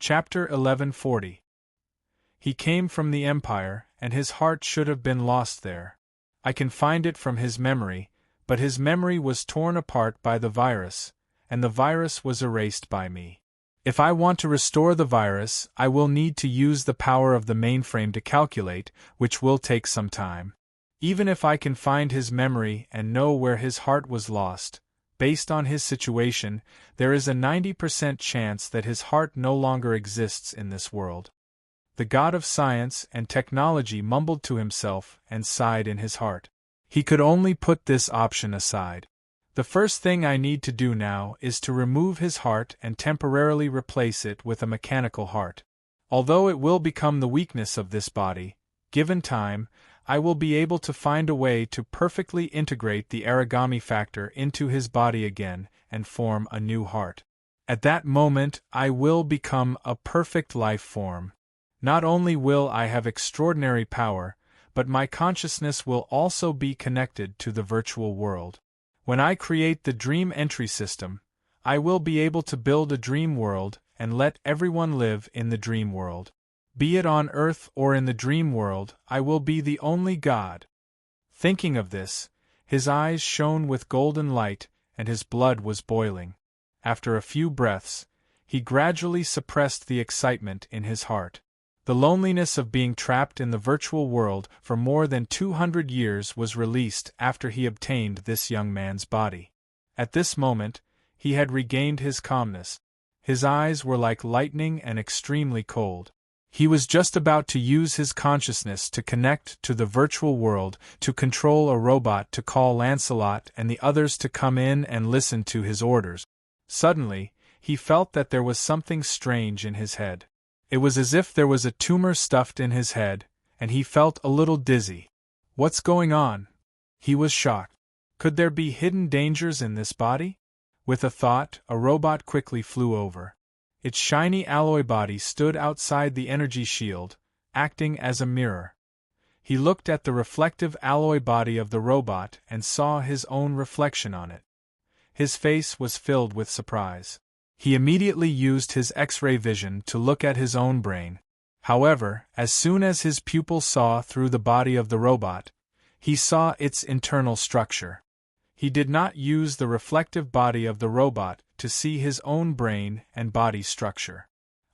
Chapter 1140. He came from the Empire, and his heart should have been lost there. I can find it from his memory, but his memory was torn apart by the virus, and the virus was erased by me. If I want to restore the virus, I will need to use the power of the mainframe to calculate, which will take some time. Even if I can find his memory and know where his heart was lost, based on his situation, there is a 90% chance that his heart no longer exists in this world. The god of science and technology mumbled to himself and sighed in his heart. He could only put this option aside. The first thing I need to do now is to remove his heart and temporarily replace it with a mechanical heart. Although it will become the weakness of this body, given time, I will be able to find a way to perfectly integrate the origami factor into his body again and form a new heart. At that moment, I will become a perfect life form. Not only will I have extraordinary power, but my consciousness will also be connected to the virtual world. When I create the dream entry system, I will be able to build a dream world and let everyone live in the dream world. Be it on Earth or in the dream world, I will be the only God. Thinking of this, his eyes shone with golden light and his blood was boiling. After a few breaths, he gradually suppressed the excitement in his heart. The loneliness of being trapped in the virtual world for more than 200 years was released after he obtained this young man's body. At this moment, he had regained his calmness. His eyes were like lightning and extremely cold. He was just about to use his consciousness to connect to the virtual world, to control a robot to call Lancelot and the others to come in and listen to his orders. Suddenly, he felt that there was something strange in his head. It was as if there was a tumor stuffed in his head, and he felt a little dizzy. What's going on? He was shocked. Could there be hidden dangers in this body? With a thought, a robot quickly flew over. Its shiny alloy body stood outside the energy shield, acting as a mirror. He looked at the reflective alloy body of the robot and saw his own reflection on it. His face was filled with surprise. He immediately used his X-ray vision to look at his own brain. However, as soon as his pupil saw through the body of the robot, he saw its internal structure. He did not use the reflective body of the robot to see his own brain and body structure.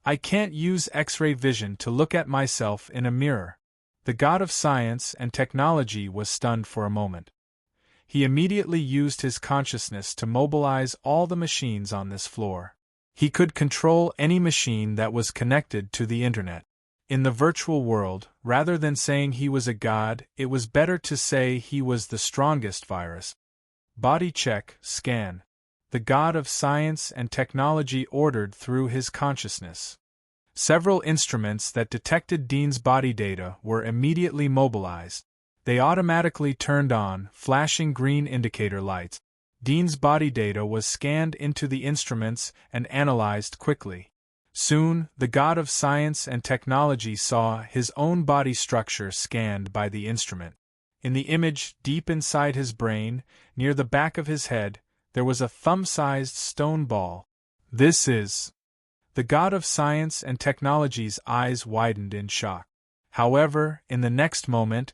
I can't use X-ray vision to look at myself in a mirror. The god of science and technology was stunned for a moment. He immediately used his consciousness to mobilize all the machines on this floor. He could control any machine that was connected to the internet. In the virtual world, rather than saying he was a god, it was better to say he was the strongest virus. Body check, scan. The god of science and technology ordered through his consciousness. Several instruments that detected Dean's body data were immediately mobilized. They automatically turned on, flashing green indicator lights. Dean's body data was scanned into the instruments and analyzed quickly. Soon, the god of science and technology saw his own body structure scanned by the instrument. In the image deep inside his brain, near the back of his head, there was a thumb-sized stone ball. This is... The god of science and technology's eyes widened in shock. However, in the next moment,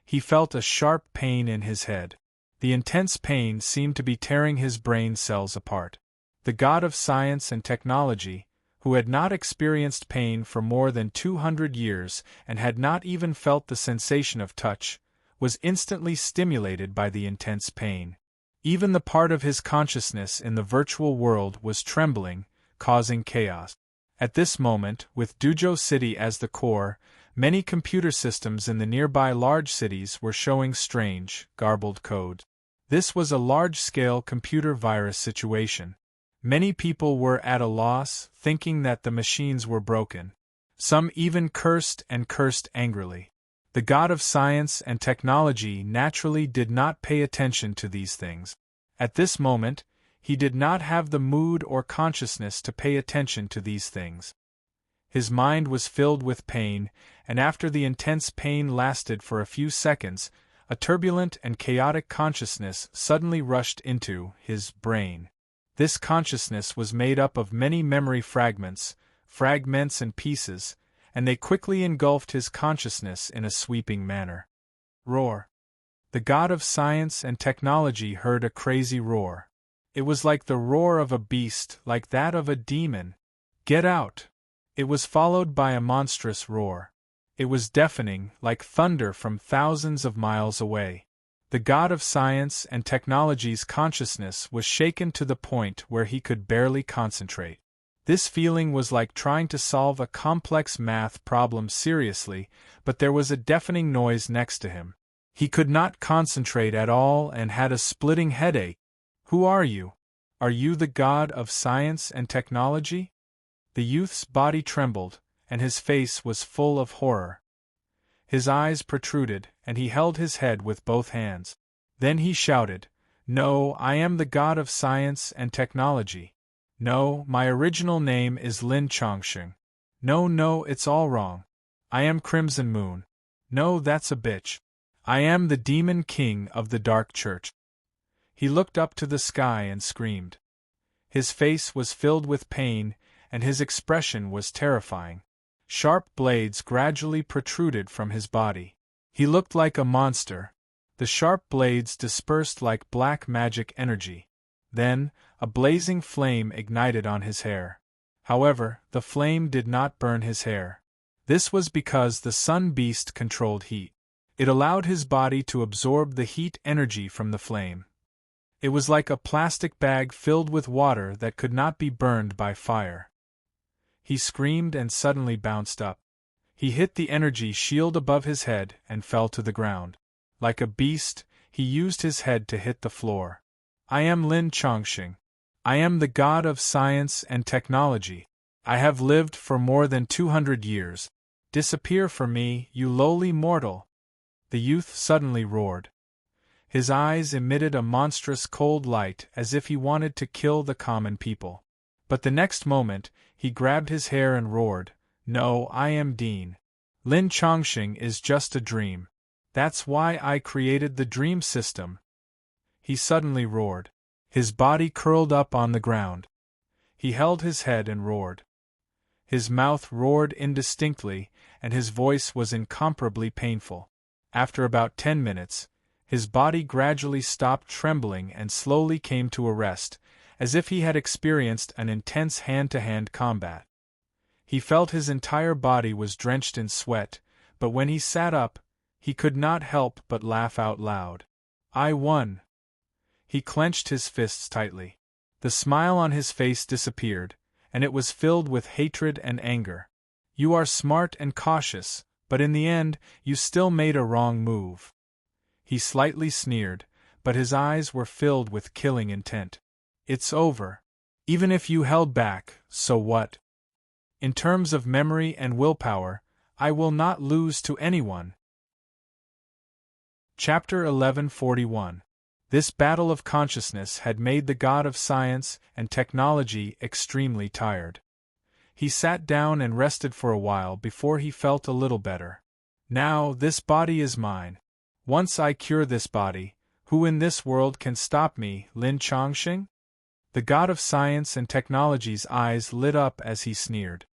he felt a sharp pain in his head. The intense pain seemed to be tearing his brain cells apart. The god of science and technology, who had not experienced pain for more than 200 years and had not even felt the sensation of touch, was instantly stimulated by the intense pain. Even the part of his consciousness in the virtual world was trembling, causing chaos. At this moment, with Dujo City as the core, many computer systems in the nearby large cities were showing strange, garbled code. This was a large-scale computer virus situation. Many people were at a loss, thinking that the machines were broken. Some even cursed angrily. The god of science and technology naturally did not pay attention to these things. At this moment, he did not have the mood or consciousness to pay attention to these things. His mind was filled with pain, and after the intense pain lasted for a few seconds, a turbulent and chaotic consciousness suddenly rushed into his brain. This consciousness was made up of many memory fragments, fragments and pieces, and they quickly engulfed his consciousness in a sweeping manner. Roar. The god of science and technology heard a crazy roar. It was like the roar of a beast, like that of a demon. Get out! It was followed by a monstrous roar. It was deafening, like thunder from thousands of miles away. The god of science and technology's consciousness was shaken to the point where he could barely concentrate. This feeling was like trying to solve a complex math problem seriously, but there was a deafening noise next to him. He could not concentrate at all and had a splitting headache. Who are you? Are you the god of science and technology? The youth's body trembled, and his face was full of horror. His eyes protruded, and he held his head with both hands. Then he shouted, "No, I am the god of science and technology. No, my original name is Lin Chongsheng. No, it's all wrong. I am Crimson Moon. No, that's a bitch. I am the demon king of the dark church." He looked up to the sky and screamed. His face was filled with pain, and his expression was terrifying. Sharp blades gradually protruded from his body. He looked like a monster. The sharp blades dispersed like black magic energy. Then, a blazing flame ignited on his hair. However, the flame did not burn his hair. This was because the sun beast controlled heat. It allowed his body to absorb the heat energy from the flame. It was like a plastic bag filled with water that could not be burned by fire. He screamed and suddenly bounced up. He hit the energy shield above his head and fell to the ground. Like a beast, he used his head to hit the floor. I am Lin Chongsheng. I am the god of science and technology. I have lived for more than 200 years. Disappear from me, you lowly mortal! The youth suddenly roared. His eyes emitted a monstrous cold light as if he wanted to kill the common people. But the next moment, he grabbed his hair and roared, "No, I am Dean. Lin Chongsheng is just a dream. That's why I created the dream system." He suddenly roared. His body curled up on the ground. He held his head and roared. His mouth roared indistinctly, and his voice was incomparably painful. After about 10 minutes, his body gradually stopped trembling and slowly came to a rest, as if he had experienced an intense hand-to-hand combat. He felt his entire body was drenched in sweat, but when he sat up, he could not help but laugh out loud. I won! He clenched his fists tightly. The smile on his face disappeared, and it was filled with hatred and anger. You are smart and cautious, but in the end, you still made a wrong move. He slightly sneered, but his eyes were filled with killing intent. It's over. Even if you held back, so what? In terms of memory and willpower, I will not lose to anyone. Chapter 1141. This battle of consciousness had made the god of science and technology extremely tired. He sat down and rested for a while before he felt a little better. Now, this body is mine. Once I cure this body, who in this world can stop me, Lin Chongsheng? The god of science and technology's eyes lit up as he sneered.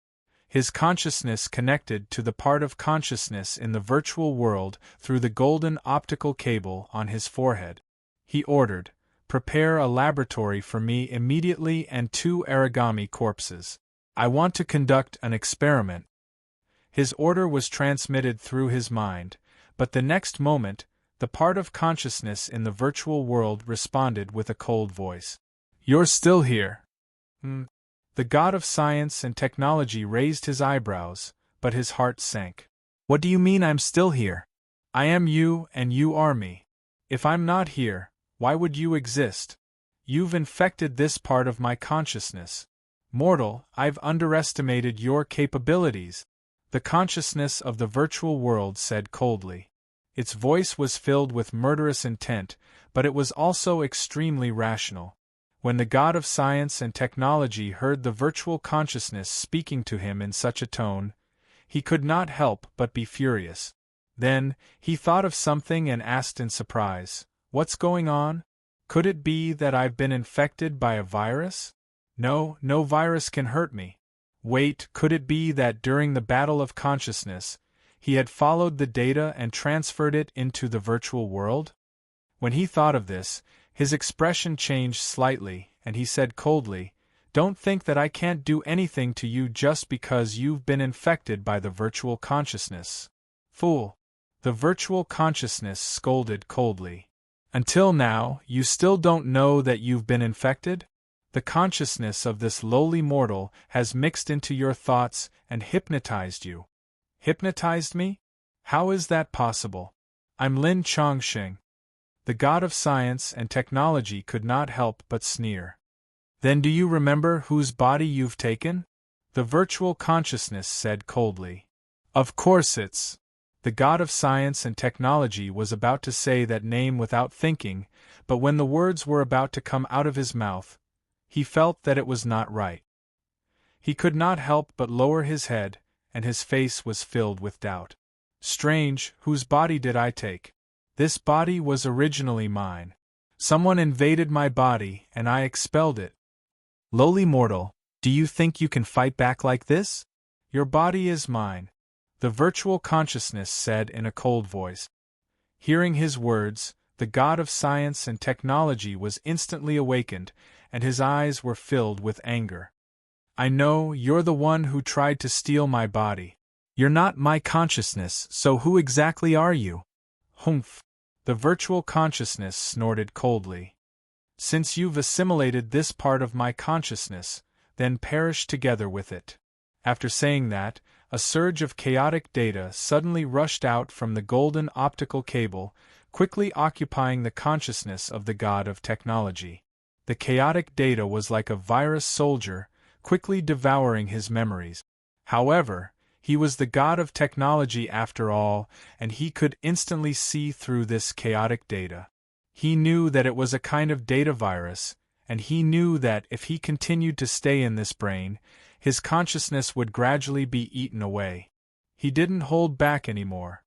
His consciousness connected to the part of consciousness in the virtual world through the golden optical cable on his forehead. He ordered, "Prepare a laboratory for me immediately and 2 origami corpses. I want to conduct an experiment." His order was transmitted through his mind, but the next moment, the part of consciousness in the virtual world responded with a cold voice. You're still here. The god of science and technology raised his eyebrows, but his heart sank. What do you mean I'm still here? I am you and you are me. If I'm not here, why would you exist? You've infected this part of my consciousness. Mortal, I've underestimated your capabilities. The consciousness of the virtual world said coldly. Its voice was filled with murderous intent, but it was also extremely rational. When the god of science and technology heard the virtual consciousness speaking to him in such a tone, he could not help but be furious. Then, he thought of something and asked in surprise, "What's going on? Could it be that I've been infected by a virus?" No virus can hurt me. Wait, could it be that during the battle of consciousness, he had followed the data and transferred it into the virtual world? When he thought of this, his expression changed slightly, and he said coldly, "Don't think that I can't do anything to you just because you've been infected by the virtual consciousness." "Fool!" the virtual consciousness scolded coldly. "Until now, you still don't know that you've been infected? The consciousness of this lowly mortal has mixed into your thoughts and hypnotized you." "Hypnotized me? How is that possible? I'm Lin Chongqing." The god of science and technology could not help but sneer. "Then do you remember whose body you've taken?" the virtual consciousness said coldly. "Of course it's..." The god of science and technology was about to say that name without thinking, but when the words were about to come out of his mouth, he felt that it was not right. He could not help but lower his head, and his face was filled with doubt. "Strange, whose body did I take? This body was originally mine. Someone invaded my body, and I expelled it." "Lowly mortal, do you think you can fight back like this?" "Your body is mine," the virtual consciousness said in a cold voice. Hearing his words, the god of science and technology was instantly awakened, and his eyes were filled with anger. "I know, you're the one who tried to steal my body. You're not my consciousness, so who exactly are you?" "Humph!" the virtual consciousness snorted coldly. "Since you've assimilated this part of my consciousness, then perish together with it." After saying that, a surge of chaotic data suddenly rushed out from the golden optical cable, quickly occupying the consciousness of the god of technology. The chaotic data was like a virus soldier, quickly devouring his memories. However, he was the god of technology after all, and he could instantly see through this chaotic data. He knew that it was a kind of data virus, and he knew that if he continued to stay in this brain, his consciousness would gradually be eaten away. He didn't hold back anymore.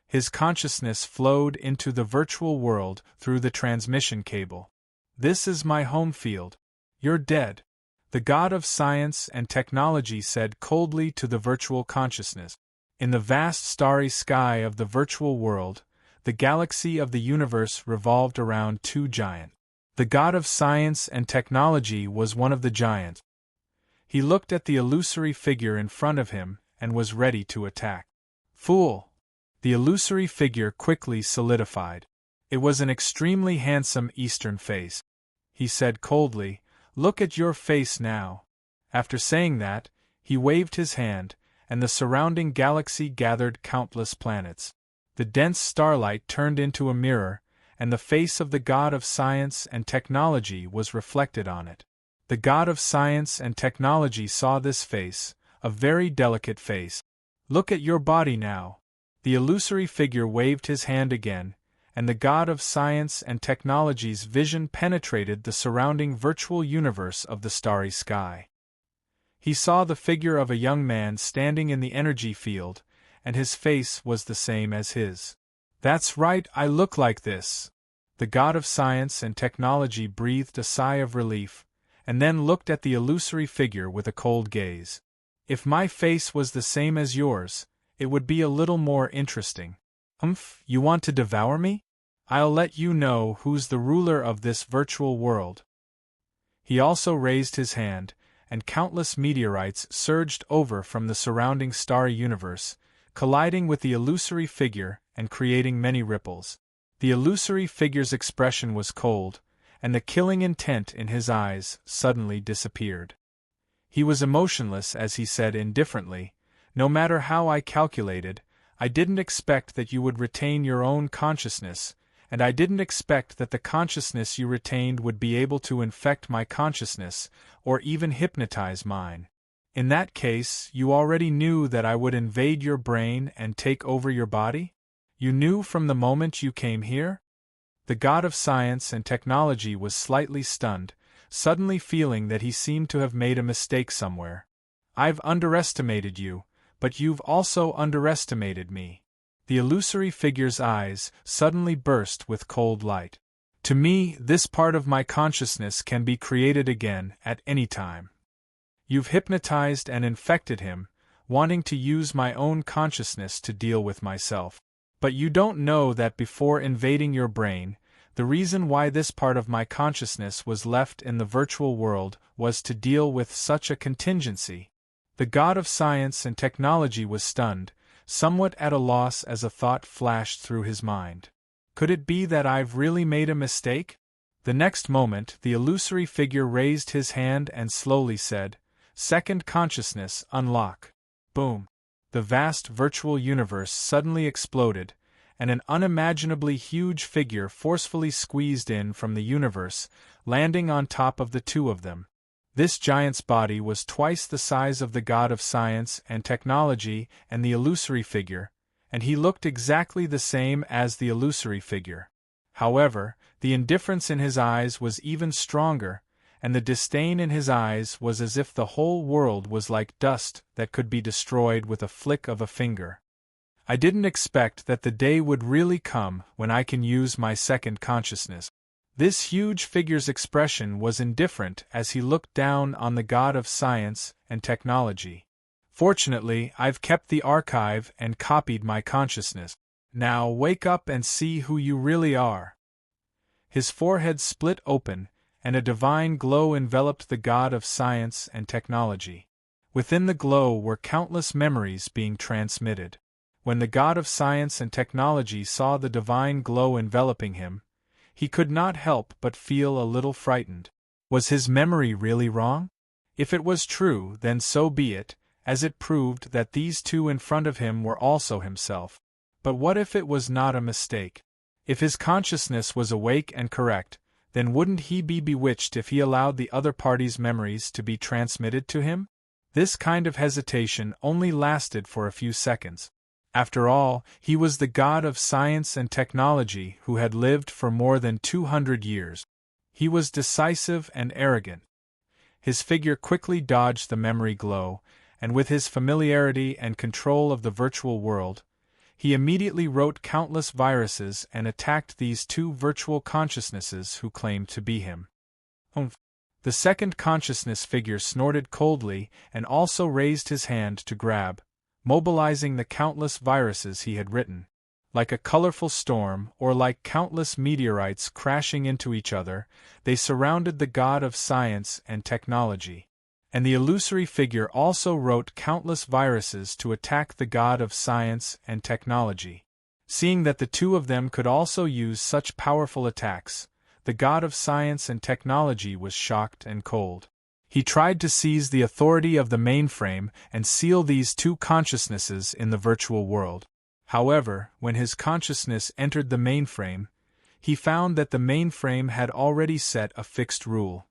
His consciousness flowed into the virtual world through the transmission cable. "This is my home field. You're dead," the god of science and technology said coldly to the virtual consciousness. In the vast starry sky of the virtual world, the galaxy of the universe revolved around two giants. The god of science and technology was one of the giants. He looked at the illusory figure in front of him and was ready to attack. "Fool!" The illusory figure quickly solidified. It was an extremely handsome Eastern face. He said coldly, "Look at your face now." After saying that, he waved his hand, and the surrounding galaxy gathered countless planets. The dense starlight turned into a mirror, and the face of the god of science and technology was reflected on it. The god of science and technology saw this face, a very delicate face. "Look at your body now." The illusory figure waved his hand again, and the god of science and technology's vision penetrated the surrounding virtual universe of the starry sky. He saw the figure of a young man standing in the energy field, and his face was the same as his. "That's right, I look like this." The god of science and technology breathed a sigh of relief, and then looked at the illusory figure with a cold gaze. "If my face was the same as yours, it would be a little more interesting." "Humph, you want to devour me? I'll let you know who's the ruler of this virtual world." He also raised his hand, and countless meteorites surged over from the surrounding starry universe, colliding with the illusory figure and creating many ripples. The illusory figure's expression was cold, and the killing intent in his eyes suddenly disappeared. He was emotionless as he said indifferently, "No matter how I calculated, I didn't expect that you would retain your own consciousness, and I didn't expect that the consciousness you retained would be able to infect my consciousness, or even hypnotize mine. In that case, you already knew that I would invade your brain and take over your body? You knew from the moment you came here?" The god of science and technology was slightly stunned, suddenly feeling that he seemed to have made a mistake somewhere. "I've underestimated you, but you've also underestimated me." The illusory figure's eyes suddenly burst with cold light. "To me, this part of my consciousness can be created again at any time. You've hypnotized and infected him, wanting to use my own consciousness to deal with myself. But you don't know that before invading your brain, the reason why this part of my consciousness was left in the virtual world was to deal with such a contingency. The god of science and technology was stunned, somewhat at a loss as a thought flashed through his mind. Could it be that I've really made a mistake? The next moment, the illusory figure raised his hand and slowly said, "Second consciousness, unlock." Boom! The vast virtual universe suddenly exploded, and an unimaginably huge figure forcefully squeezed in from the universe, landing on top of the two of them. This giant's body was twice the size of the god of science and technology and the illusory figure, and he looked exactly the same as the illusory figure. However, the indifference in his eyes was even stronger, and the disdain in his eyes was as if the whole world was like dust that could be destroyed with a flick of a finger. I didn't expect that the day would really come when I can use my second consciousness. This huge figure's expression was indifferent as he looked down on the god of science and technology. Fortunately, I've kept the archive and copied my consciousness. Now wake up and see who you really are. His forehead split open, and a divine glow enveloped the god of science and technology. Within the glow were countless memories being transmitted. When the god of science and technology saw the divine glow enveloping him, he could not help but feel a little frightened. Was his memory really wrong? If it was true, then so be it, as it proved that these two in front of him were also himself. But what if it was not a mistake? If his consciousness was awake and correct, then wouldn't he be bewitched if he allowed the other party's memories to be transmitted to him? This kind of hesitation only lasted for a few seconds. After all, he was the god of science and technology who had lived for more than 200 years. He was decisive and arrogant. His figure quickly dodged the memory glow, and with his familiarity and control of the virtual world, he immediately wrote countless viruses and attacked these two virtual consciousnesses who claimed to be him. The second consciousness figure snorted coldly and also raised his hand to grab, mobilizing the countless viruses he had written. Like a colorful storm or like countless meteorites crashing into each other, they surrounded the god of science and technology. And the illusory figure also wrote countless viruses to attack the god of science and technology. Seeing that the two of them could also use such powerful attacks, the god of science and technology was shocked and cold. He tried to seize the authority of the mainframe and seal these two consciousnesses in the virtual world. However, when his consciousness entered the mainframe, he found that the mainframe had already set a fixed rule.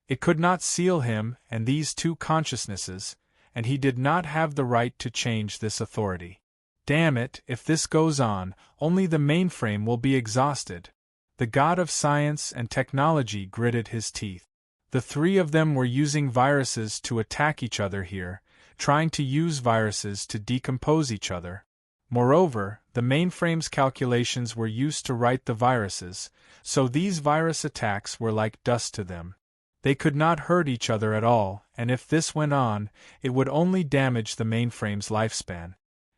It could not seal him and these two consciousnesses, and he did not have the right to change this authority. Damn it, if this goes on, only the mainframe will be exhausted. The god of science and technology gritted his teeth. The three of them were using viruses to attack each other here, trying to use viruses to decompose each other. Moreover, the mainframe's calculations were used to write the viruses, so these virus attacks were like dust to them. They could not hurt each other at all, and if this went on, it would only damage the mainframe's lifespan.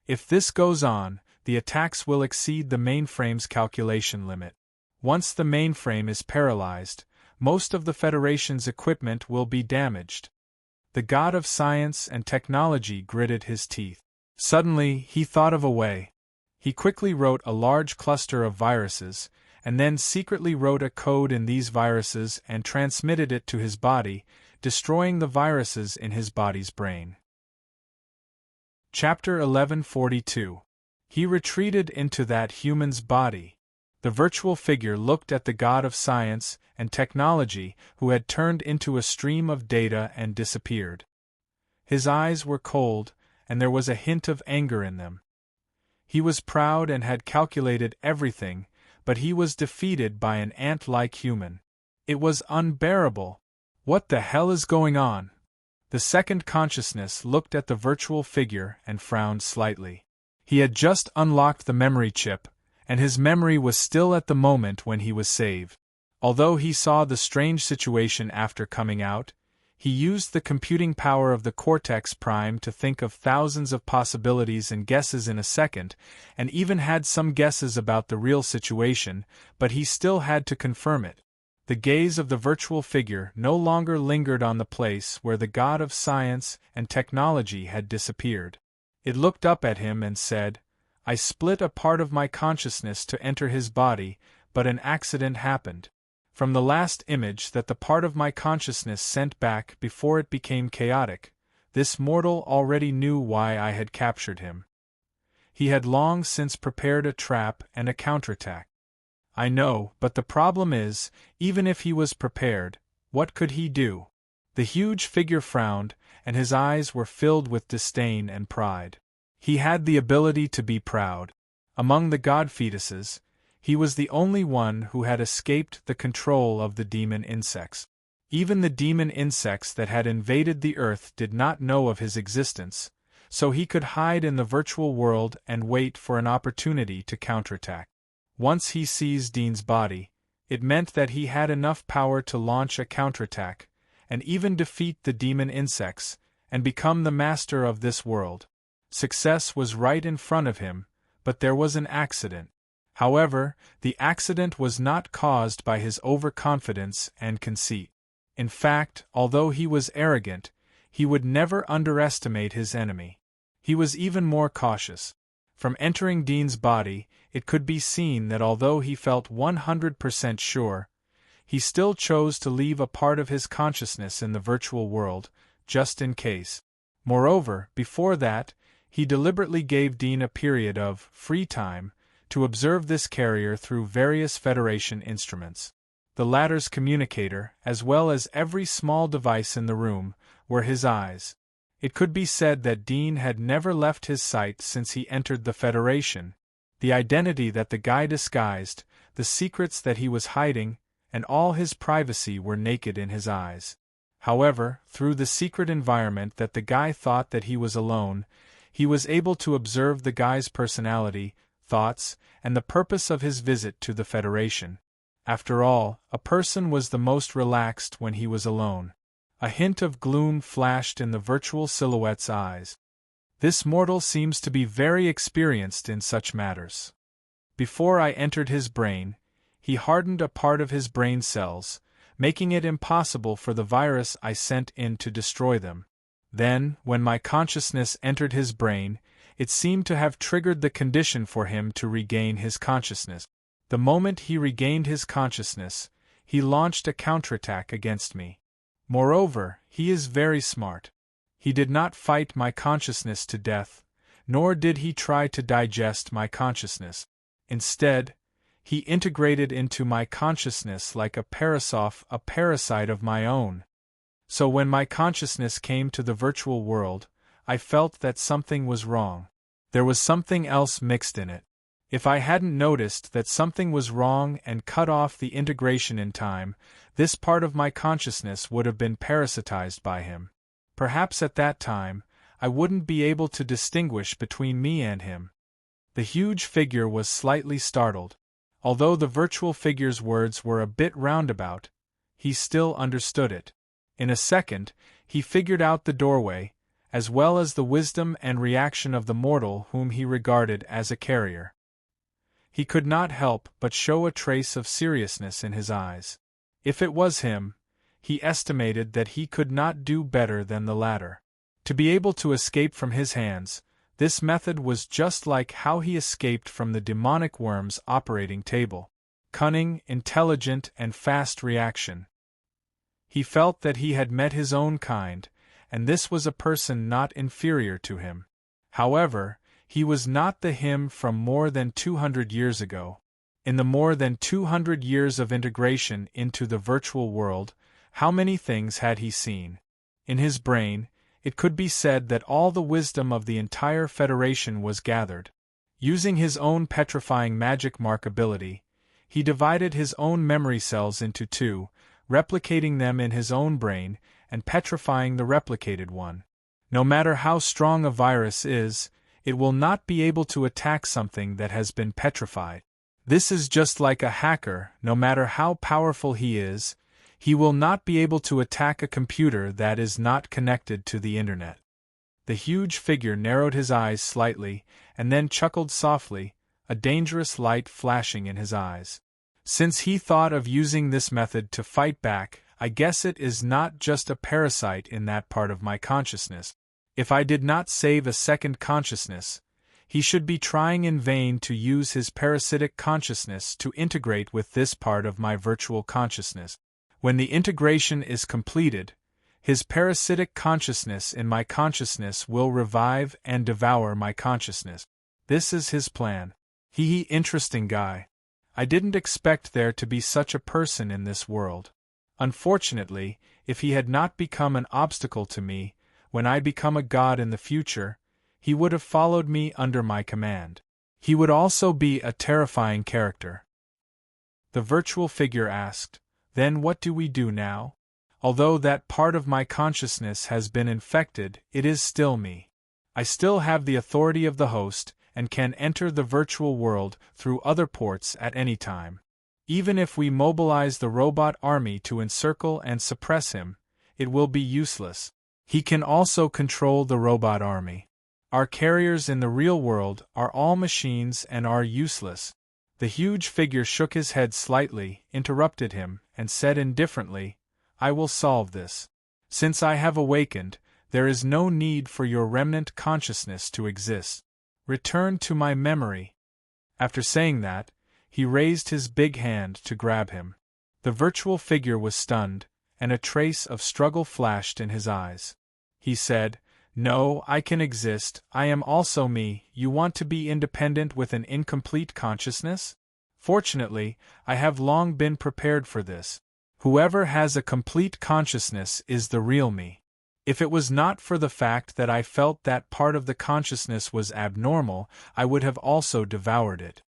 If this goes on, the attacks will exceed the mainframe's calculation limit. Once the mainframe is paralyzed, most of the Federation's equipment will be damaged. The god of science and technology gritted his teeth. Suddenly, he thought of a way. He quickly wrote a large cluster of viruses, and then secretly wrote a code in these viruses and transmitted it to his body, destroying the viruses in his body's brain. Chapter 1142. He retreated into that human's body. The virtual figure looked at the god of science and technology who had turned into a stream of data and disappeared. His eyes were cold, and there was a hint of anger in them. He was proud and had calculated everything, but he was defeated by an ant-like human. It was unbearable. What the hell is going on? The second consciousness looked at the virtual figure and frowned slightly. He had just unlocked the memory chip, and his memory was still at the moment when he was saved. Although he saw the strange situation after coming out, He used the computing power of the cortex prime to think of thousands of possibilities and guesses in a second, and even had some guesses about the real situation, but he still had to confirm it. The gaze of the virtual figure no longer lingered on the place where the god of science and technology had disappeared. It looked up at him and said, "I split a part of my consciousness to enter his body, but an accident happened. From the last image that the part of my consciousness sent back before it became chaotic, this mortal already knew why I had captured him. He had long since prepared a trap and a counterattack. I know, but the problem is, even if he was prepared, what could he do?" The huge figure frowned, and his eyes were filled with disdain and pride. He had the ability to be proud. Among the god fetuses, he was the only one who had escaped the control of the demon insects. Even the demon insects that had invaded the earth did not know of his existence, so he could hide in the virtual world and wait for an opportunity to counterattack. Once he seized Dean's body, it meant that he had enough power to launch a counterattack, and even defeat the demon insects, and become the master of this world. Success was right in front of him, but there was an accident. However, the accident was not caused by his overconfidence and conceit. In fact, although he was arrogant, he would never underestimate his enemy. He was even more cautious. From entering Dean's body, it could be seen that although he felt 100% sure, he still chose to leave a part of his consciousness in the virtual world, just in case. Moreover, before that, he deliberately gave Dean a period of free time to observe this carrier through various Federation instruments. The latter's communicator, as well as every small device in the room, were his eyes. It could be said that Dean had never left his sight since he entered the Federation. The identity that the guy disguised, the secrets that he was hiding, and all his privacy were naked in his eyes. However, through the secret environment that the guy thought that he was alone, he was able to observe the guy's personality, thoughts, and the purpose of his visit to the Federation. After all, a person was the most relaxed when he was alone. A hint of gloom flashed in the virtual silhouette's eyes. This mortal seems to be very experienced in such matters. Before I entered his brain, he hardened a part of his brain cells, making it impossible for the virus I sent in to destroy them. Then, when my consciousness entered his brain, it seemed to have triggered the condition for him to regain his consciousness. The moment he regained his consciousness, he launched a counterattack against me. Moreover, he is very smart. He did not fight my consciousness to death, nor did he try to digest my consciousness. Instead, he integrated into my consciousness like a parasite of my own. So when my consciousness came to the virtual world, I felt that something was wrong. There was something else mixed in it. If I hadn't noticed that something was wrong and cut off the integration in time, this part of my consciousness would have been parasitized by him. Perhaps at that time, I wouldn't be able to distinguish between me and him. The huge figure was slightly startled. Although the virtual figure's words were a bit roundabout, he still understood it. In a second, he figured out the doorway, as well as the wisdom and reaction of the mortal whom he regarded as a carrier. He could not help but show a trace of seriousness in his eyes. If it was him, he estimated that he could not do better than the latter. To be able to escape from his hands, this method was just like how he escaped from the demonic worm's operating table. Cunning, intelligent, and fast reaction. He felt that he had met his own kind, and this was a person not inferior to him. However, he was not the him from more than 200 years ago. In the more than 200 years of integration into the virtual world, how many things had he seen? In his brain, it could be said that all the wisdom of the entire Federation was gathered. Using his own petrifying magic mark ability, he divided his own memory cells into two, replicating them in his own brain and petrifying the replicated one. No matter how strong a virus is, it will not be able to attack something that has been petrified. This is just like a hacker. No matter how powerful he is, He will not be able to attack a computer that is not connected to the internet. The huge figure narrowed his eyes slightly, and then chuckled softly, a dangerous light flashing in his eyes. Since he thought of using this method to fight back, I guess it is not just a parasite in that part of my consciousness. If I did not save a second consciousness, he should be trying in vain to use his parasitic consciousness to integrate with this part of my virtual consciousness. When the integration is completed, his parasitic consciousness in my consciousness will revive and devour my consciousness. This is his plan. Interesting guy. I didn't expect there to be such a person in this world. Unfortunately, if he had not become an obstacle to me, when I become a god in the future, he would have followed me under my command. He would also be a terrifying character. The virtual figure asked, "Then what do we do now? Although that part of my consciousness has been infected, it is still me. I still have the authority of the host, and can enter the virtual world through other ports at any time. Even if we mobilize the robot army to encircle and suppress him, it will be useless. He can also control the robot army. Our carriers in the real world are all machines and are useless." The huge figure shook his head slightly, interrupted him, and said indifferently, "I will solve this. Since I have awakened, there is no need for your remnant consciousness to exist. Return to my memory." After saying that, he raised his big hand to grab him. The virtual figure was stunned, and a trace of struggle flashed in his eyes. He said, "No, I can exist, I am also me. You want to be independent with an incomplete consciousness? Fortunately, I have long been prepared for this. Whoever has a complete consciousness is the real me. If it was not for the fact that I felt that part of the consciousness was abnormal, I would have also devoured it."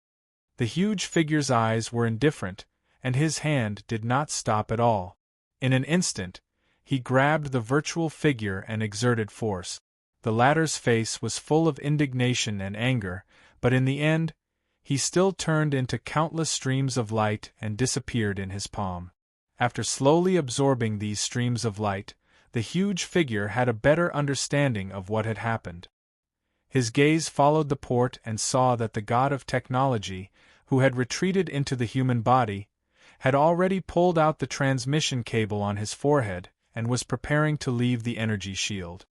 The huge figure's eyes were indifferent, and his hand did not stop at all. In an instant, he grabbed the virtual figure and exerted force. The latter's face was full of indignation and anger, but in the end, he still turned into countless streams of light and disappeared in his palm. After slowly absorbing these streams of light, the huge figure had a better understanding of what had happened. His gaze followed the port and saw that the god of technology, who had retreated into the human body, had already pulled out the transmission cable on his forehead and was preparing to leave the energy shield.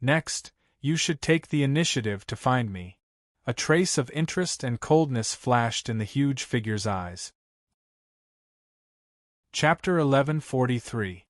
"Next, you should take the initiative to find me." A trace of interest and coldness flashed in the huge figure's eyes. Chapter 1143.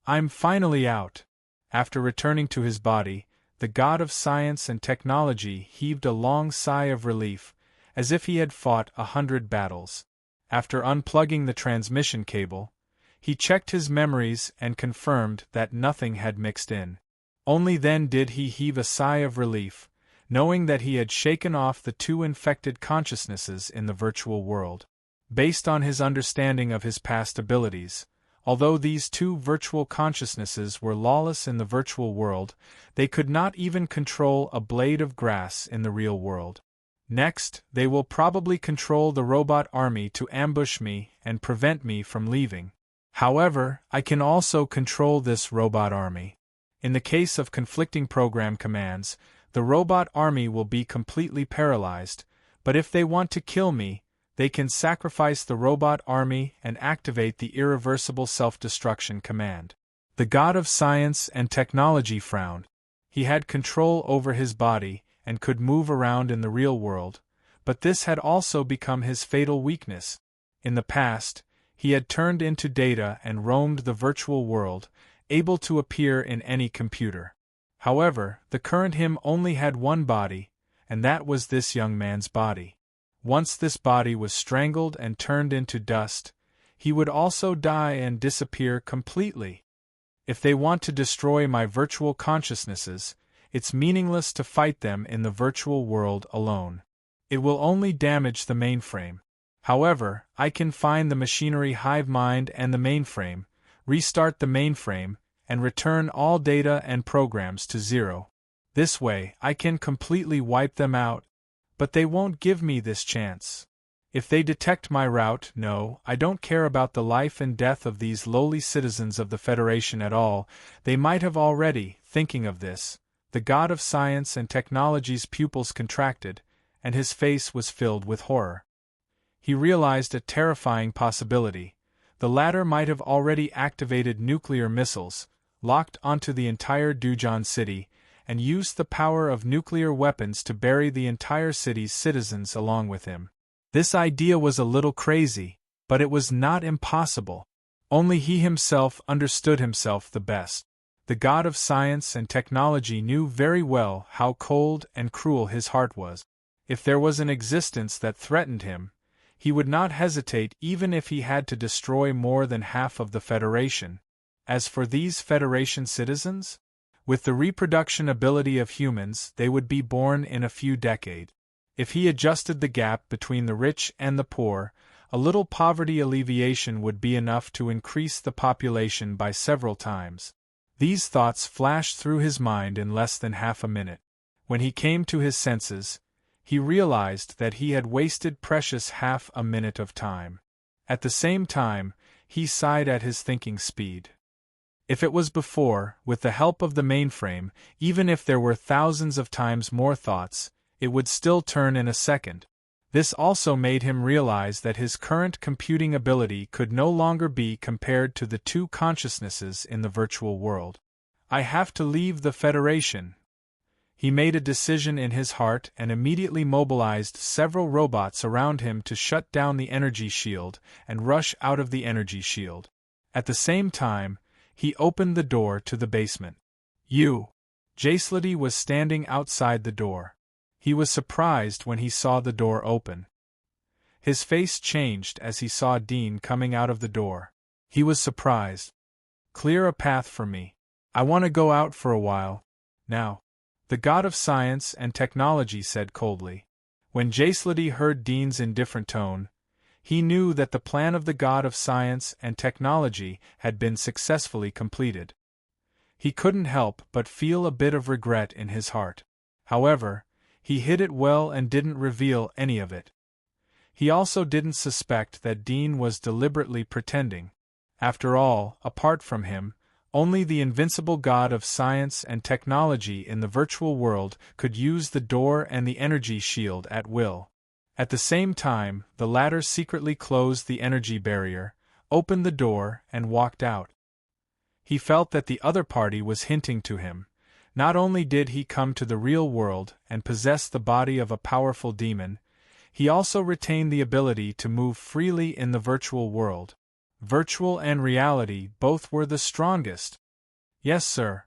I'm finally out. After returning to his body, the god of science and technology heaved a long sigh of relief, as if he had fought 100 battles. After unplugging the transmission cable, he checked his memories and confirmed that nothing had mixed in. Only then did he heave a sigh of relief, knowing that he had shaken off the two infected consciousnesses in the virtual world. Based on his understanding of his past abilities, although these two virtual consciousnesses were lawless in the virtual world, they could not even control a blade of grass in the real world. Next, they will probably control the robot army to ambush me and prevent me from leaving. However, I can also control this robot army. In the case of conflicting program commands, the robot army will be completely paralyzed, but if they want to kill me, they can sacrifice the robot army and activate the irreversible self-destruction command. The god of science and technology frowned. He had control over his body and could move around in the real world, but this had also become his fatal weakness. In the past, he had turned into data and roamed the virtual world, able to appear in any computer. However, the current him only had one body, and that was this young man's body. Once this body was strangled and turned into dust, he would also die and disappear completely. If they want to destroy my virtual consciousnesses, it's meaningless to fight them in the virtual world alone. It will only damage the mainframe. However, I can find the machinery hive mind and the mainframe, restart the mainframe, and return all data and programs to zero. This way, I can completely wipe them out, but they won't give me this chance. If they detect my route, no, I don't care about the life and death of these lowly citizens of the Federation at all. They might have already, thinking of this. The god of science and technology's pupils contracted, and his face was filled with horror. He realized a terrifying possibility. The latter might have already activated nuclear missiles, locked onto the entire Dujan city, and used the power of nuclear weapons to bury the entire city's citizens along with him. This idea was a little crazy, but it was not impossible. Only he himself understood himself the best. The god of science and technology knew very well how cold and cruel his heart was. If there was an existence that threatened him, he would not hesitate even if he had to destroy more than half of the Federation. As for these Federation citizens? With the reproduction ability of humans, they would be born in a few decades. If he adjusted the gap between the rich and the poor, a little poverty alleviation would be enough to increase the population by several times. These thoughts flashed through his mind in less than half a minute. When he came to his senses, he realized that he had wasted precious half a minute of time. At the same time, he sighed at his thinking speed. If it was before, with the help of the mainframe, even if there were thousands of times more thoughts, it would still turn in a second. This also made him realize that his current computing ability could no longer be compared to the two consciousnesses in the virtual world. I have to leave the Federation. He made a decision in his heart and immediately mobilized several robots around him to shut down the energy shield and rush out of the energy shield. At the same time, he opened the door to the basement. Jaislady was standing outside the door. He was surprised when he saw the door open. His face changed as he saw Dean coming out of the door. He was surprised. Clear a path for me. I want to go out for a while. Now. The god of science and technology said coldly. When Jaislady heard Dean's indifferent tone, he knew that the plan of the god of science and technology had been successfully completed. He couldn't help but feel a bit of regret in his heart. However, he hid it well and didn't reveal any of it. He also didn't suspect that Dean was deliberately pretending. After all, apart from him, only the invincible god of science and technology in the virtual world could use the door and the energy shield at will. At the same time, the latter secretly closed the energy barrier, opened the door, and walked out. He felt that the other party was hinting to him. Not only did he come to the real world and possess the body of a powerful demon, he also retained the ability to move freely in the virtual world. Virtual and reality both were the strongest. Yes, sir.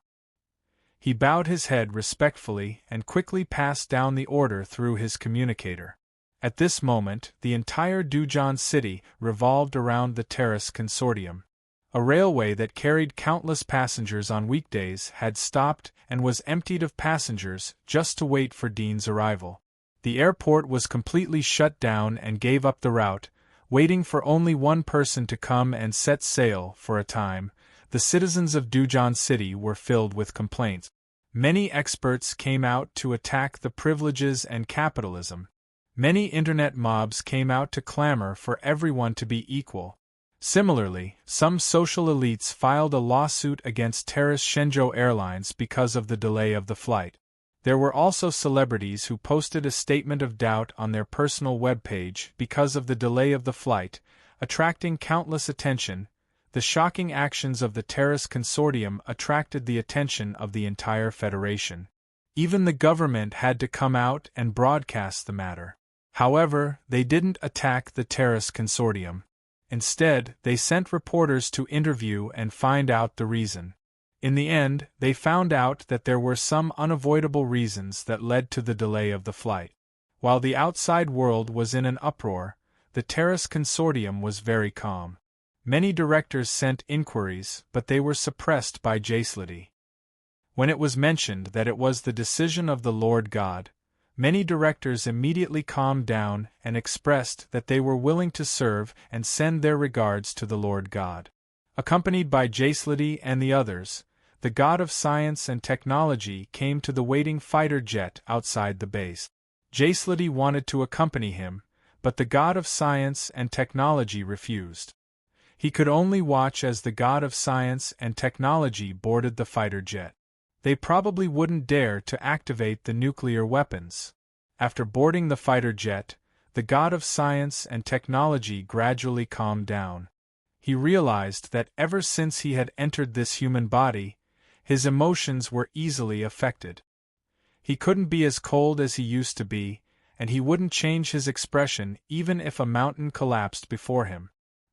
He bowed his head respectfully and quickly passed down the order through his communicator. At this moment, the entire Dujan city revolved around the Terrace Consortium. A railway that carried countless passengers on weekdays had stopped and was emptied of passengers just to wait for Dean's arrival. The airport was completely shut down and gave up the route, waiting for only one person to come and set sail. For a time, the citizens of Dujan City were filled with complaints. Many experts came out to attack the privileges and capitalism. Many internet mobs came out to clamor for everyone to be equal. Similarly, some social elites filed a lawsuit against Terrace Shenzhou Airlines because of the delay of the flight. There were also celebrities who posted a statement of doubt on their personal webpage because of the delay of the flight, attracting countless attention. The shocking actions of the Terrace Consortium attracted the attention of the entire Federation. Even the government had to come out and broadcast the matter. However, they didn't attack the Terrace Consortium. Instead, they sent reporters to interview and find out the reason. In the end, they found out that there were some unavoidable reasons that led to the delay of the flight. While the outside world was in an uproar, the Terrace Consortium was very calm. Many directors sent inquiries, but they were suppressed by Jaislady. When it was mentioned that it was the decision of the Lord God, many directors immediately calmed down and expressed that they were willing to serve and send their regards to the Lord God. Accompanied by Jaislady and the others, the god of science and technology came to the waiting fighter jet outside the base. Jaislady wanted to accompany him, but the god of science and technology refused. He could only watch as the god of science and technology boarded the fighter jet. They probably wouldn't dare to activate the nuclear weapons. After boarding the fighter jet, the god of science and technology gradually calmed down. He realized that ever since he had entered this human body, his emotions were easily affected. He couldn't be as cold as he used to be, and he wouldn't change his expression even if a mountain collapsed before him.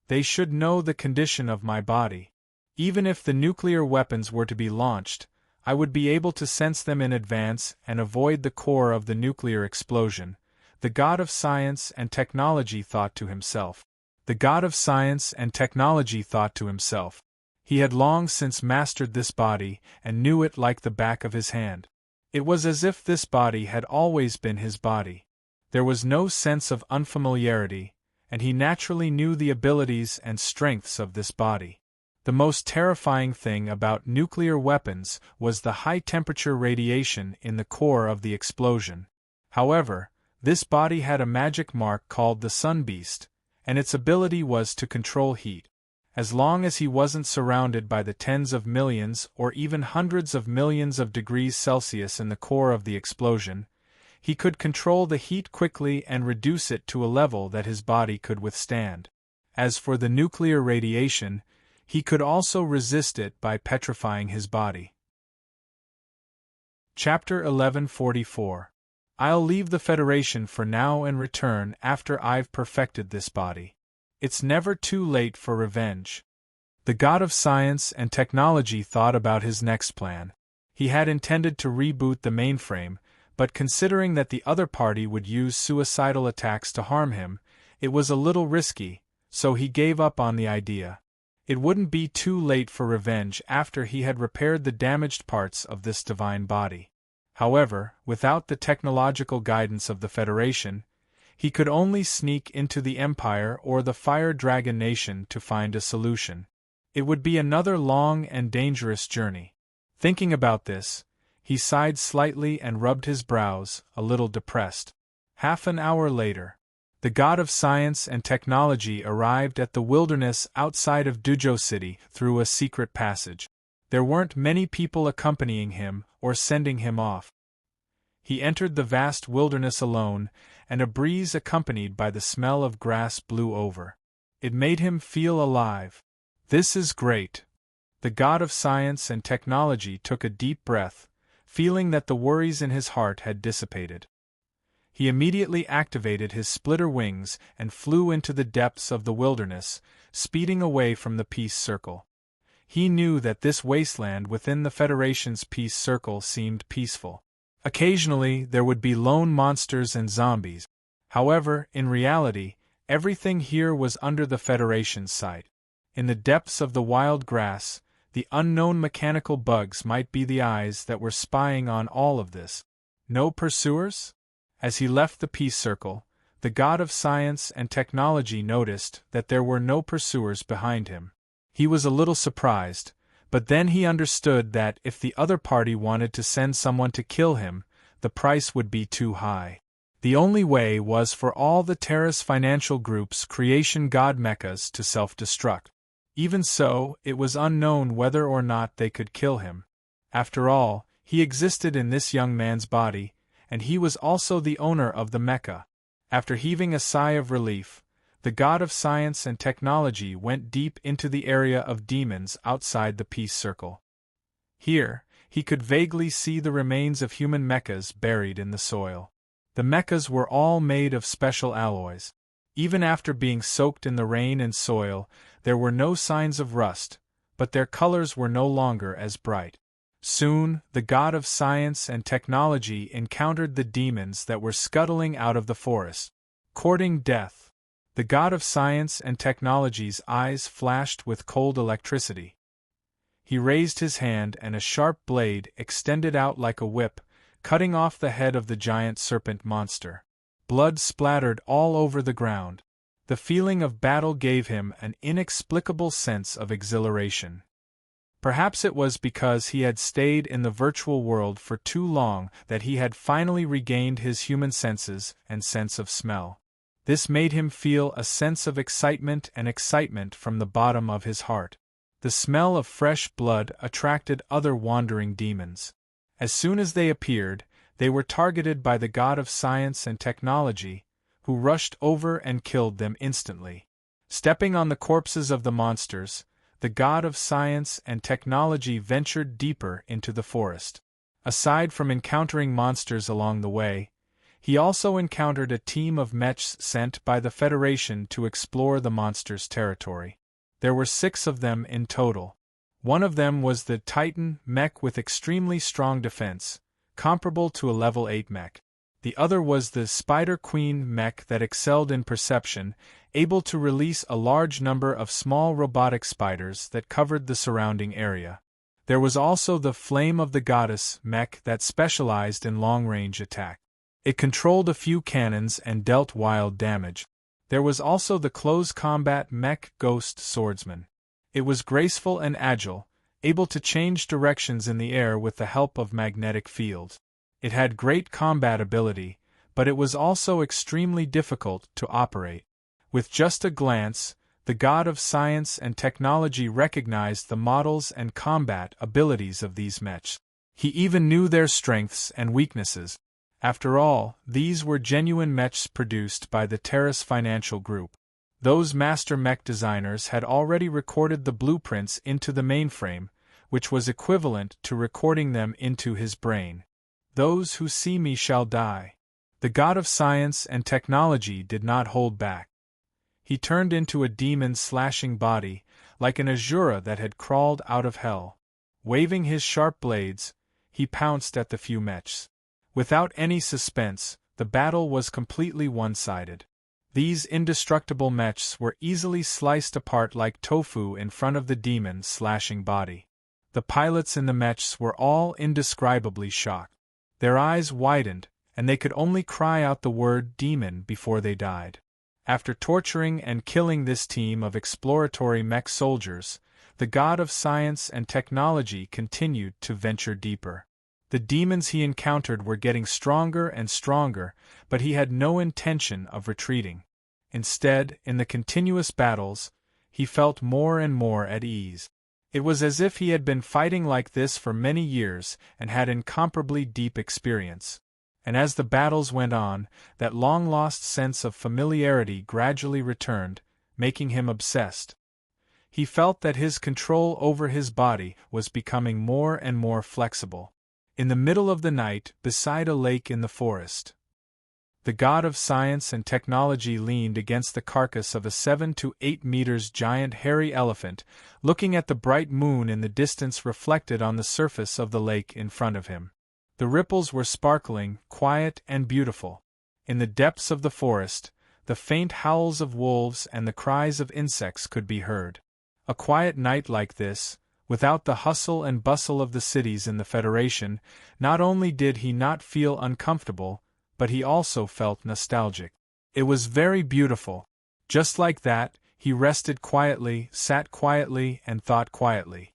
They should know the condition of my body. Even if the nuclear weapons were to be launched, I would be able to sense them in advance and avoid the core of the nuclear explosion, the god of science and technology thought to himself. The god of science and technology thought to himself. He had long since mastered this body and knew it like the back of his hand. It was as if this body had always been his body. There was no sense of unfamiliarity, and he naturally knew the abilities and strengths of this body. The most terrifying thing about nuclear weapons was the high-temperature radiation in the core of the explosion. However, this body had a magic mark called the Sun Beast, and its ability was to control heat. As long as he wasn't surrounded by the tens of millions or even hundreds of millions of degrees Celsius in the core of the explosion, he could control the heat quickly and reduce it to a level that his body could withstand. As for the nuclear radiation, he could also resist it by petrifying his body. Chapter 1144. I'll leave the Federation for now and return after I've perfected this body. It's never too late for revenge. The god of science and technology thought about his next plan. He had intended to reboot the mainframe, but considering that the other party would use suicidal attacks to harm him, it was a little risky, so he gave up on the idea. It wouldn't be too late for revenge after he had repaired the damaged parts of this divine body. However, without the technological guidance of the Federation, he could only sneak into the Empire or the Fire Dragon Nation to find a solution. It would be another long and dangerous journey. Thinking about this, he sighed slightly and rubbed his brows, a little depressed. Half an hour later, the god of science and technology arrived at the wilderness outside of Dujo City through a secret passage. There weren't many people accompanying him or sending him off. He entered the vast wilderness alone, and a breeze accompanied by the smell of grass blew over. It made him feel alive. This is great. The god of science and technology took a deep breath, feeling that the worries in his heart had dissipated. He immediately activated his splitter wings and flew into the depths of the wilderness, speeding away from the peace circle. He knew that this wasteland within the Federation's peace circle seemed peaceful. Occasionally, there would be lone monsters and zombies. However, in reality, everything here was under the Federation's sight. In the depths of the wild grass, the unknown mechanical bugs might be the eyes that were spying on all of this. No pursuers? As he left the peace circle, the god of science and technology noticed that there were no pursuers behind him. He was a little surprised, but then he understood that if the other party wanted to send someone to kill him, the price would be too high. The only way was for all the Terrace Financial Group's creation god mechas to self-destruct. Even so, it was unknown whether or not they could kill him. After all, he existed in this young man's body, and he was also the owner of the mecha. After heaving a sigh of relief, the god of science and technology went deep into the area of demons outside the peace circle. Here, he could vaguely see the remains of human mechas buried in the soil. The mechas were all made of special alloys. Even after being soaked in the rain and soil, there were no signs of rust, but their colors were no longer as bright. Soon, the god of science and technology encountered the demons that were scuttling out of the forest, courting death. The god of science and technology's eyes flashed with cold electricity. He raised his hand and a sharp blade extended out like a whip, cutting off the head of the giant serpent monster. Blood splattered all over the ground. The feeling of battle gave him an inexplicable sense of exhilaration. Perhaps it was because he had stayed in the virtual world for too long that he had finally regained his human senses and sense of smell. This made him feel a sense of excitement from the bottom of his heart. The smell of fresh blood attracted other wandering demons. As soon as they appeared, they were targeted by the god of science and technology, who rushed over and killed them instantly. Stepping on the corpses of the monsters, the god of science and technology ventured deeper into the forest. Aside from encountering monsters along the way, he also encountered a team of mechs sent by the Federation to explore the monsters' territory. There were 6 of them in total. One of them was the Titan mech with extremely strong defense, comparable to a level 8 mech. The other was the Spider Queen mech that excelled in perception, able to release a large number of small robotic spiders that covered the surrounding area. There was also the Flame of the Goddess mech that specialized in long-range attack. It controlled a few cannons and dealt wild damage. There was also the Close Combat mech Ghost Swordsman. It was graceful and agile, able to change directions in the air with the help of magnetic fields. It had great combat ability, but it was also extremely difficult to operate. With just a glance, the god of science and technology recognized the models and combat abilities of these mechs. He even knew their strengths and weaknesses. After all, these were genuine mechs produced by the Terrace Financial Group. Those master mech designers had already recorded the blueprints into the mainframe, which was equivalent to recording them into his brain. Those who see me shall die. The god of science and technology did not hold back. He turned into a demon-slashing body, like an Asura that had crawled out of hell. Waving his sharp blades, he pounced at the few mechs. Without any suspense, the battle was completely one-sided. These indestructible mechs were easily sliced apart like tofu in front of the demon-slashing body. The pilots in the mechs were all indescribably shocked. Their eyes widened, and they could only cry out the word demon before they died. After torturing and killing this team of exploratory mech soldiers, the god of science and technology continued to venture deeper. The demons he encountered were getting stronger and stronger, but he had no intention of retreating. Instead, in the continuous battles, he felt more and more at ease. It was as if he had been fighting like this for many years and had incomparably deep experience. And as the battles went on, that long-lost sense of familiarity gradually returned, making him obsessed. He felt that his control over his body was becoming more and more flexible. In the middle of the night, beside a lake in the forest, the god of science and technology leaned against the carcass of a 7 to 8 meters giant hairy elephant, looking at the bright moon in the distance reflected on the surface of the lake in front of him. The ripples were sparkling, quiet, and beautiful. In the depths of the forest, the faint howls of wolves and the cries of insects could be heard. A quiet night like this, without the hustle and bustle of the cities in the Federation, not only did he not feel uncomfortable, but he also felt nostalgic. It was very beautiful. Just like that, he rested quietly, sat quietly, and thought quietly.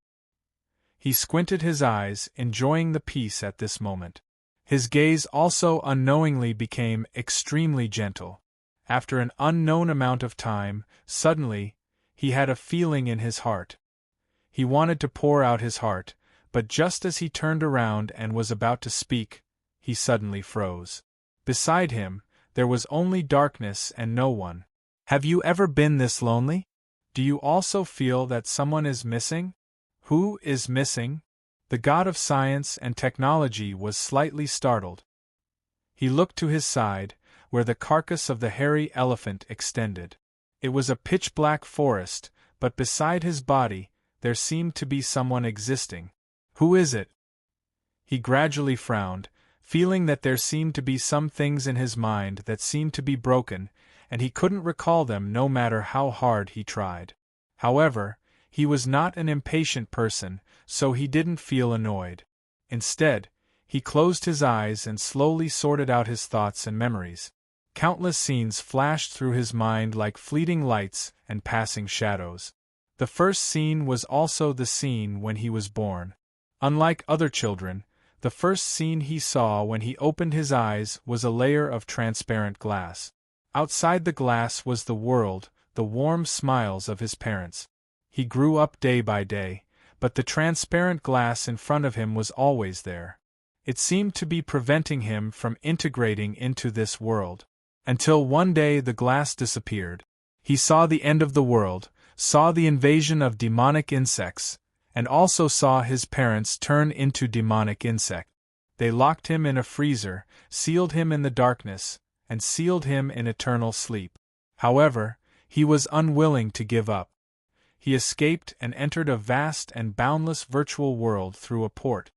He squinted his eyes, enjoying the peace at this moment. His gaze also unknowingly became extremely gentle. After an unknown amount of time, suddenly, he had a feeling in his heart. He wanted to pour out his heart, but just as he turned around and was about to speak, he suddenly froze. Beside him, there was only darkness and no one. Have you ever been this lonely? Do you also feel that someone is missing? Who is missing? The god of science and technology was slightly startled. He looked to his side, where the carcass of the hairy elephant extended. It was a pitch-black forest, but beside his body, there seemed to be someone existing. Who is it? He gradually frowned, feeling that there seemed to be some things in his mind that seemed to be broken, and he couldn't recall them no matter how hard he tried. However, he was not an impatient person, so he didn't feel annoyed. Instead, he closed his eyes and slowly sorted out his thoughts and memories. Countless scenes flashed through his mind like fleeting lights and passing shadows. The first scene was also the scene when he was born. Unlike other children, the first scene he saw when he opened his eyes was a layer of transparent glass. Outside the glass was the world, the warm smiles of his parents. He grew up day by day, but the transparent glass in front of him was always there. It seemed to be preventing him from integrating into this world. Until one day the glass disappeared. He saw the end of the world, saw the invasion of demonic insects, and also saw his parents turn into demonic insects. They locked him in a freezer, sealed him in the darkness, and sealed him in eternal sleep. However, he was unwilling to give up. He escaped and entered a vast and boundless virtual world through a port.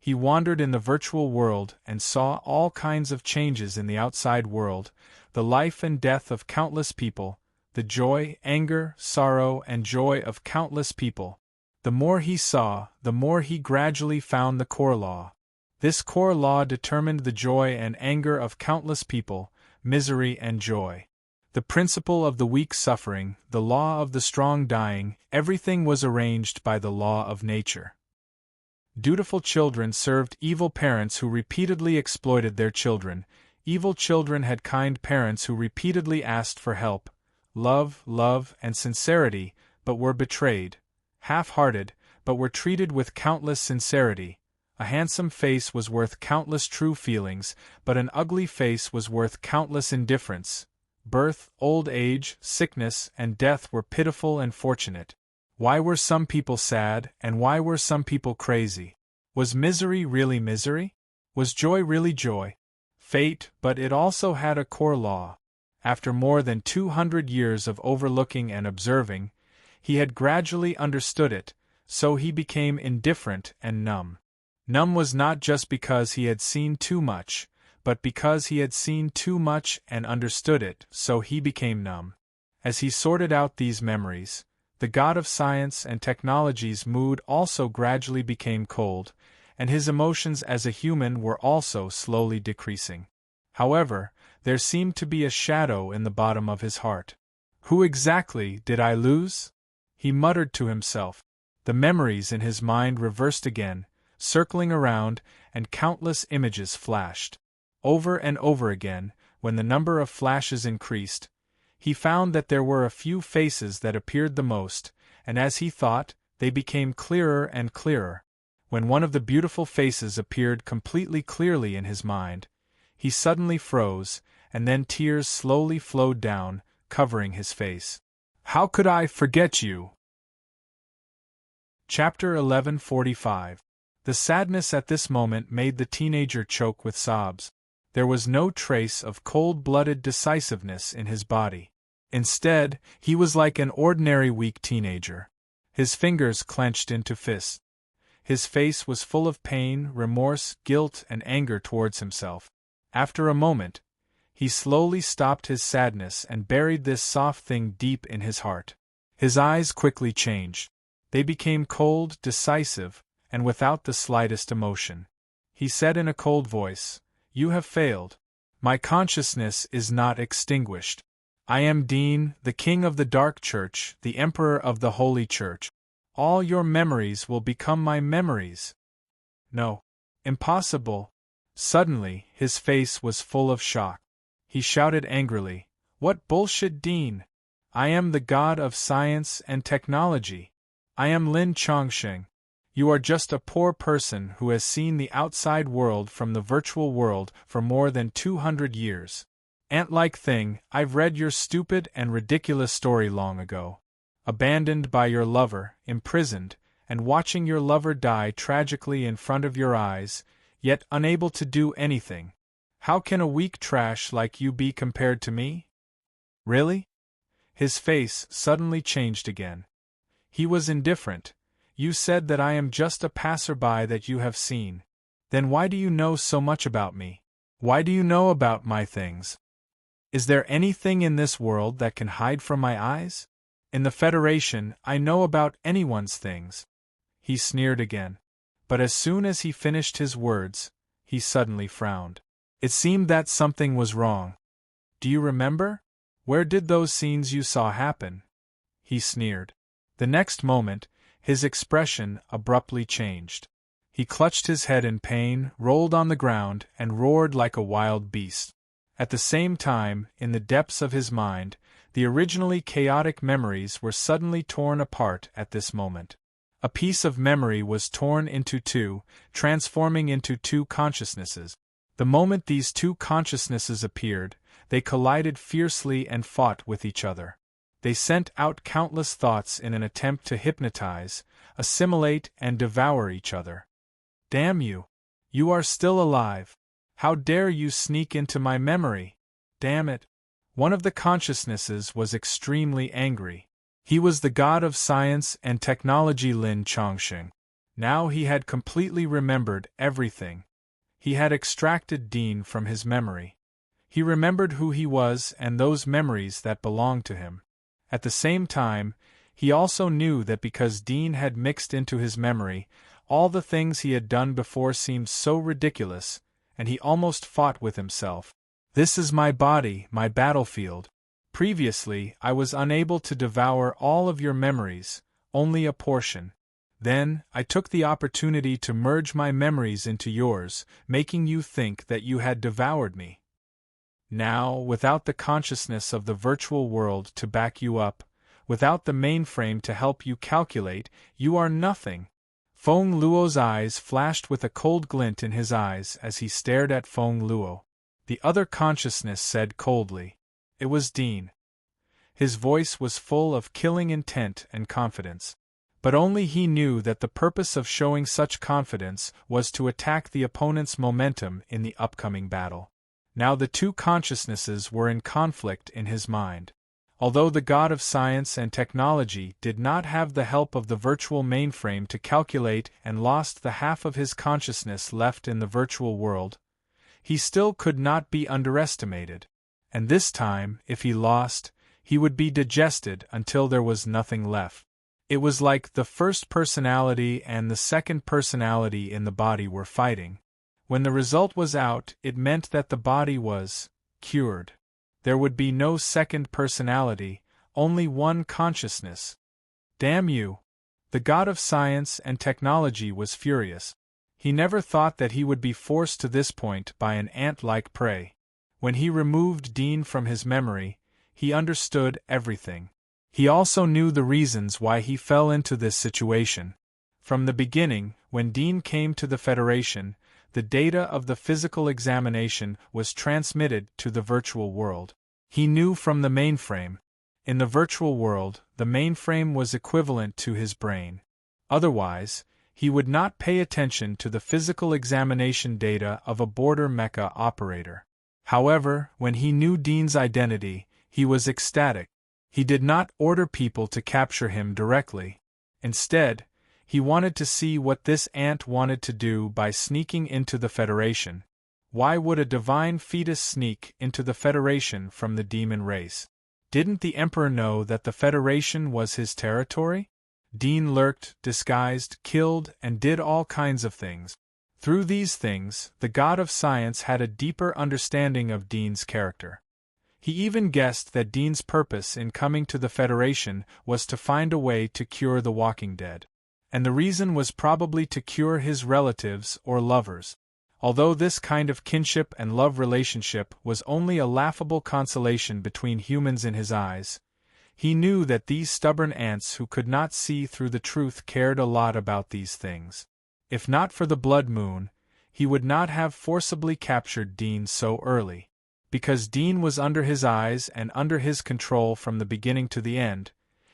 He wandered in the virtual world and saw all kinds of changes in the outside world, the life and death of countless people, the joy, anger, sorrow, and joy of countless people. The more he saw, the more he gradually found the core law. This core law determined the joy and anger of countless people, misery and joy. The principle of the weak suffering, the law of the strong dying, everything was arranged by the law of nature. Dutiful children served evil parents who repeatedly exploited their children. Evil children had kind parents who repeatedly asked for help, love, and sincerity, but were betrayed. Half-hearted, but were treated with countless sincerity. A handsome face was worth countless true feelings, but an ugly face was worth countless indifference. Birth, old age, sickness, and death were pitiful and fortunate. Why were some people sad, and why were some people crazy? Was misery really misery? Was joy really joy? Fate, but it also had a core law. After more than 200 years of overlooking and observing, he had gradually understood it, so he became indifferent and numb. Numb was not just because he had seen too much, but because he had seen too much and understood it, so he became numb. As he sorted out these memories, the god of science and technology's mood also gradually became cold, and his emotions as a human were also slowly decreasing. However, there seemed to be a shadow in the bottom of his heart. Who exactly did I lose? He muttered to himself. The memories in his mind reversed again, circling around, and countless images flashed. Over and over again, when the number of flashes increased, he found that there were a few faces that appeared the most, and as he thought, they became clearer and clearer. When one of the beautiful faces appeared completely clearly in his mind, he suddenly froze, and then tears slowly flowed down, covering his face. How could I forget you? Chapter 1145. The sadness at this moment made the teenager choke with sobs. There was no trace of cold-blooded decisiveness in his body. Instead, he was like an ordinary weak teenager. His fingers clenched into fists. His face was full of pain, remorse, guilt, and anger towards himself. After a moment, he slowly stopped his sadness and buried this soft thing deep in his heart. His eyes quickly changed. They became cold, decisive, and without the slightest emotion. He said in a cold voice, "You have failed. My consciousness is not extinguished. I am Dean, the King of the Dark Church, the Emperor of the Holy Church. All your memories will become my memories." No. Impossible. Suddenly, his face was full of shock. He shouted angrily, "What bullshit, Dean? I am the god of science and technology. I am Lin Chongsheng. You are just a poor person who has seen the outside world from the virtual world for more than 200 years. Ant-like thing, I've read your stupid and ridiculous story long ago. Abandoned by your lover, imprisoned, and watching your lover die tragically in front of your eyes, yet unable to do anything. How can a weak trash like you be compared to me? Really?" His face suddenly changed again. He was indifferent. "You said that I am just a passerby that you have seen. Then why do you know so much about me? Why do you know about my things? Is there anything in this world that can hide from my eyes? In the Federation, I know about anyone's things." He sneered again. But as soon as he finished his words, he suddenly frowned. It seemed that something was wrong. "Do you remember? Where did those scenes you saw happen?" He sneered. The next moment, his expression abruptly changed. He clutched his head in pain, rolled on the ground, and roared like a wild beast. At the same time, in the depths of his mind, the originally chaotic memories were suddenly torn apart at this moment. A piece of memory was torn into two, transforming into two consciousnesses. The moment these two consciousnesses appeared, they collided fiercely and fought with each other. They sent out countless thoughts in an attempt to hypnotize, assimilate, and devour each other. Damn you! You are still alive! How dare you sneak into my memory? Damn it! One of the consciousnesses was extremely angry. He was the god of science and technology Lin Chongsheng. Now he had completely remembered everything. He had extracted Dean from his memory. He remembered who he was and those memories that belonged to him. At the same time, he also knew that because Dean had mixed into his memory, all the things he had done before seemed so ridiculous, and he almost fought with himself. This is my body, my battlefield. Previously, I was unable to devour all of your memories, only a portion. Then, I took the opportunity to merge my memories into yours, making you think that you had devoured me. Now, without the consciousness of the virtual world to back you up, without the mainframe to help you calculate, you are nothing. Feng Luo's eyes flashed with a cold glint in his eyes as he stared at Feng Luo. The other consciousness said coldly, "It was Dean." His voice was full of killing intent and confidence. But only he knew that the purpose of showing such confidence was to attack the opponent's momentum in the upcoming battle. Now the two consciousnesses were in conflict in his mind. Although the god of science and technology did not have the help of the virtual mainframe to calculate and lost the half of his consciousness left in the virtual world, he still could not be underestimated. And this time, if he lost, he would be digested until there was nothing left. It was like the first personality and the second personality in the body were fighting. When the result was out, it meant that the body was cured. There would be no second personality, only one consciousness. Damn you! The god of science and technology was furious. He never thought that he would be forced to this point by an ant-like prey. When he removed Dean from his memory, he understood everything. He also knew the reasons why he fell into this situation. From the beginning, when Dean came to the Federation, the data of the physical examination was transmitted to the virtual world. He knew from the mainframe. In the virtual world, the mainframe was equivalent to his brain. Otherwise, he would not pay attention to the physical examination data of a border mecha operator. However, when he knew Dean's identity, he was ecstatic. He did not order people to capture him directly. Instead, he wanted to see what this ant wanted to do by sneaking into the Federation. Why would a divine fetus sneak into the Federation from the demon race? Didn't the Emperor know that the Federation was his territory? Dean lurked, disguised, killed, and did all kinds of things. Through these things, the god of science had a deeper understanding of Dean's character. He even guessed that Dean's purpose in coming to the Federation was to find a way to cure the Walking Dead. And the reason was probably to cure his relatives or lovers. Although this kind of kinship and love relationship was only a laughable consolation between humans in his eyes, he knew that these stubborn ants who could not see through the truth cared a lot about these things. If not for the blood moon, he would not have forcibly captured Dean so early. Because Dean was under his eyes and under his control from the beginning to the end,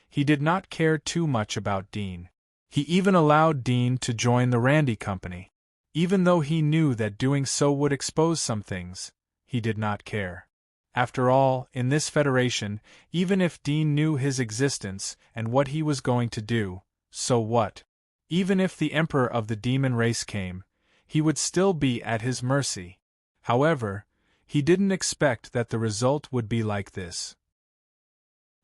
he did not care too much about Dean. He even allowed Dean to join the Randy Company. Even though he knew that doing so would expose some things, he did not care. After all, in this Federation, even if Dean knew his existence and what he was going to do, so what? Even if the Emperor of the demon race came, he would still be at his mercy. However, he didn't expect that the result would be like this.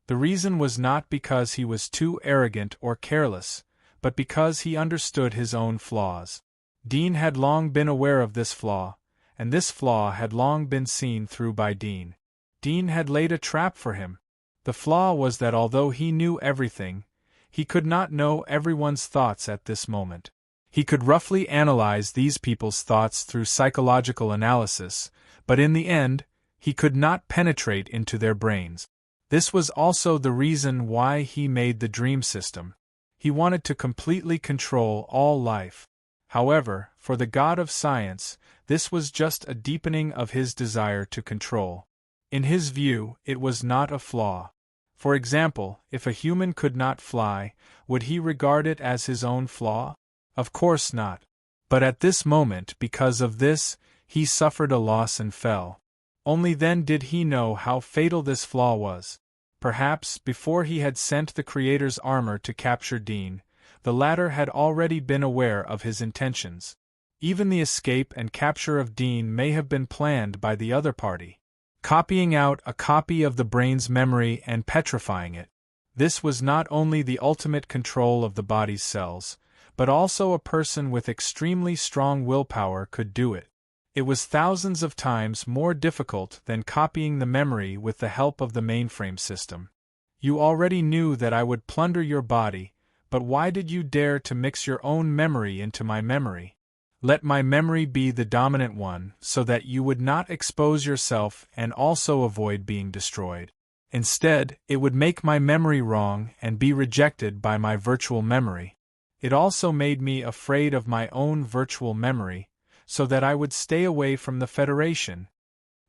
The reason was not because he was too arrogant or careless, but because he understood his own flaws. Dean had long been aware of this flaw, and this flaw had long been seen through by Dean. Dean had laid a trap for him. The flaw was that although he knew everything, he could not know everyone's thoughts at this moment. He could roughly analyze these people's thoughts through psychological analysis, but in the end, He could not penetrate into their brains. This was also the reason why he made the dream system. He wanted to completely control all life. However, for the god of science, this was just a deepening of his desire to control. In his view, it was not a flaw. For example, if a human could not fly, would he regard it as his own flaw? Of course not. But at this moment, because of this, he suffered a loss and fell. Only then did he know how fatal this flaw was. Perhaps, before he had sent the Creator's armor to capture Dean, the latter had already been aware of his intentions. Even the escape and capture of Dean may have been planned by the other party, copying out a copy of the brain's memory and petrifying it. This was not only the ultimate control of the body's cells, but also a person with extremely strong willpower could do it. It was thousands of times more difficult than copying the memory with the help of the mainframe system. You already knew that I would plunder your body, but why did you dare to mix your own memory into my memory? Let my memory be the dominant one so that you would not expose yourself and also avoid being destroyed. Instead, it would make my memory wrong and be rejected by my virtual memory. It also made me afraid of my own virtual memory, so that I would stay away from the Federation.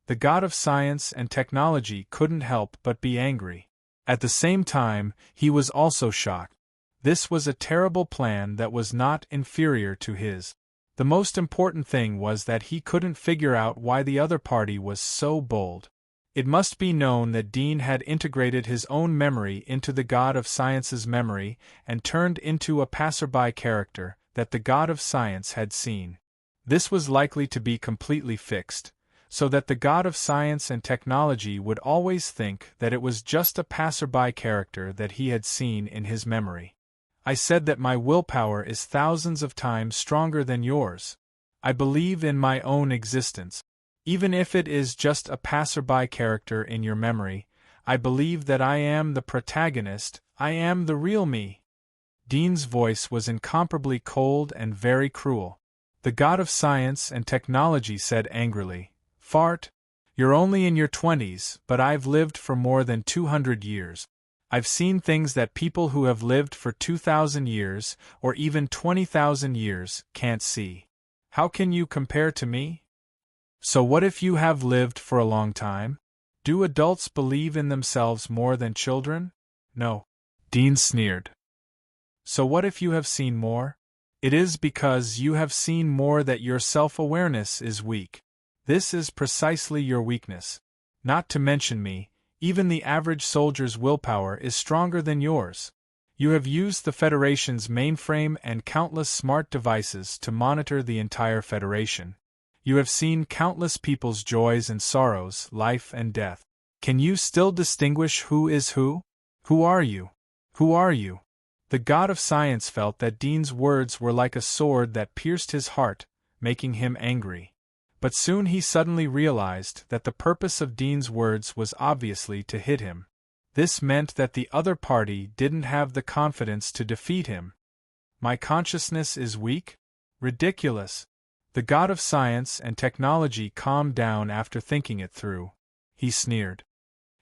The god of science and technology couldn't help but be angry. At the same time, he was also shocked. This was a terrible plan that was not inferior to his. The most important thing was that he couldn't figure out why the other party was so bold. It must be known that Dean had integrated his own memory into the god of science's memory and turned into a passerby character that the god of science had seen. This was likely to be completely fixed, so that the god of science and technology would always think that it was just a passerby character that he had seen in his memory. I said that my willpower is thousands of times stronger than yours. I believe in my own existence. Even if it is just a passerby character in your memory, I believe that I am the protagonist, I am the real me. Dean's voice was incomparably cold and very cruel. The god of science and technology said angrily, "Fart, you're only in your 20s, but I've lived for more than 200 years. I've seen things that people who have lived for 2,000 years, or even 20,000 years, can't see. How can you compare to me? So what if you have lived for a long time? Do adults believe in themselves more than children? No." Dean sneered. "So what if you have seen more? It is because you have seen more that your self-awareness is weak. This is precisely your weakness. Not to mention me, even the average soldier's willpower is stronger than yours. You have used the Federation's mainframe and countless smart devices to monitor the entire Federation. You have seen countless people's joys and sorrows, life and death. Can you still distinguish who is who? Who are you? Who are you?" The god of science felt that Dean's words were like a sword that pierced his heart, making him angry. But soon he suddenly realized that the purpose of Dean's words was obviously to hit him. This meant that the other party didn't have the confidence to defeat him. My consciousness is weak? Ridiculous. The god of science and technology calmed down after thinking it through. He sneered.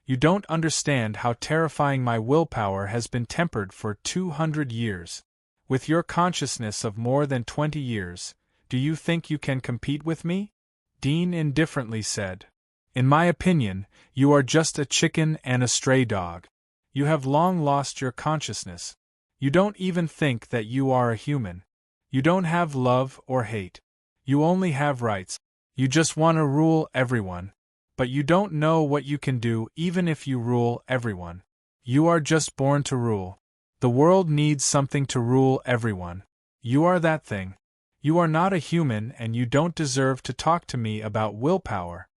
You don't understand how terrifying my willpower has been tempered for 200 years. With your consciousness of more than 20 years, do you think you can compete with me? Dean indifferently said. In my opinion, you are just a chicken and a stray dog. You have long lost your consciousness. You don't even think that you are a human. You don't have love or hate. You only have rights. You just want to rule everyone. But you don't know what you can do even if you rule everyone. You are just born to rule. The world needs something to rule everyone. You are that thing. You are not a human and you don't deserve to talk to me about willpower.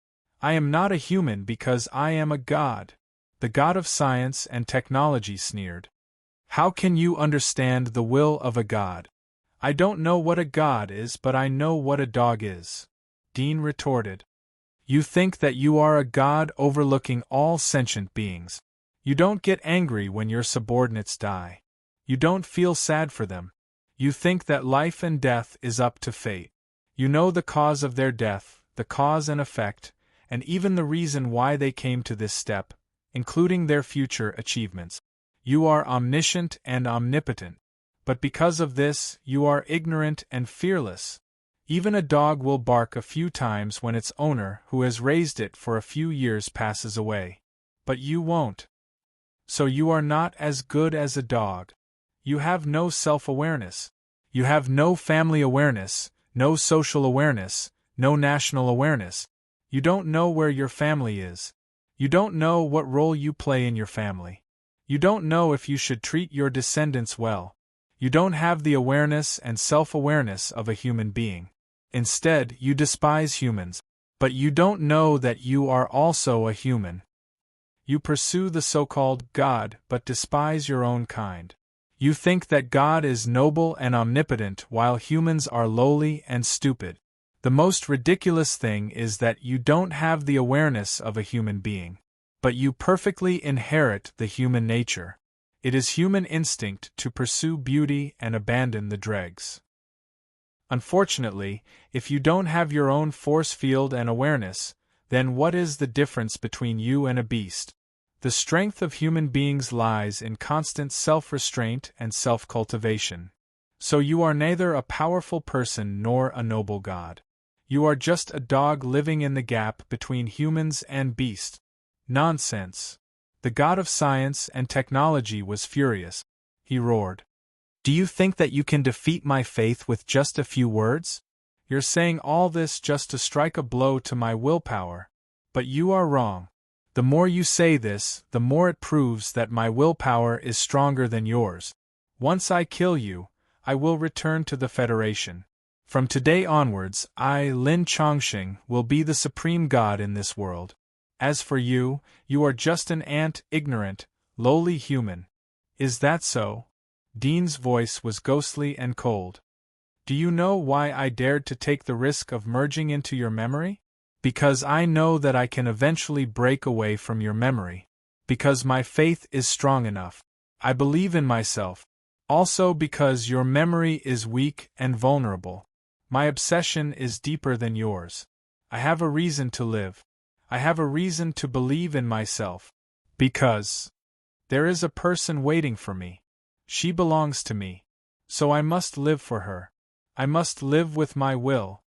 I am not a human because I am a god. The god of science and technology sneered. How can you understand the will of a god? I don't know what a god is, but I know what a dog is. Dean retorted. You think that you are a god overlooking all sentient beings. You don't get angry when your subordinates die. You don't feel sad for them. You think that life and death is up to fate. You know the cause of their death, the cause and effect, and even the reason why they came to this step, including their future achievements. You are omniscient and omnipotent, but because of this, you are ignorant and fearless. Even a dog will bark a few times when its owner, who has raised it for a few years, passes away. But you won't. So you are not as good as a dog. You have no self-awareness. You have no family awareness, no social awareness, no national awareness. You don't know where your family is. You don't know what role you play in your family. You don't know if you should treat your descendants well. You don't have the awareness and self-awareness of a human being. Instead, you despise humans. But you don't know that you are also a human. You pursue the so-called God but despise your own kind. You think that God is noble and omnipotent while humans are lowly and stupid. The most ridiculous thing is that you don't have the awareness of a human being. But you perfectly inherit the human nature. It is human instinct to pursue beauty and abandon the dregs. Unfortunately, if you don't have your own force field and awareness, then what is the difference between you and a beast? The strength of human beings lies in constant self-restraint and self-cultivation. So you are neither a powerful person nor a noble god. You are just a dog living in the gap between humans and beasts. Nonsense. The god of science and technology was furious. He roared. Do you think that you can defeat my faith with just a few words? You're saying all this just to strike a blow to my willpower. But you are wrong. The more you say this, the more it proves that my willpower is stronger than yours. Once I kill you, I will return to the Federation. From today onwards, I, Lin Chongqing, will be the supreme god in this world. As for you, you are just an ant, ignorant, lowly human. Is that so? Dean's voice was ghostly and cold. Do you know why I dared to take the risk of merging into your memory? Because I know that I can eventually break away from your memory. Because my faith is strong enough. I believe in myself. Also because your memory is weak and vulnerable. My obsession is deeper than yours. I have a reason to live. I have a reason to believe in myself. Because there is a person waiting for me. She belongs to me. So I must live for her. I must live with my will.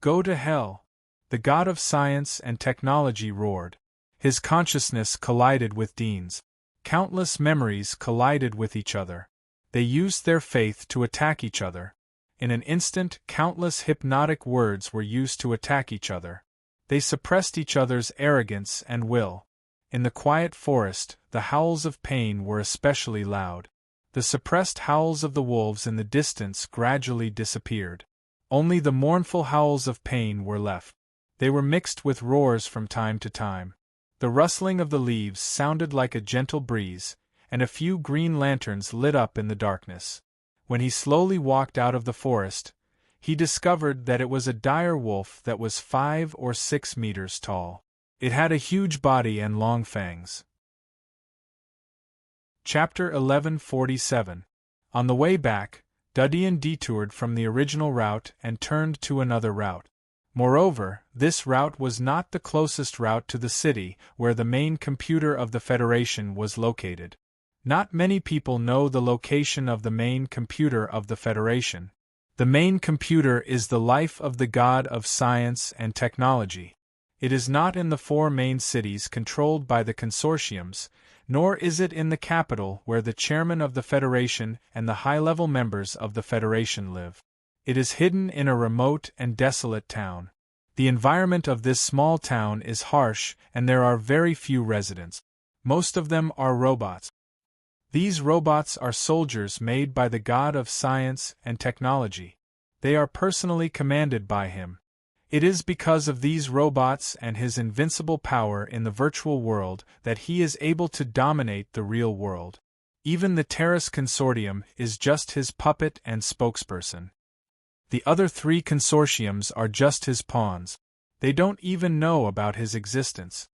Go to hell. The god of science and technology roared. His consciousness collided with Dean's. Countless memories collided with each other. They used their faith to attack each other. In an instant, countless hypnotic words were used to attack each other. They suppressed each other's arrogance and will. In the quiet forest, the howls of pain were especially loud. The suppressed howls of the wolves in the distance gradually disappeared. Only the mournful howls of pain were left. They were mixed with roars from time to time. The rustling of the leaves sounded like a gentle breeze, and a few green lanterns lit up in the darkness. When he slowly walked out of the forest, he discovered that it was a dire wolf that was 5 or 6 meters tall. It had a huge body and long fangs. Chapter 1147. On the way back, Dudian detoured from the original route and turned to another route. Moreover, this route was not the closest route to the city where the main computer of the Federation was located. Not many people know the location of the main computer of the Federation. The main computer is the life of the god of science and technology. It is not in the 4 main cities controlled by the consortiums, nor is it in the capital where the chairman of the Federation and the high-level members of the Federation live. It is hidden in a remote and desolate town. The environment of this small town is harsh and there are very few residents. Most of them are robots. These robots are soldiers made by the god of science and technology. They are personally commanded by him. It is because of these robots and his invincible power in the virtual world that he is able to dominate the real world. Even the Terrace Consortium is just his puppet and spokesperson. The other 3 consortiums are just his pawns. They don't even know about his existence.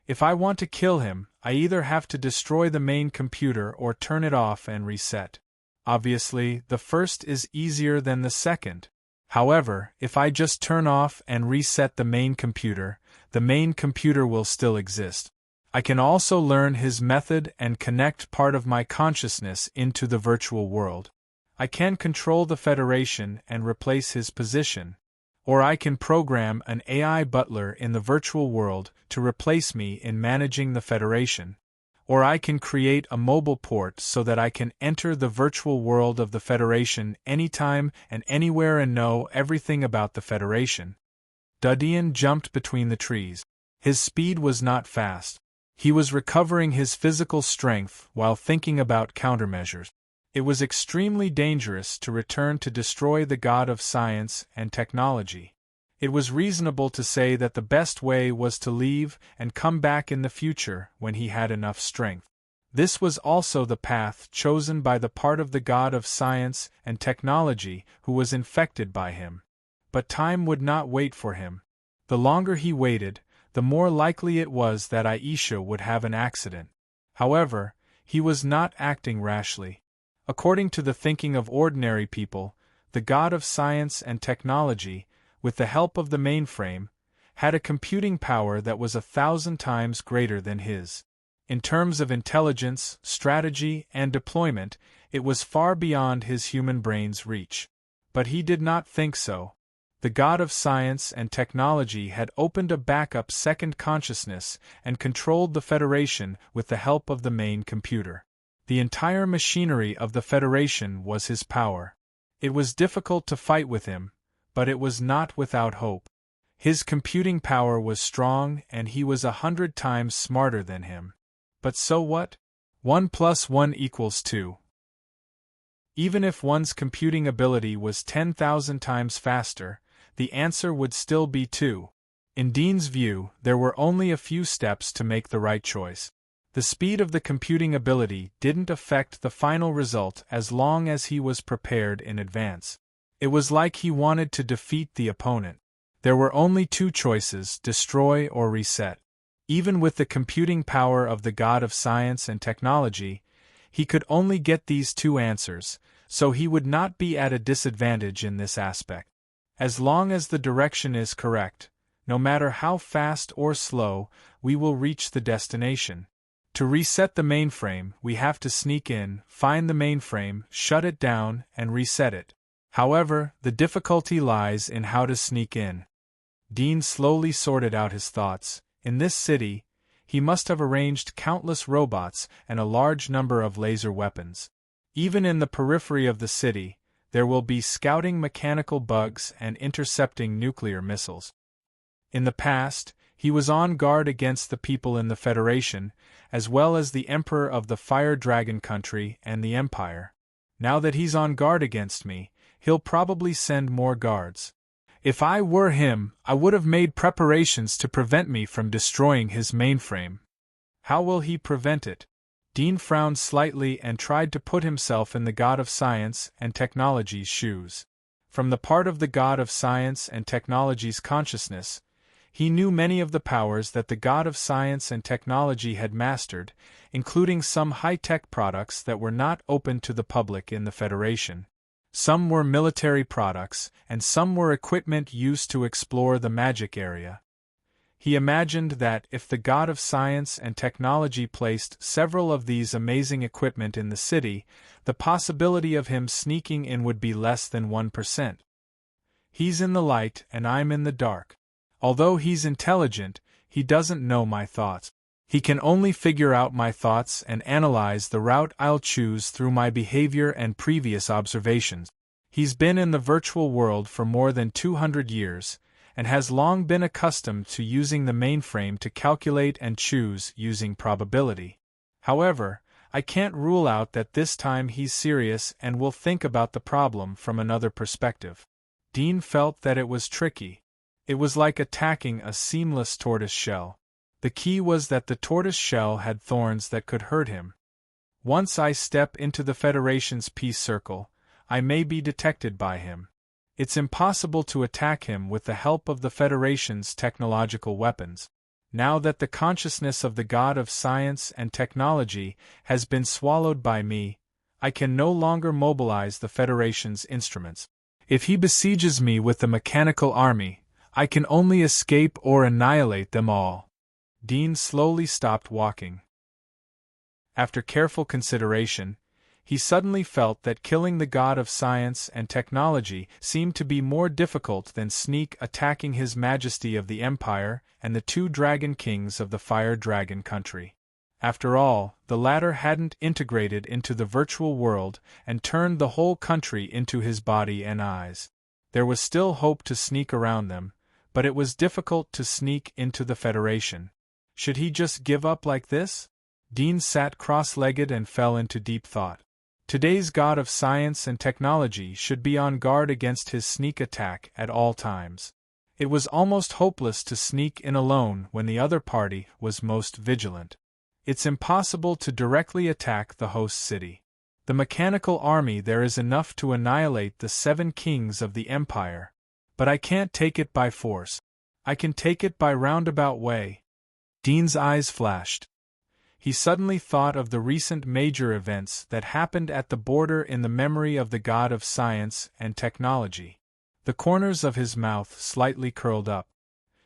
If I want to kill him, I either have to destroy the main computer or turn it off and reset. Obviously, the first is easier than the second. However, if I just turn off and reset the main computer, the main computer will still exist. I can also learn his method and connect part of my consciousness into the virtual world. I can control the Federation and replace his position, or I can program an AI butler in the virtual world to replace me in managing the Federation, or I can create a mobile port so that I can enter the virtual world of the Federation anytime and anywhere and know everything about the Federation. Dudian jumped between the trees. His speed was not fast. He was recovering his physical strength while thinking about countermeasures. It was extremely dangerous to return to destroy the god of science and technology. It was reasonable to say that the best way was to leave and come back in the future when he had enough strength. This was also the path chosen by the part of the god of science and technology who was infected by him. But time would not wait for him. The longer he waited, the more likely it was that Aisha would have an accident. However, he was not acting rashly. According to the thinking of ordinary people, the god of science and technology, with the help of the mainframe, had a computing power that was 1,000 times greater than his. In terms of intelligence, strategy, and deployment, it was far beyond his human brain's reach. But he did not think so. The god of science and technology had opened a backup second consciousness and controlled the Federation with the help of the main computer. The entire machinery of the Federation was his power. It was difficult to fight with him, but it was not without hope. His computing power was strong and he was 100 times smarter than him. But so what? 1 + 1 = 2. Even if one's computing ability was 10,000 times faster, the answer would still be 2. In Dean's view, there were only a few steps to make the right choice. The speed of the computing ability didn't affect the final result as long as he was prepared in advance. It was like he wanted to defeat the opponent. There were only 2 choices: destroy or reset. Even with the computing power of the god of science and technology, he could only get these 2 answers, so he would not be at a disadvantage in this aspect. As long as the direction is correct, no matter how fast or slow, we will reach the destination. To reset the mainframe, we have to sneak in, find the mainframe, shut it down, and reset it. However, the difficulty lies in how to sneak in. Dean slowly sorted out his thoughts. In this city, he must have arranged countless robots and a large number of laser weapons. Even in the periphery of the city, there will be scouting mechanical bugs and intercepting nuclear missiles. In the past, he was on guard against the people in the Federation, as well as the Emperor of the Fire Dragon country and the Empire. Now that he's on guard against me, he'll probably send more guards. If I were him, I would have made preparations to prevent me from destroying his mainframe. How will he prevent it? Dean frowned slightly and tried to put himself in the god of science and technology's shoes. From the part of the god of science and technology's consciousness, he knew many of the powers that the god of science and technology had mastered, including some high-tech products that were not open to the public in the Federation. Some were military products, and some were equipment used to explore the magic area. He imagined that if the god of science and technology placed several of these amazing equipment in the city, the possibility of him sneaking in would be less than 1%. He's in the light and I'm in the dark. Although he's intelligent, he doesn't know my thoughts. He can only figure out my thoughts and analyze the route I'll choose through my behavior and previous observations. He's been in the virtual world for more than 200 years, and has long been accustomed to using the mainframe to calculate and choose using probability. However, I can't rule out that this time he's serious and will think about the problem from another perspective. Dean felt that it was tricky. It was like attacking a seamless tortoise shell. The key was that the tortoise shell had thorns that could hurt him. Once I step into the Federation's peace circle, I may be detected by him. It's impossible to attack him with the help of the Federation's technological weapons. Now that the consciousness of the god of science and technology has been swallowed by me, I can no longer mobilize the Federation's instruments. If he besieges me with the mechanical army, I can only escape or annihilate them all. Dean slowly stopped walking. After careful consideration, he suddenly felt that killing the god of science and technology seemed to be more difficult than sneak attacking His Majesty of the Empire and the two dragon kings of the Fire Dragon country. After all, the latter hadn't integrated into the virtual world and turned the whole country into his body and eyes. There was still hope to sneak around them, but it was difficult to sneak into the Federation. Should he just give up like this? Dean sat cross-legged and fell into deep thought. Today's god of science and technology should be on guard against his sneak attack at all times. It was almost hopeless to sneak in alone when the other party was most vigilant. It's impossible to directly attack the host city. The mechanical army there is enough to annihilate the 7 kings of the empire. But I can't take it by force. I can take it by roundabout way. Dean's eyes flashed. He suddenly thought of the recent major events that happened at the border in the memory of the god of science and technology. The corners of his mouth slightly curled up.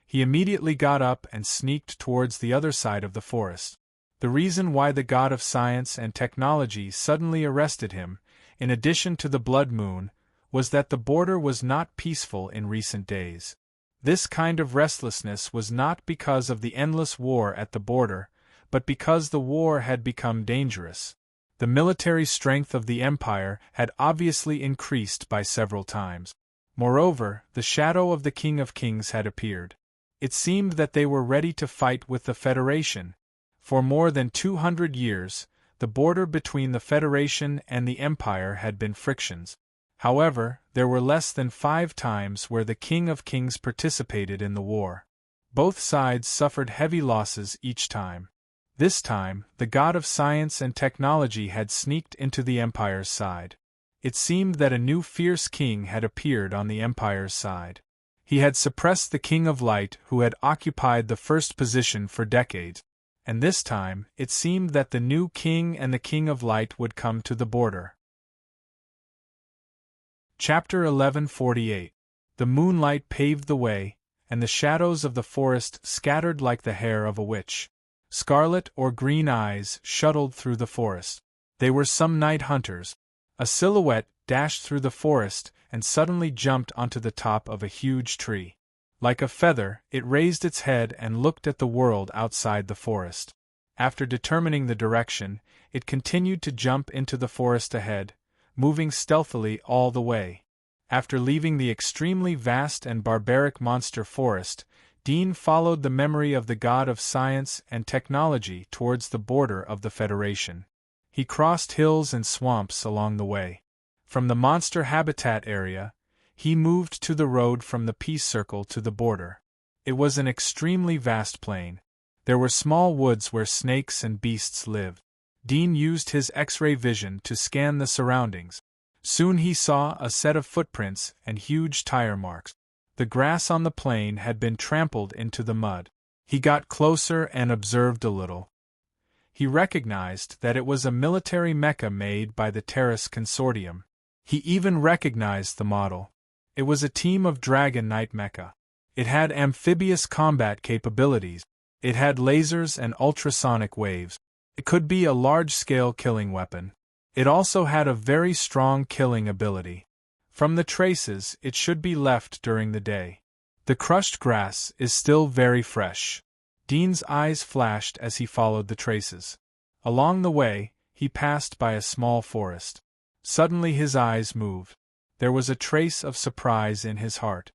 He immediately got up and sneaked towards the other side of the forest. The reason why the god of science and technology suddenly arrested him, in addition to the blood moon, was that the border was not peaceful in recent days. This kind of restlessness was not because of the endless war at the border, but because the war had become dangerous. The military strength of the empire had obviously increased by several times. Moreover, the shadow of the King of Kings had appeared. It seemed that they were ready to fight with the Federation. For more than 200 years, the border between the Federation and the Empire had been frictions. However, there were less than 5 times where the King of Kings participated in the war. Both sides suffered heavy losses each time. This time, the god of science and technology had sneaked into the Empire's side. It seemed that a new fierce king had appeared on the Empire's side. He had suppressed the King of Light who had occupied the first position for decades, and this time, it seemed that the new king and the King of Light would come to the border. Chapter 1148. The moonlight paved the way, and the shadows of the forest scattered like the hair of a witch. Scarlet or green eyes shuttled through the forest. They were some night hunters. A silhouette dashed through the forest and suddenly jumped onto the top of a huge tree. Like a feather, it raised its head and looked at the world outside the forest. After determining the direction, it continued to jump into the forest ahead, moving stealthily all the way. After leaving the extremely vast and barbaric monster forest, Dean followed the memory of the god of science and technology towards the border of the Federation. He crossed hills and swamps along the way. From the monster habitat area, he moved to the road from the peace circle to the border. It was an extremely vast plain. There were small woods where snakes and beasts lived. Dean used his X-ray vision to scan the surroundings. Soon he saw a set of footprints and huge tire marks. The grass on the plain had been trampled into the mud. He got closer and observed a little. He recognized that it was a military mecha made by the Terrace Consortium. He even recognized the model. It was a team of Dragon Knight mecha. It had amphibious combat capabilities. It had lasers and ultrasonic waves. It could be a large-scale killing weapon. It also had a very strong killing ability. From the traces, it should be left during the day. The crushed grass is still very fresh. Dean's eyes flashed as he followed the traces. Along the way, he passed by a small forest. Suddenly his eyes moved. There was a trace of surprise in his heart.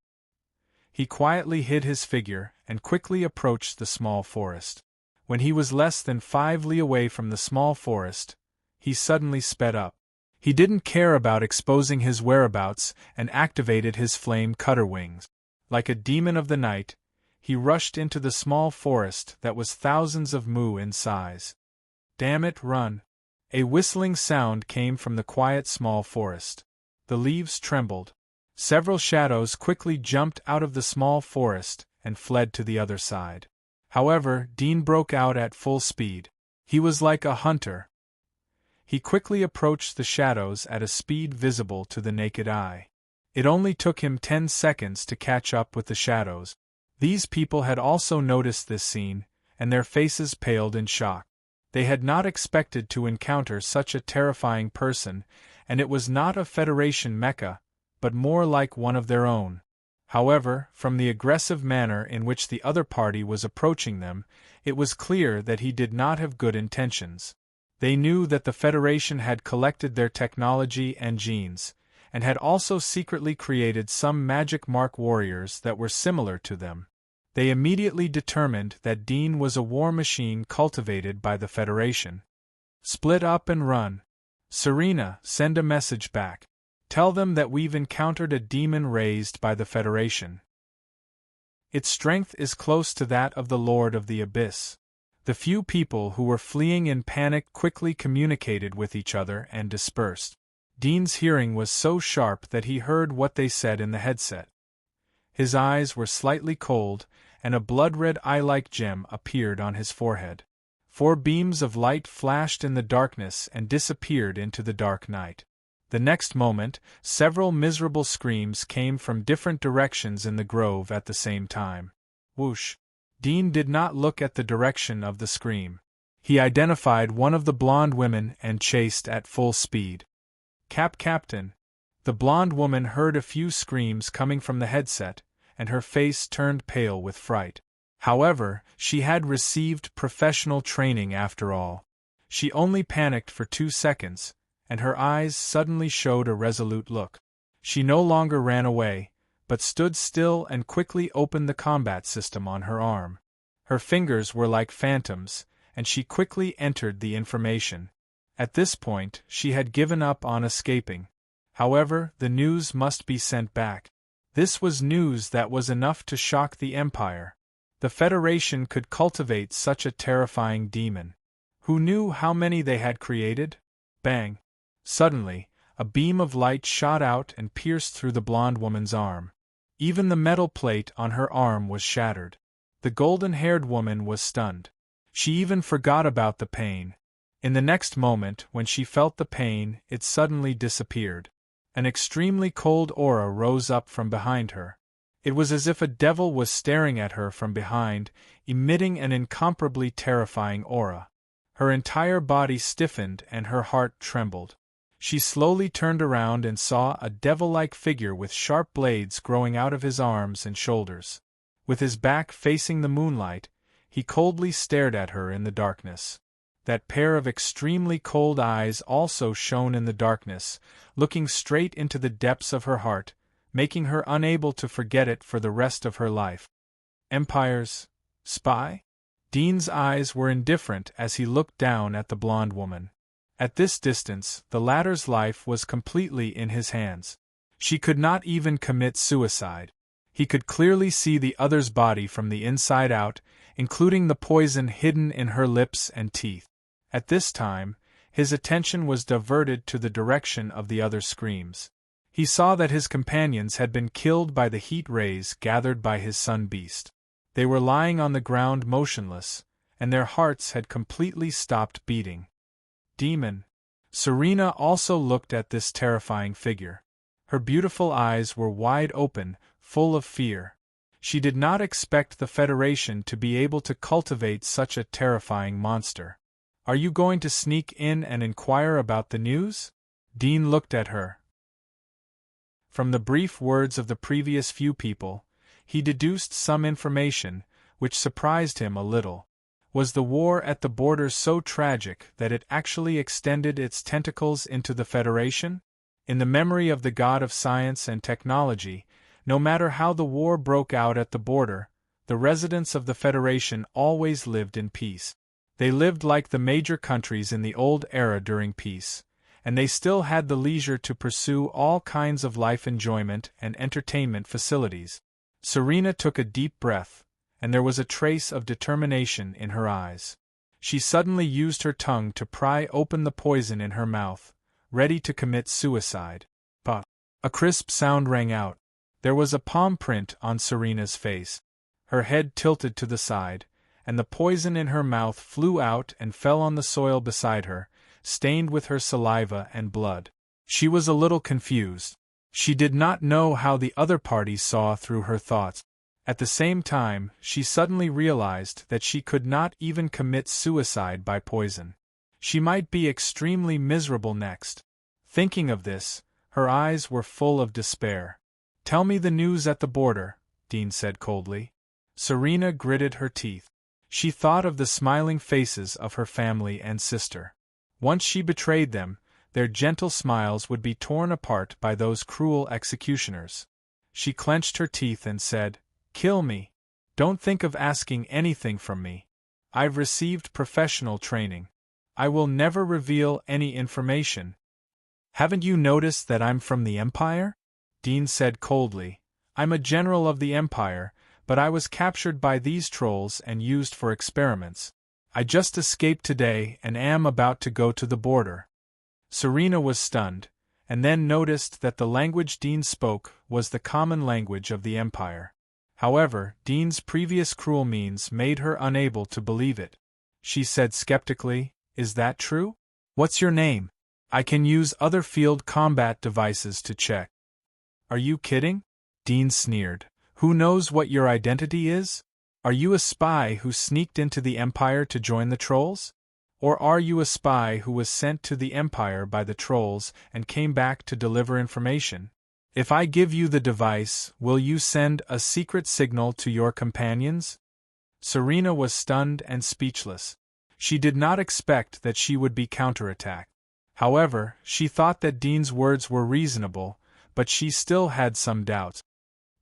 He quietly hid his figure and quickly approached the small forest. When he was less than 5 li away from the small forest, he suddenly sped up. He didn't care about exposing his whereabouts and activated his flame cutter wings. Like a demon of the night, he rushed into the small forest that was thousands of mu in size. Damn it, run! A whistling sound came from the quiet small forest. The leaves trembled. Several shadows quickly jumped out of the small forest and fled to the other side. However, Dean broke out at full speed. He was like a hunter. He quickly approached the shadows at a speed visible to the naked eye. It only took him 10 seconds to catch up with the shadows. These people had also noticed this scene, and their faces paled in shock. They had not expected to encounter such a terrifying person, and it was not a Federation mecha, but more like one of their own. However, from the aggressive manner in which the other party was approaching them, it was clear that he did not have good intentions. They knew that the Federation had collected their technology and genes, and had also secretly created some magic mark warriors that were similar to them. They immediately determined that Dean was a war machine cultivated by the Federation. Split up and run. Serena, send a message back. Tell them that we've encountered a demon raised by the Federation. Its strength is close to that of the Lord of the Abyss. The few people who were fleeing in panic quickly communicated with each other and dispersed. Dean's hearing was so sharp that he heard what they said in the headset. His eyes were slightly cold, and a blood-red eye-like gem appeared on his forehead. 4 beams of light flashed in the darkness and disappeared into the dark night. The next moment, several miserable screams came from different directions in the grove at the same time. Whoosh! Dean did not look at the direction of the scream. He identified one of the blonde women and chased at full speed. Captain! The blonde woman heard a few screams coming from the headset, and her face turned pale with fright. However, she had received professional training after all. She only panicked for 2 seconds, and her eyes suddenly showed a resolute look. She no longer ran away, but stood still and quickly opened the combat system on her arm. Her fingers were like phantoms, and she quickly entered the information. At this point, she had given up on escaping. However, the news must be sent back. This was news that was enough to shock the Empire. The Federation could cultivate such a terrifying demon. Who knew how many they had created? Bang! Suddenly, a beam of light shot out and pierced through the blonde woman's arm. Even the metal plate on her arm was shattered. The golden-haired woman was stunned. She even forgot about the pain. In the next moment, when she felt the pain, it suddenly disappeared. An extremely cold aura rose up from behind her. It was as if a devil was staring at her from behind, emitting an incomparably terrifying aura. Her entire body stiffened and her heart trembled. She slowly turned around and saw a devil-like figure with sharp blades growing out of his arms and shoulders. With his back facing the moonlight, he coldly stared at her in the darkness. That pair of extremely cold eyes also shone in the darkness, looking straight into the depths of her heart, making her unable to forget it for the rest of her life. Empire's spy? Dean's eyes were indifferent as he looked down at the blonde woman. At this distance, the latter's life was completely in his hands. She could not even commit suicide. He could clearly see the other's body from the inside out, including the poison hidden in her lips and teeth. At this time, his attention was diverted to the direction of the other's screams. He saw that his companions had been killed by the heat rays gathered by his sun beast. They were lying on the ground motionless, and their hearts had completely stopped beating. Demon. Serena also looked at this terrifying figure. Her beautiful eyes were wide open, full of fear. She did not expect the Federation to be able to cultivate such a terrifying monster. Are you going to sneak in and inquire about the news? Dean looked at her. From the brief words of the previous few people, he deduced some information, which surprised him a little. Was the war at the border so tragic that it actually extended its tentacles into the Federation? In the memory of the god of science and technology, no matter how the war broke out at the border, the residents of the Federation always lived in peace. They lived like the major countries in the old era during peace, and they still had the leisure to pursue all kinds of life enjoyment and entertainment facilities. Serena took a deep breath, and there was a trace of determination in her eyes. She suddenly used her tongue to pry open the poison in her mouth, ready to commit suicide. But a crisp sound rang out. There was a palm print on Serena's face. Her head tilted to the side, and the poison in her mouth flew out and fell on the soil beside her, stained with her saliva and blood. She was a little confused. She did not know how the other party saw through her thoughts. At the same time, she suddenly realized that she could not even commit suicide by poison. She might be extremely miserable next. Thinking of this, her eyes were full of despair. "Tell me the news at the border," Dean said coldly. Serena gritted her teeth. She thought of the smiling faces of her family and sister. Once she betrayed them, their gentle smiles would be torn apart by those cruel executioners. She clenched her teeth and said, "Kill me. Don't think of asking anything from me. I've received professional training. I will never reveal any information." "Haven't you noticed that I'm from the Empire?" Dean said coldly. "I'm a general of the Empire, but I was captured by these trolls and used for experiments. I just escaped today and am about to go to the border." Serena was stunned, and then noticed that the language Dean spoke was the common language of the Empire. However, Dean's previous cruel means made her unable to believe it. She said skeptically, "Is that true? What's your name? I can use other field combat devices to check." "Are you kidding?" Dean sneered. "Who knows what your identity is? Are you a spy who sneaked into the Empire to join the trolls? Or are you a spy who was sent to the Empire by the trolls and came back to deliver information? If I give you the device, will you send a secret signal to your companions?" Serena was stunned and speechless. She did not expect that she would be counterattacked. However, she thought that Dean's words were reasonable, but she still had some doubts.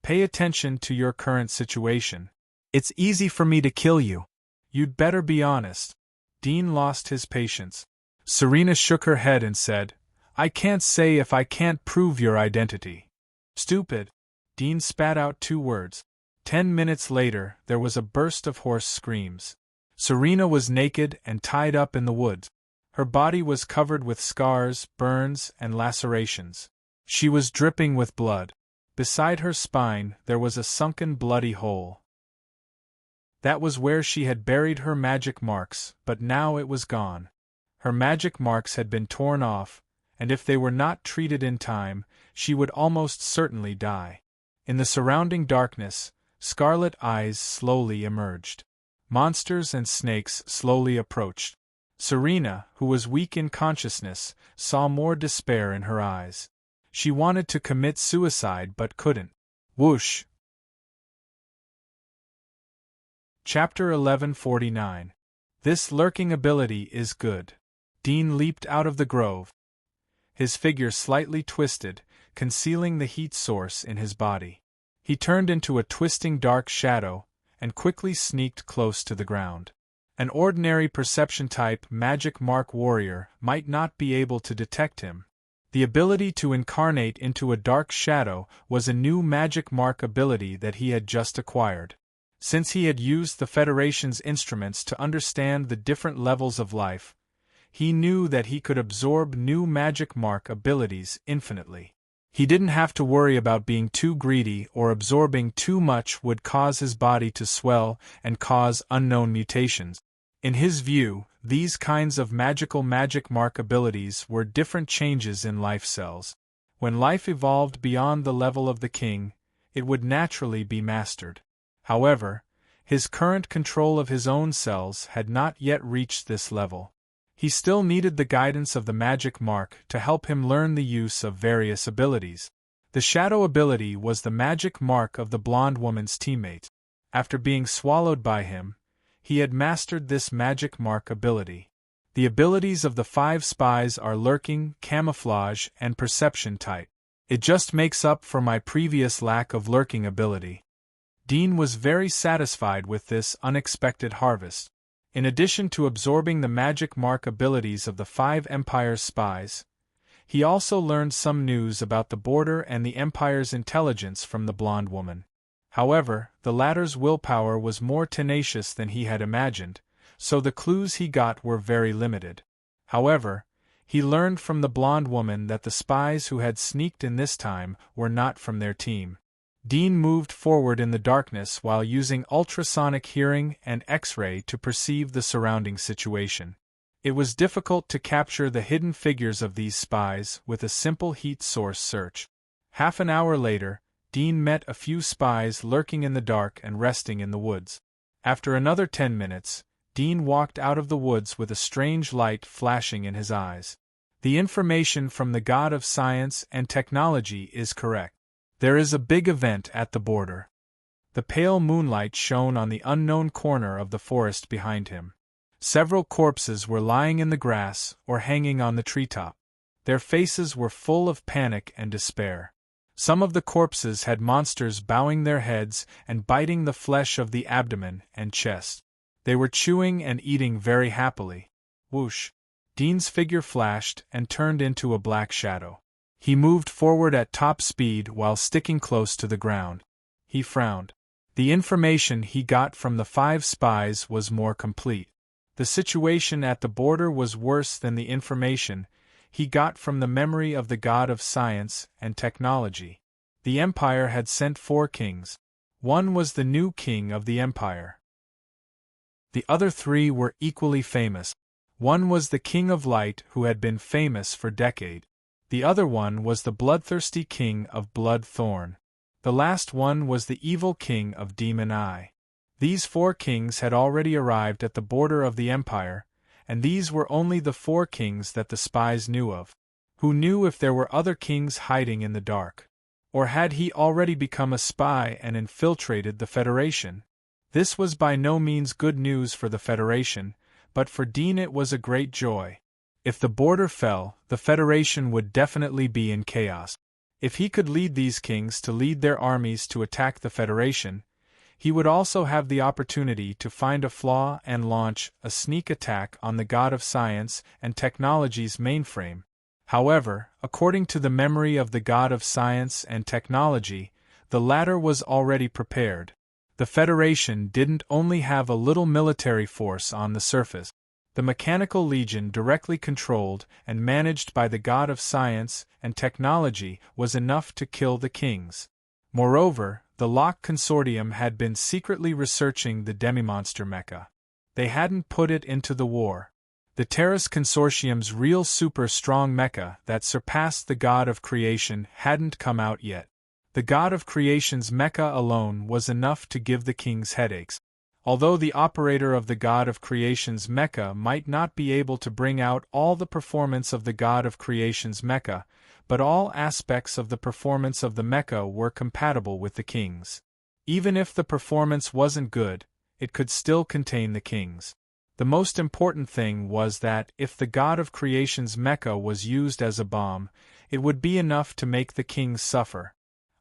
"Pay attention to your current situation. It's easy for me to kill you. You'd better be honest." Dean lost his patience. Serena shook her head and said, "I can't say if I can't prove your identity." "Stupid." Dean spat out 2 words. 10 minutes later, there was a burst of hoarse screams. Serena was naked and tied up in the woods. Her body was covered with scars, burns, and lacerations. She was dripping with blood. Beside her spine, there was a sunken bloody hole. That was where she had buried her magic marks, but now it was gone. Her magic marks had been torn off, and if they were not treated in time, she would almost certainly die. In the surrounding darkness, scarlet eyes slowly emerged. Monsters and snakes slowly approached. Serena, who was weak in consciousness, saw more despair in her eyes. She wanted to commit suicide but couldn't. Whoosh! Chapter 1149. This lurking ability is good. Dean leaped out of the grove. His figure slightly twisted, concealing the heat source in his body. He turned into a twisting dark shadow, and quickly sneaked close to the ground. An ordinary perception-type magic mark warrior might not be able to detect him. The ability to incarnate into a dark shadow was a new magic mark ability that he had just acquired. Since he had used the Federation's instruments to understand the different levels of life, he knew that he could absorb new magic mark abilities infinitely. He didn't have to worry about being too greedy or absorbing too much would cause his body to swell and cause unknown mutations. In his view, these kinds of magical magic mark abilities were different changes in life cells. When life evolved beyond the level of the king, it would naturally be mastered. However, his current control of his own cells had not yet reached this level. He still needed the guidance of the magic mark to help him learn the use of various abilities. The shadow ability was the magic mark of the blonde woman's teammate. After being swallowed by him, he had mastered this magic mark ability. The abilities of the 5 spies are lurking, camouflage, and perception type. It just makes up for my previous lack of lurking ability. Dean was very satisfied with this unexpected harvest. In addition to absorbing the magic mark abilities of the 5 Empire's spies, he also learned some news about the border and the Empire's intelligence from the blonde woman. However, the latter's willpower was more tenacious than he had imagined, so the clues he got were very limited. However, he learned from the blonde woman that the spies who had sneaked in this time were not from their team. Dean moved forward in the darkness while using ultrasonic hearing and X-ray to perceive the surrounding situation. It was difficult to capture the hidden figures of these spies with a simple heat source search. Half an hour later, Dean met a few spies lurking in the dark and resting in the woods. After another 10 minutes, Dean walked out of the woods with a strange light flashing in his eyes. The information from the god of science and technology is correct. There is a big event at the border. The pale moonlight shone on the unknown corner of the forest behind him. Several corpses were lying in the grass or hanging on the treetop. Their faces were full of panic and despair. Some of the corpses had monsters bowing their heads and biting the flesh of the abdomen and chest. They were chewing and eating very happily. Whoosh! Dean's figure flashed and turned into a black shadow. He moved forward at top speed while sticking close to the ground. He frowned. The information he got from the 5 spies was more complete. The situation at the border was worse than the information he got from the memory of the god of science and technology. The Empire had sent 4 kings. One was the new king of the Empire. The other 3 were equally famous. One was the King of Light who had been famous for decades. The other one was the bloodthirsty king of Blood Thorn. The last one was the evil king of Demon Eye. These 4 kings had already arrived at the border of the Empire, and these were only the 4 kings that the spies knew of. Who knew if there were other kings hiding in the dark? Or had he already become a spy and infiltrated the Federation? This was by no means good news for the Federation, but for Dean it was a great joy. If the border fell, the Federation would definitely be in chaos. If he could lead these kings to lead their armies to attack the Federation, he would also have the opportunity to find a flaw and launch a sneak attack on the god of science and technology's mainframe. However, according to the memory of the god of science and technology, the latter was already prepared. The Federation didn't only have a little military force on the surface. The Mechanical Legion, directly controlled and managed by the god of science and technology, was enough to kill the kings. Moreover, the Locke Consortium had been secretly researching the demi-monster mecha. They hadn't put it into the war. The Terrace Consortium's real super-strong mecha that surpassed the god of creation hadn't come out yet. The god of creation's mecha alone was enough to give the kings headaches. Although the operator of the god of creation's mecha might not be able to bring out all the performance of the god of creation's mecha, but all aspects of the performance of the mecha were compatible with the kings. Even if the performance wasn't good, it could still contain the kings. The most important thing was that if the god of creation's mecha was used as a bomb, it would be enough to make the kings suffer.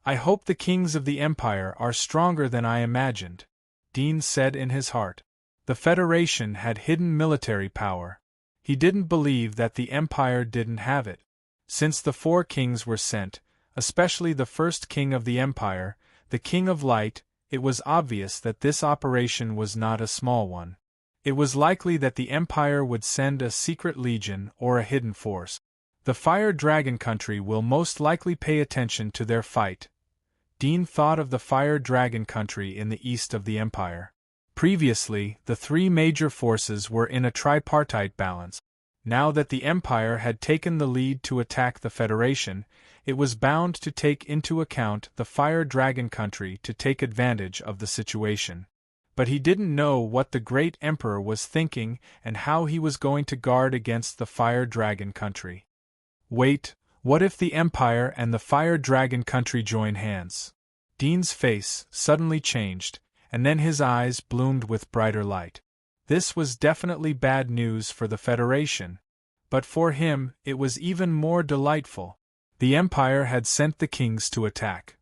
I hope the kings of the Empire are stronger than I imagined, Dean said in his heart. The Federation had hidden military power. He didn't believe that the Empire didn't have it. Since the 4 kings were sent, especially the first king of the Empire, the King of Light, it was obvious that this operation was not a small one. It was likely that the Empire would send a secret legion or a hidden force. The Fire Dragon country will most likely pay attention to their fight. Dean thought of the Fire Dragon country in the east of the Empire. Previously, the 3 major forces were in a tripartite balance. Now that the Empire had taken the lead to attack the Federation, it was bound to take into account the Fire Dragon country to take advantage of the situation. But he didn't know what the Great Emperor was thinking and how he was going to guard against the Fire Dragon country. Wait, what if the Empire and the Fire Dragon country join hands? Dean's face suddenly changed, and then his eyes bloomed with brighter light. This was definitely bad news for the Federation. But for him, it was even more delightful. The Empire had sent the kings to attack.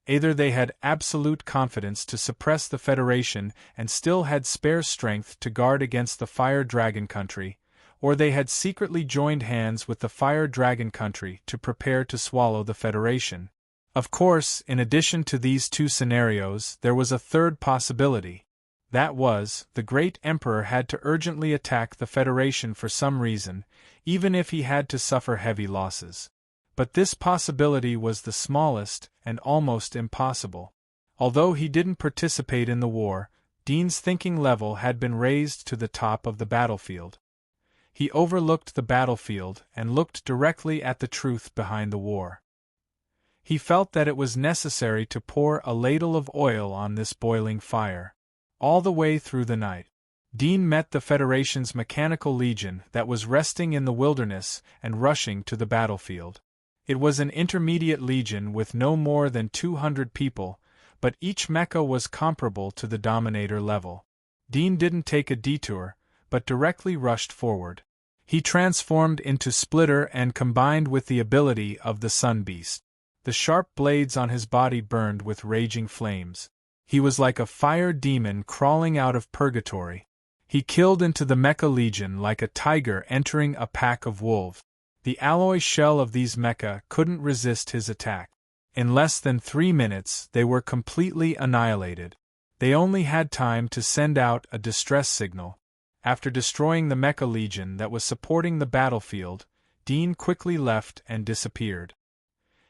Either they had absolute confidence to suppress the Federation and still had spare strength to guard against the Fire Dragon country, or they had secretly joined hands with the Fire Dragon country to prepare to swallow the Federation. Of course, in addition to these 2 scenarios, there was a third possibility. That was, the Great Emperor had to urgently attack the Federation for some reason, even if he had to suffer heavy losses. But this possibility was the smallest and almost impossible. Although he didn't participate in the war, Dean's thinking level had been raised to the top of the battlefield. He overlooked the battlefield and looked directly at the truth behind the war. He felt that it was necessary to pour a ladle of oil on this boiling fire. All the way through the night, Dean met the Federation's mechanical legion that was resting in the wilderness and rushing to the battlefield. It was an intermediate legion with no more than 200 people, but each mecha was comparable to the Dominator level. Dean didn't take a detour, but directly rushed forward. He transformed into Splitter and combined with the ability of the Sun Beast. The sharp blades on his body burned with raging flames. He was like a fire demon crawling out of purgatory. He killed into the mecha legion like a tiger entering a pack of wolves. The alloy shell of these mecha couldn't resist his attack. In less than 3 minutes, they were completely annihilated. They only had time to send out a distress signal. After destroying the mecha legion that was supporting the battlefield, Dean quickly left and disappeared.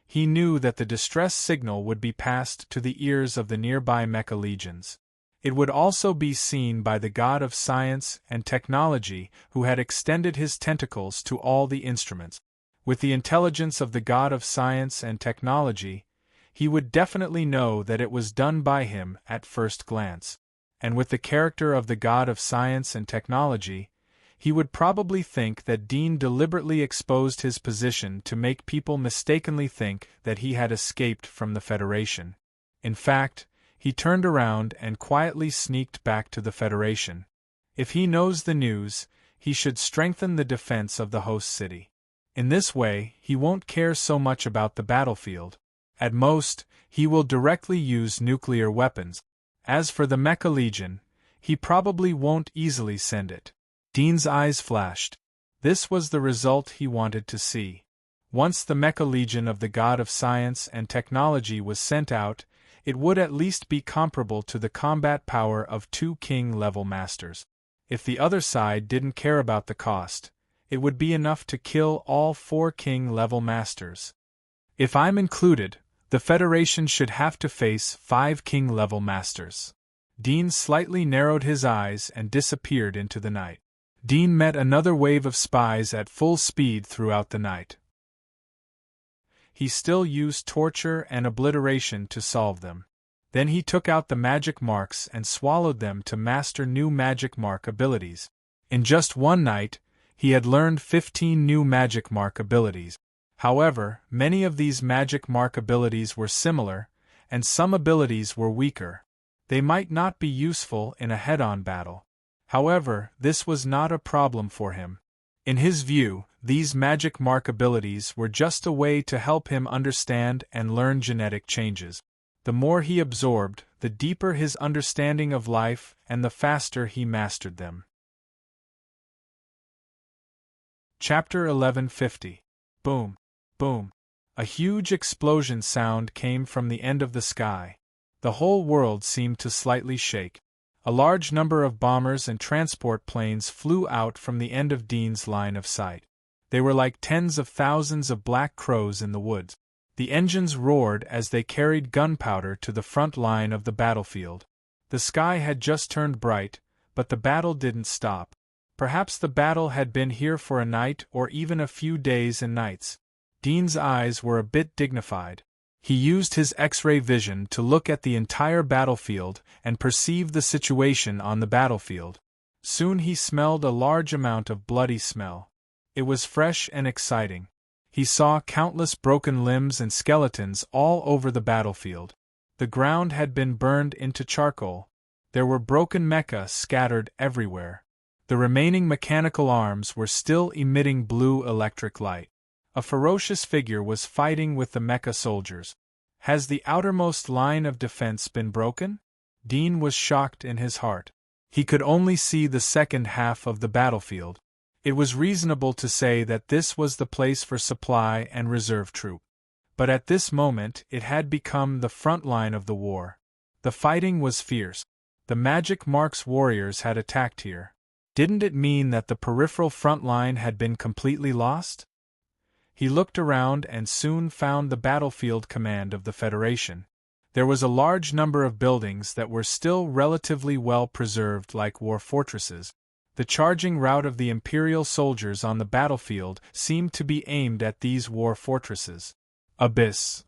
He knew that the distress signal would be passed to the ears of the nearby mecha legions. It would also be seen by the god of science and technology who had extended his tentacles to all the instruments. With the intelligence of the god of science and technology, he would definitely know that it was done by him at first glance. And with the character of the god of science and technology, he would probably think that Dean deliberately exposed his position to make people mistakenly think that he had escaped from the Federation. In fact, he turned around and quietly sneaked back to the Federation. If he knows the news, he should strengthen the defense of the host city. In this way, he won't care so much about the battlefield. At most, he will directly use nuclear weapons. As for the Mecha Legion, he probably won't easily send it. Dean's eyes flashed. This was the result he wanted to see. Once the Mecha Legion of the god of science and technology was sent out, it would at least be comparable to the combat power of 2 king-level masters. If the other side didn't care about the cost, it would be enough to kill all 4 king-level masters. If I'm included, the Federation should have to face 5 king-level masters. Dean slightly narrowed his eyes and disappeared into the night. Dean met another wave of spies at full speed throughout the night. He still used torture and obliteration to solve them. Then he took out the magic marks and swallowed them to master new magic mark abilities. In just one night, he had learned 15 new magic mark abilities. However, many of these magic mark abilities were similar, and some abilities were weaker. They might not be useful in a head-on battle. However, this was not a problem for him. In his view, these magic mark abilities were just a way to help him understand and learn genetic changes. The more he absorbed, the deeper his understanding of life and the faster he mastered them. Chapter 1150. Boom. Boom. A huge explosion sound came from the end of the sky. The whole world seemed to slightly shake. A large number of bombers and transport planes flew out from the end of Dean's line of sight. They were like tens of thousands of black crows in the woods. The engines roared as they carried gunpowder to the front line of the battlefield. The sky had just turned bright, but the battle didn't stop. Perhaps the battle had been here for a night or even a few days and nights. Dean's eyes were a bit dignified. He used his X-ray vision to look at the entire battlefield and perceive the situation on the battlefield. Soon he smelled a large amount of bloody smell. It was fresh and exciting. He saw countless broken limbs and skeletons all over the battlefield. The ground had been burned into charcoal. There were broken mecha scattered everywhere. The remaining mechanical arms were still emitting blue electric light. A ferocious figure was fighting with the mecha soldiers. Has the outermost line of defense been broken? Dean was shocked in his heart. He could only see the second half of the battlefield. It was reasonable to say that this was the place for supply and reserve troop. But at this moment it had become the front line of the war. The fighting was fierce. The Magic Mark's warriors had attacked here. Didn't it mean that the peripheral front line had been completely lost? He looked around and soon found the battlefield command of the Federation. There was a large number of buildings that were still relatively well preserved like war fortresses. The charging route of the Imperial soldiers on the battlefield seemed to be aimed at these war fortresses. Abyss.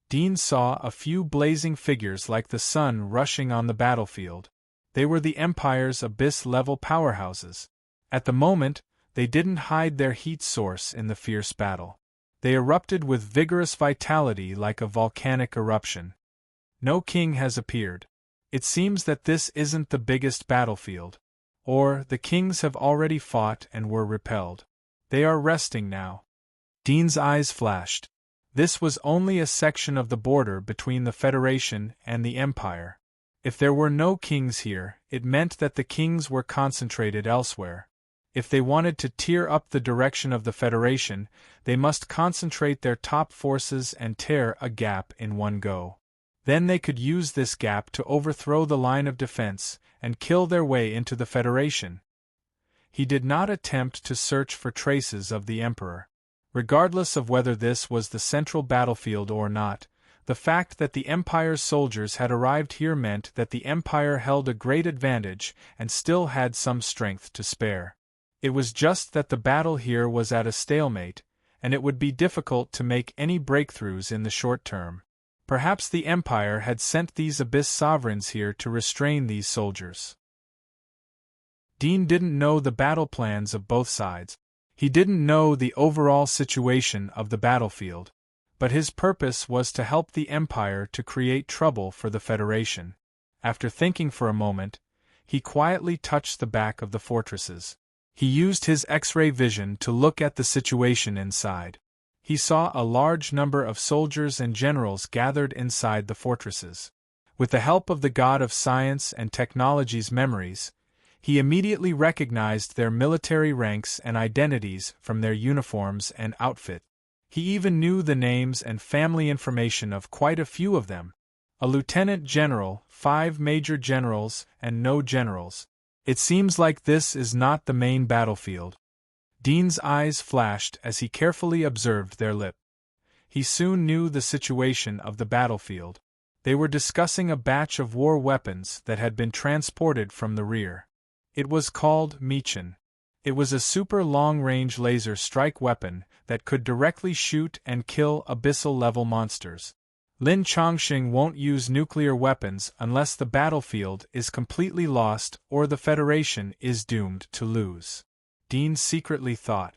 Dean saw a few blazing figures like the sun rushing on the battlefield. They were the Empire's abyss-level powerhouses. At the moment, they didn't hide their heat source in the fierce battle. They erupted with vigorous vitality like a volcanic eruption. No king has appeared. It seems that this isn't the biggest battlefield. Or, the kings have already fought and were repelled. They are resting now. Dean's eyes flashed. This was only a section of the border between the Federation and the Empire. If there were no kings here, it meant that the kings were concentrated elsewhere. If they wanted to tear up the direction of the Federation, they must concentrate their top forces and tear a gap in one go. Then they could use this gap to overthrow the line of defense and kill their way into the Federation. He did not attempt to search for traces of the Emperor. Regardless of whether this was the central battlefield or not, the fact that the Empire's soldiers had arrived here meant that the Empire held a great advantage and still had some strength to spare. It was just that the battle here was at a stalemate, and it would be difficult to make any breakthroughs in the short term. Perhaps the Empire had sent these Abyss sovereigns here to restrain these soldiers. Dean didn't know the battle plans of both sides. He didn't know the overall situation of the battlefield. But his purpose was to help the Empire to create trouble for the Federation. After thinking for a moment, he quietly touched the back of the fortresses. He used his X-ray vision to look at the situation inside. He saw a large number of soldiers and generals gathered inside the fortresses. With the help of the god of science and technology's memories, he immediately recognized their military ranks and identities from their uniforms and outfit. He even knew the names and family information of quite a few of them. A lieutenant general, 5 major generals, and no generals. It seems like this is not the main battlefield. Dean's eyes flashed as he carefully observed their lip. He soon knew the situation of the battlefield. They were discussing a batch of war weapons that had been transported from the rear. It was called Meechin. It was a super long-range laser strike weapon that could directly shoot and kill abyssal-level monsters. Lin Chongqing won't use nuclear weapons unless the battlefield is completely lost or the Federation is doomed to lose. Dean secretly thought.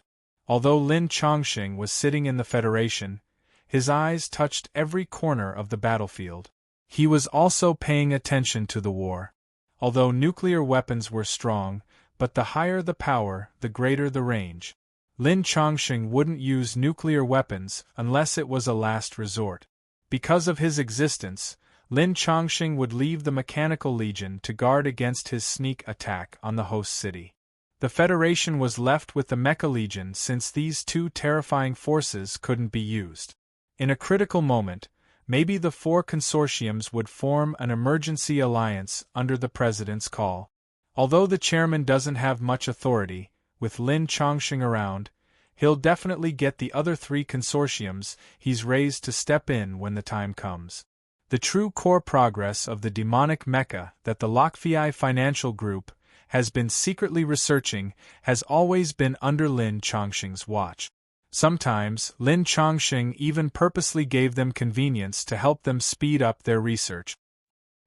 Although Lin Chongqing was sitting in the Federation, his eyes touched every corner of the battlefield. He was also paying attention to the war. Although nuclear weapons were strong, but the higher the power, the greater the range. Lin Chongqing wouldn't use nuclear weapons unless it was a last resort. Because of his existence, Lin Chongqing would leave the Mechanical Legion to guard against his sneak attack on the host city. The Federation was left with the Mecha Legion since these two terrifying forces couldn't be used. In a critical moment, maybe the 4 consortiums would form an emergency alliance under the President's call. Although the chairman doesn't have much authority, with Lin Chongqing around, he'll definitely get the other 3 consortiums he's raised to step in when the time comes. The true core progress of the demonic mecha that the Lokviai Financial Group has been secretly researching has always been under Lin Chongqing's watch. Sometimes, Lin Chongqing even purposely gave them convenience to help them speed up their research.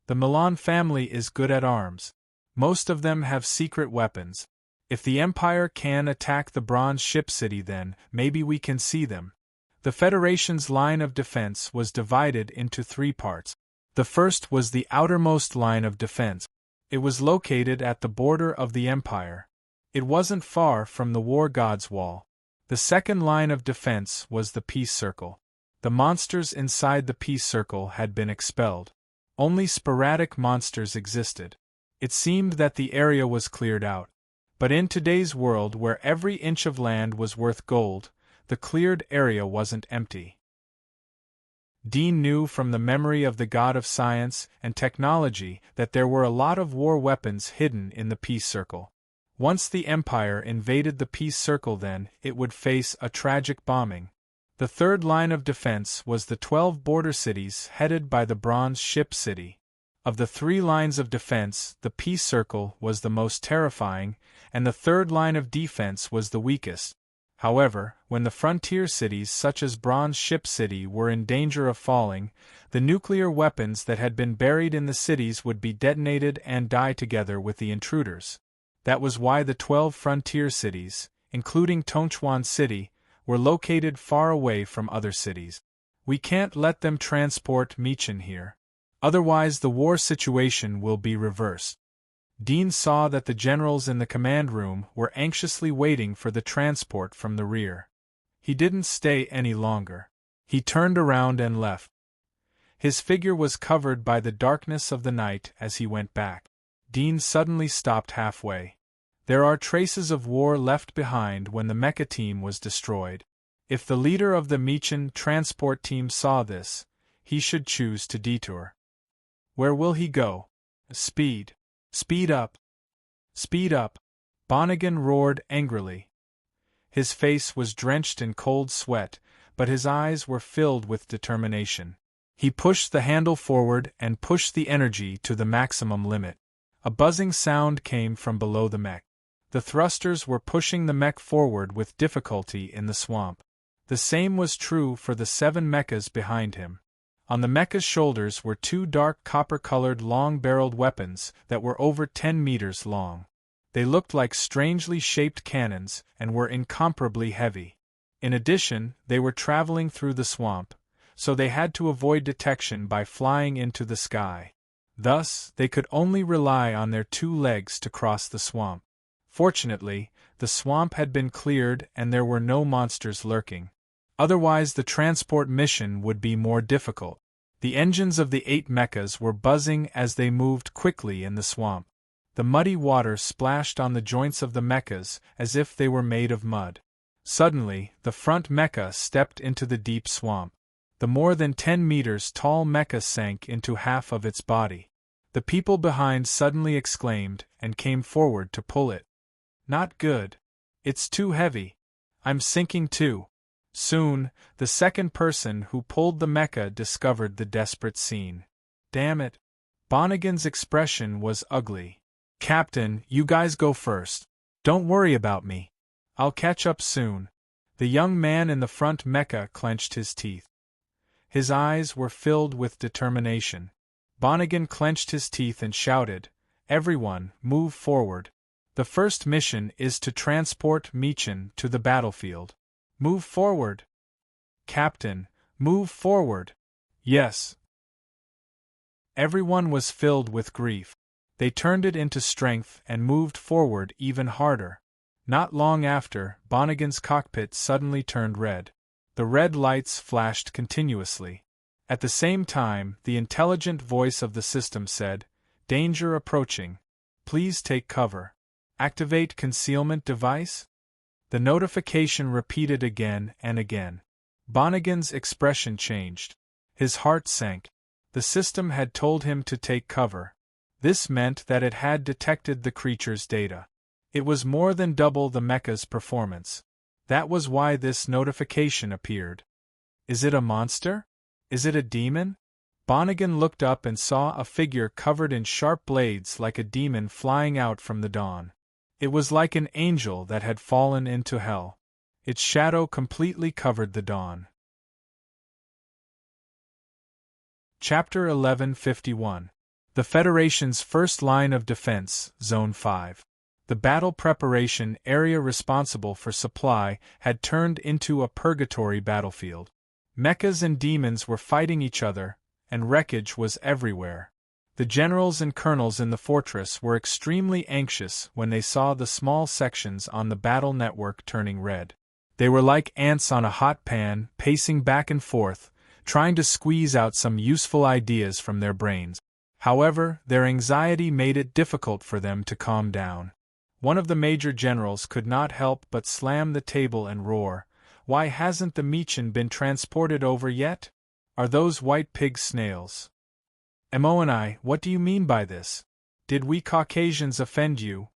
The Milan family is good at arms. Most of them have secret weapons. If the Empire can attack the Bronze Ship City, then maybe we can see them. The Federation's line of defense was divided into 3 parts. The first was the outermost line of defense. It was located at the border of the Empire. It wasn't far from the War God's Wall. The second line of defense was the Peace Circle. The monsters inside the Peace Circle had been expelled. Only sporadic monsters existed. It seemed that the area was cleared out. But in today's world, where every inch of land was worth gold, the cleared area wasn't empty. Dean knew from the memory of the god of science and technology that there were a lot of war weapons hidden in the Peace Circle. Once the Empire invaded the Peace Circle, then it would face a tragic bombing. The third line of defense was the 12 border cities headed by the Bronze Ship City. Of the 3 lines of defense, the Peace Circle was the most terrifying, and the third line of defense was the weakest. However, when the frontier cities such as Bronze Ship City were in danger of falling, the nuclear weapons that had been buried in the cities would be detonated and die together with the intruders. That was why the 12 frontier cities, including Tonchuan City, were located far away from other cities. We can't let them transport Michin here. Otherwise the war situation will be reversed. Dean saw that the generals in the command room were anxiously waiting for the transport from the rear. He didn't stay any longer. He turned around and left. His figure was covered by the darkness of the night as he went back. Dean suddenly stopped halfway. There are traces of war left behind when the mecha team was destroyed. If the leader of the Michin transport team saw this, he should choose to detour. Where will he go? Speed. Speed up. Speed up. Bonnigan roared angrily. His face was drenched in cold sweat, but his eyes were filled with determination. He pushed the handle forward and pushed the energy to the maximum limit. A buzzing sound came from below the mech. The thrusters were pushing the mech forward with difficulty in the swamp. The same was true for the 7 mechas behind him. On the mecha's shoulders were 2 dark copper-colored long-barreled weapons that were over 10 meters long. They looked like strangely shaped cannons and were incomparably heavy. In addition, they were traveling through the swamp, so they had to avoid detection by flying into the sky. Thus, they could only rely on their 2 legs to cross the swamp. Fortunately, the swamp had been cleared and there were no monsters lurking. Otherwise the transport mission would be more difficult. The engines of the 8 mechas were buzzing as they moved quickly in the swamp. The muddy water splashed on the joints of the mechas as if they were made of mud. Suddenly, the front mecha stepped into the deep swamp. The more than 10 meters tall mecha sank into half of its body. The people behind suddenly exclaimed and came forward to pull it. Not good. It's too heavy. I'm sinking too. Soon, the second person who pulled the mecha discovered the desperate scene. Damn it. Bonnigan's expression was ugly. Captain, you guys go first. Don't worry about me. I'll catch up soon. The young man in the front mecha clenched his teeth. His eyes were filled with determination. Bonnigan clenched his teeth and shouted, "Everyone, move forward. The first mission is to transport Michin to the battlefield. Move forward. Captain, move forward." Yes. Everyone was filled with grief. They turned it into strength and moved forward even harder. Not long after, Bonnigan's cockpit suddenly turned red. The red lights flashed continuously. At the same time, the intelligent voice of the system said, "Danger approaching. Please take cover. Activate concealment device?" The notification repeated again and again. Bonnigan's expression changed. His heart sank. The system had told him to take cover. This meant that it had detected the creature's data. It was more than double the mecha's performance. That was why this notification appeared. Is it a monster? Is it a demon? Bonnigan looked up and saw a figure covered in sharp blades like a demon flying out from the dawn. It was like an angel that had fallen into hell. Its shadow completely covered the dawn. Chapter 1151. The Federation's First Line of Defense, Zone 5. The battle preparation area responsible for supply had turned into a purgatory battlefield. Mechas and demons were fighting each other, and wreckage was everywhere. The generals and colonels in the fortress were extremely anxious when they saw the small sections on the battle network turning red. They were like ants on a hot pan, pacing back and forth, trying to squeeze out some useful ideas from their brains. However, their anxiety made it difficult for them to calm down. One of the major generals could not help but slam the table and roar, "Why hasn't the Michin been transported over yet? Are those white pig snails? Mo&I, what do you mean by this? Did we Caucasians offend you?"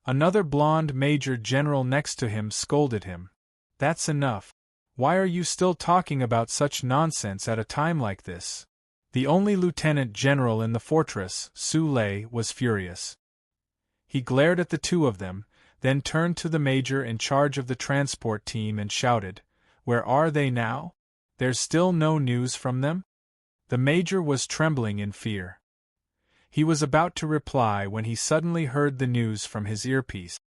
Another blonde major general next to him scolded him. "That's enough. Why are you still talking about such nonsense at a time like this?" The only lieutenant general in the fortress, Su Lei, was furious. He glared at the two of them, then turned to the major in charge of the transport team and shouted, "Where are they now? There's still no news from them?" The major was trembling in fear. He was about to reply when he suddenly heard the news from his earpiece.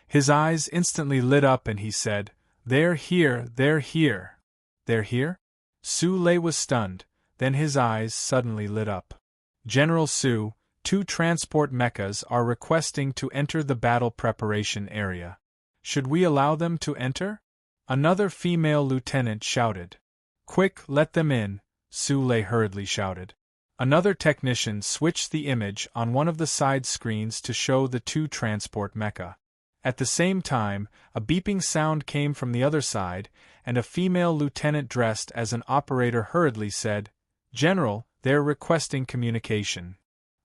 His eyes instantly lit up and he said, "They're here, they're here." "They're here?" Su Lei was stunned, then his eyes suddenly lit up. "General Su, 2 transport mechas are requesting to enter the battle preparation area. Should we allow them to enter?" Another female lieutenant shouted. "Quick, let them in," Su Lei hurriedly shouted. Another technician switched the image on one of the side screens to show the 2 transport mecha. At the same time, a beeping sound came from the other side, and a female lieutenant dressed as an operator hurriedly said, "General, they're requesting communication."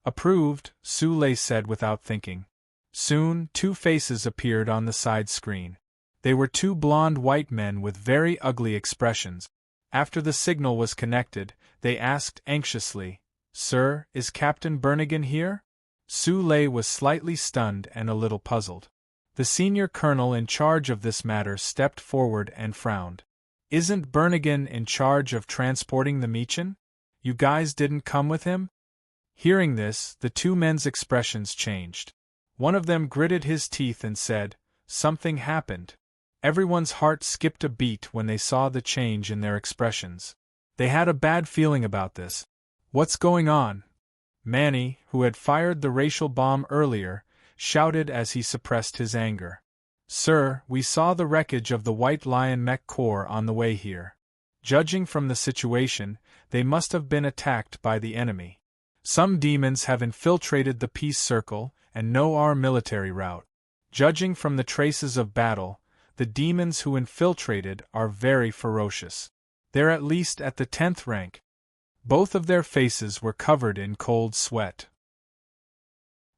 "Approved," Su Lei said without thinking. Soon, 2 faces appeared on the side screen. They were 2 blonde white men with very ugly expressions. After the signal was connected, they asked anxiously, "Sir, is Captain Bernigan here?" Su Lei was slightly stunned and a little puzzled. The senior colonel in charge of this matter stepped forward and frowned. "Isn't Bernigan in charge of transporting the Meechin? You guys didn't come with him?" Hearing this, the 2 men's expressions changed. One of them gritted his teeth and said, "Something happened." Everyone's heart skipped a beat when they saw the change in their expressions. They had a bad feeling about this. "What's going on?" Manny, who had fired the racial bomb earlier, shouted as he suppressed his anger. "Sir, we saw the wreckage of the White Lion Mech Corps on the way here. Judging from the situation, they must have been attacked by the enemy. Some demons have infiltrated the peace circle and know our military route. Judging from the traces of battle, the demons who infiltrated are very ferocious. They're at least at the 10th rank. Both of their faces were covered in cold sweat."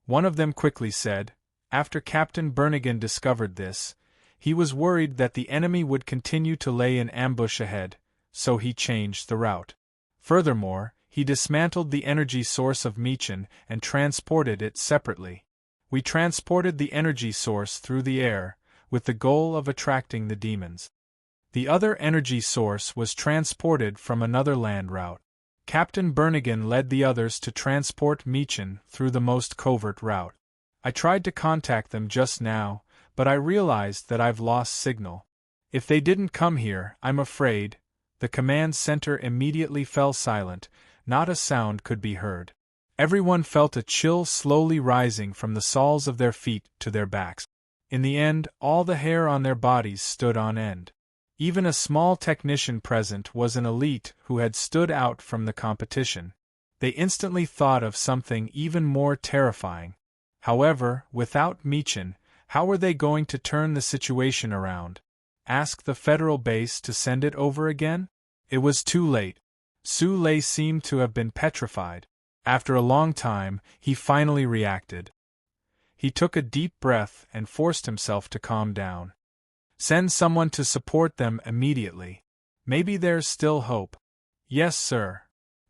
One of them quickly said, after Captain Bernigan discovered this, he was worried that the enemy would continue to lay an ambush ahead, so he changed the route. Furthermore, he dismantled the energy source of Meechin and transported it separately. "We transported the energy source through the air, with the goal of attracting the demons. The other energy source was transported from another land route. Captain Bernigan led the others to transport Meechin through the most covert route. I tried to contact them just now, but I realized that I've lost signal. If they didn't come here, I'm afraid." The command center immediately fell silent, not a sound could be heard. Everyone felt a chill slowly rising from the soles of their feet to their backs. In the end, all the hair on their bodies stood on end. Even a small technician present was an elite who had stood out from the competition. They instantly thought of something even more terrifying. However, without Meechin, how were they going to turn the situation around? Ask the federal base to send it over again? It was too late. Su Lei seemed to have been petrified. After a long time, he finally reacted. He took a deep breath and forced himself to calm down. "Send someone to support them immediately. Maybe there's still hope." "Yes, sir."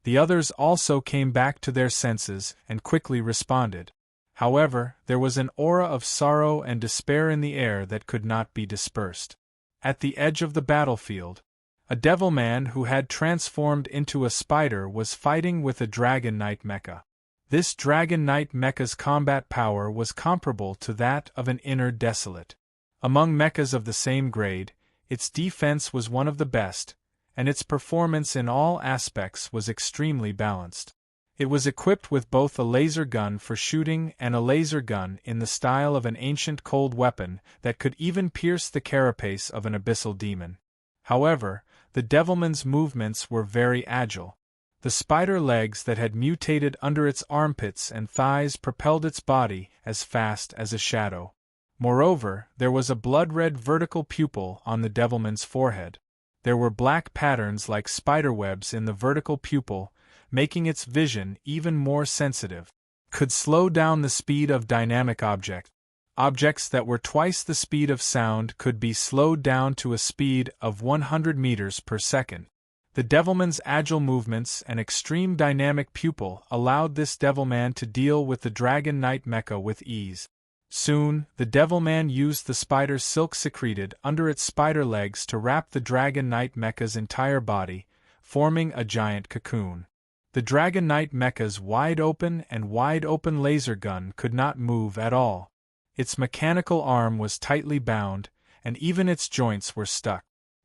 The others also came back to their senses and quickly responded. However, there was an aura of sorrow and despair in the air that could not be dispersed. At the edge of the battlefield, a devil man who had transformed into a spider was fighting with a Dragon Knight mecha. This Dragon Knight mecha's combat power was comparable to that of an inner desolate. Among mechas of the same grade, its defense was one of the best, and its performance in all aspects was extremely balanced. It was equipped with both a laser gun for shooting and a laser gun in the style of an ancient cold weapon that could even pierce the carapace of an abyssal demon. However, the devilman's movements were very agile. The spider legs that had mutated under its armpits and thighs propelled its body as fast as a shadow. Moreover, there was a blood-red vertical pupil on the devilman's forehead. There were black patterns like spiderwebs in the vertical pupil, making its vision even more sensitive. Could slow down the speed of dynamic objects. Objects that were twice the speed of sound could be slowed down to a speed of 100 meters per second. The devilman's agile movements and extreme dynamic pupil allowed this devilman to deal with the Dragon Knight mecha with ease. Soon, the Devilman used the spider's silk secreted under its spider legs to wrap the Dragon Knight mecha's entire body, forming a giant cocoon. The Dragon Knight mecha's wide open laser gun could not move at all. Its mechanical arm was tightly bound, and even its joints were stuck.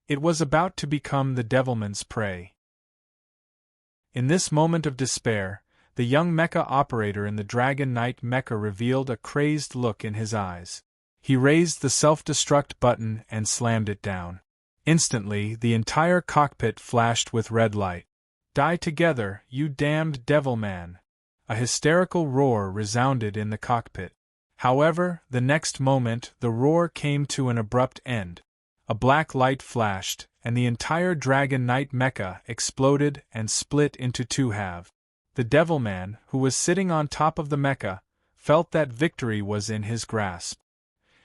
It was about to become the Devilman's prey. In this moment of despair, the young mecha operator in the Dragon Knight mecha revealed a crazed look in his eyes. He raised the self-destruct button and slammed it down. Instantly, the entire cockpit flashed with red light. "Die together, you damned Devilman!" A hysterical roar resounded in the cockpit. However, the next moment the roar came to an abrupt end. A black light flashed, and the entire Dragon Knight mecha exploded and split into two halves. The Devilman, who was sitting on top of the mecha, felt that victory was in his grasp.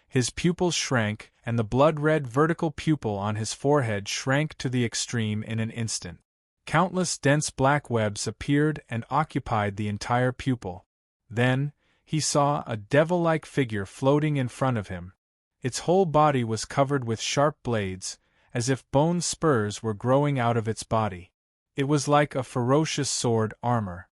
His pupils shrank, and the blood-red vertical pupil on his forehead shrank to the extreme in an instant. Countless dense black webs appeared and occupied the entire pupil. Then, he saw a devil-like figure floating in front of him. Its whole body was covered with sharp blades, as if bone spurs were growing out of its body. It was like a ferocious sword armor.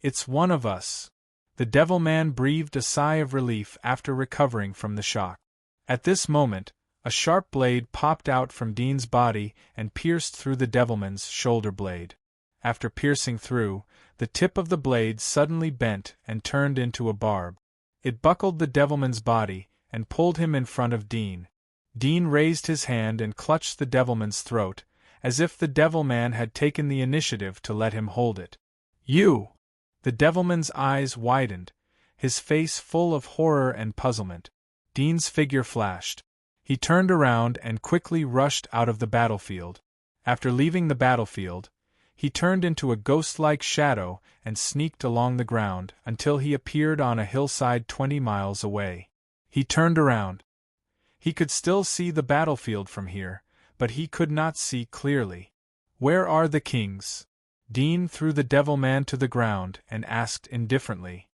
"It's one of us." The Devilman breathed a sigh of relief after recovering from the shock. At this moment, a sharp blade popped out from Dean's body and pierced through the Devilman's shoulder blade. After piercing through, the tip of the blade suddenly bent and turned into a barb. It buckled the Devilman's body and pulled him in front of Dean. Dean raised his hand and clutched the Devilman's throat, as if the Devilman had taken the initiative to let him hold it. "You!" The Devilman's eyes widened, his face full of horror and puzzlement. Dean's figure flashed. He turned around and quickly rushed out of the battlefield. After leaving the battlefield, he turned into a ghost-like shadow and sneaked along the ground until he appeared on a hillside 20 miles away. He turned around. He could still see the battlefield from here, but he could not see clearly. "Where are the kings?" Dean threw the Devilman to the ground and asked indifferently.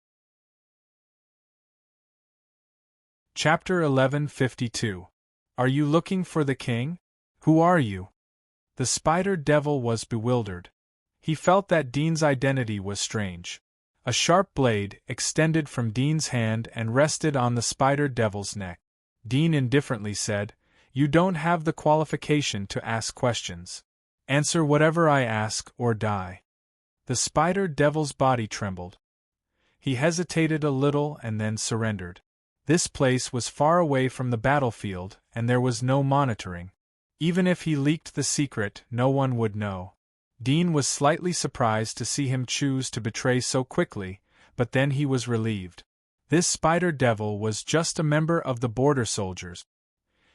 Chapter 1152. Are you looking for the king? Who are you? The Spider Devil was bewildered. He felt that Dean's identity was strange. A sharp blade extended from Dean's hand and rested on the Spider Devil's neck. Dean indifferently said, "You don't have the qualification to ask questions. Answer whatever I ask or die." The Spider Devil's body trembled. He hesitated a little and then surrendered. This place was far away from the battlefield, and there was no monitoring. Even if he leaked the secret, no one would know. Dean was slightly surprised to see him choose to betray so quickly, but then he was relieved. This Spider Devil was just a member of the border soldiers.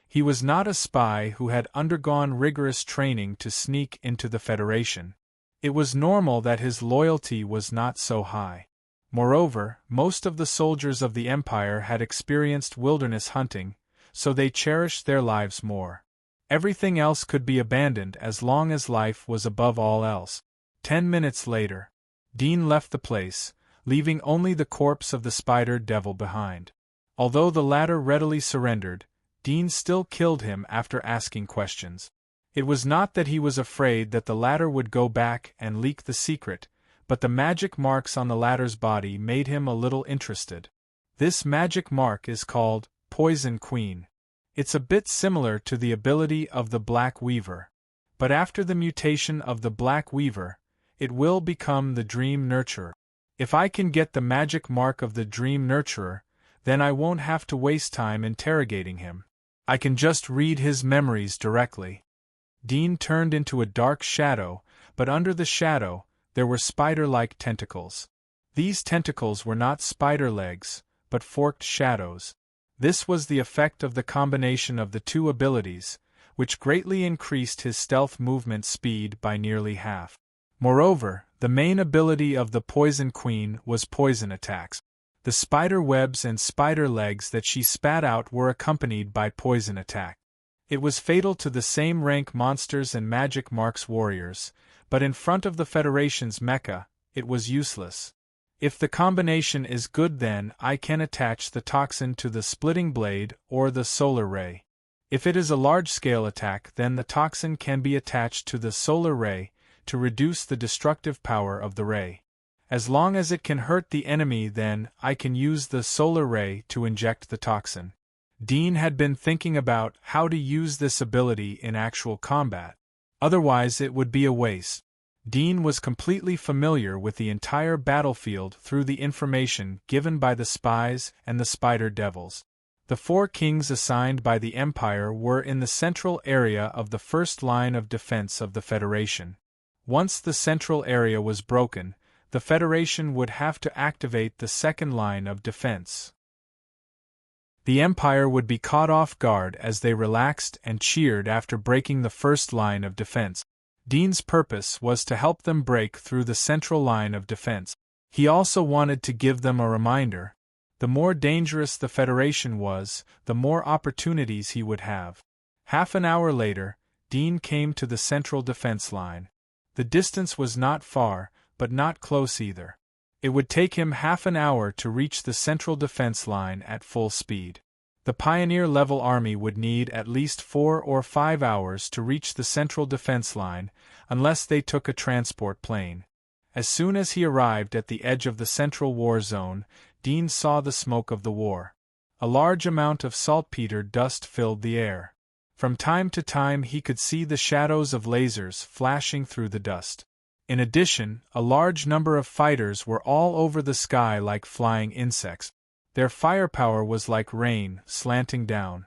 He was not a spy who had undergone rigorous training to sneak into the Federation. It was normal that his loyalty was not so high. Moreover, most of the soldiers of the Empire had experienced wilderness hunting, so they cherished their lives more. Everything else could be abandoned as long as life was above all else. 10 minutes later, Dean left the place, leaving only the corpse of the Spider Devil behind. Although the latter readily surrendered, Dean still killed him after asking questions. It was not that he was afraid that the latter would go back and leak the secret, but the magic marks on the latter's body made him a little interested. This magic mark is called Poison Queen. It's a bit similar to the ability of the Black Weaver. But after the mutation of the Black Weaver, it will become the Dream Nurturer. If I can get the magic mark of the Dream Nurturer, then I won't have to waste time interrogating him. I can just read his memories directly. Dean turned into a dark shadow, but under the shadow, there were spider-like tentacles. These tentacles were not spider legs, but forked shadows. This was the effect of the combination of the two abilities, which greatly increased his stealth movement speed by nearly half. Moreover, the main ability of the Poison Queen was poison attacks. The spider webs and spider legs that she spat out were accompanied by poison attack. It was fatal to the same rank monsters and magic marks warriors, but in front of the Federation's mecha, it was useless. If the combination is good, then I can attach the toxin to the splitting blade or the solar ray. If it is a large-scale attack, then the toxin can be attached to the solar ray to reduce the destructive power of the ray. As long as it can hurt the enemy, then I can use the solar ray to inject the toxin. Dean had been thinking about how to use this ability in actual combat. Otherwise it would be a waste. Dean was completely familiar with the entire battlefield through the information given by the spies and the spider devils. The 4 kings assigned by the Empire were in the central area of the first line of defense of the Federation. Once the central area was broken, the Federation would have to activate the second line of defense. The Empire would be caught off guard as they relaxed and cheered after breaking the first line of defense. Dean's purpose was to help them break through the central line of defense. He also wanted to give them a reminder. The more dangerous the Federation was, the more opportunities he would have. Half an hour later, Dean came to the central defense line. The distance was not far, but not close either. It would take him half an hour to reach the central defense line at full speed. The pioneer-level army would need at least 4 or 5 hours to reach the central defense line, unless they took a transport plane. As soon as he arrived at the edge of the central war zone, Dean saw the smoke of the war. A large amount of saltpeter dust filled the air. From time to time he could see the shadows of lasers flashing through the dust. In addition, a large number of fighters were all over the sky like flying insects. Their firepower was like rain, slanting down.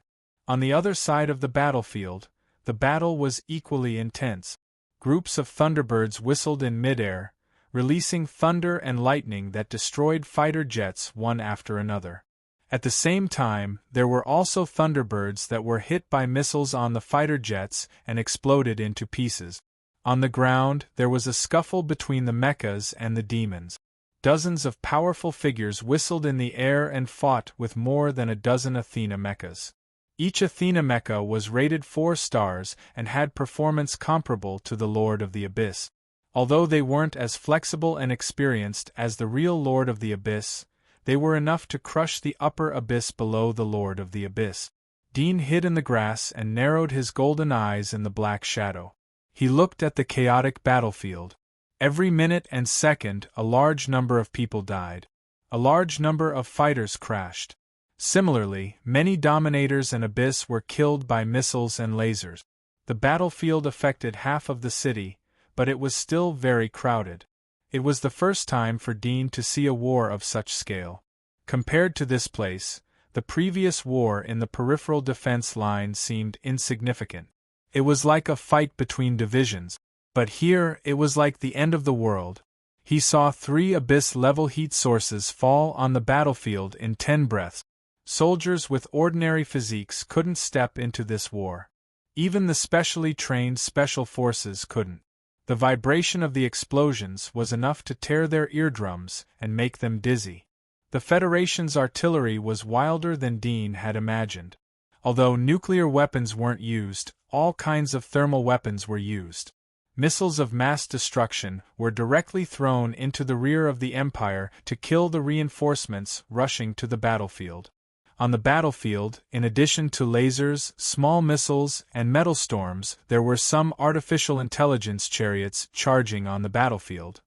On the other side of the battlefield, the battle was equally intense. Groups of thunderbirds whistled in midair, releasing thunder and lightning that destroyed fighter jets one after another. At the same time, there were also thunderbirds that were hit by missiles on the fighter jets and exploded into pieces. On the ground, there was a scuffle between the mechas and the demons. Dozens of powerful figures whistled in the air and fought with more than a dozen Athena mechas. Each Athena mecha was rated 4 stars and had performance comparable to the Lord of the Abyss. Although they weren't as flexible and experienced as the real Lord of the Abyss, they were enough to crush the upper abyss below the Lord of the Abyss. Dean hid in the grass and narrowed his golden eyes in the black shadow. He looked at the chaotic battlefield. Every minute and second, a large number of people died. A large number of fighters crashed. Similarly, many Dominators and Abyss were killed by missiles and lasers. The battlefield affected half of the city, but it was still very crowded. It was the first time for Dean to see a war of such scale. Compared to this place, the previous war in the peripheral defense line seemed insignificant. It was like a fight between divisions. But here, it was like the end of the world. He saw 3 abyss-level heat sources fall on the battlefield in 10 breaths. Soldiers with ordinary physiques couldn't step into this war. Even the specially trained special forces couldn't. The vibration of the explosions was enough to tear their eardrums and make them dizzy. The Federation's artillery was wilder than Dean had imagined. Although nuclear weapons weren't used, all kinds of thermal weapons were used. Missiles of mass destruction were directly thrown into the rear of the Empire to kill the reinforcements rushing to the battlefield. On the battlefield, in addition to lasers, small missiles, and metal storms, there were some artificial intelligence chariots charging on the battlefield.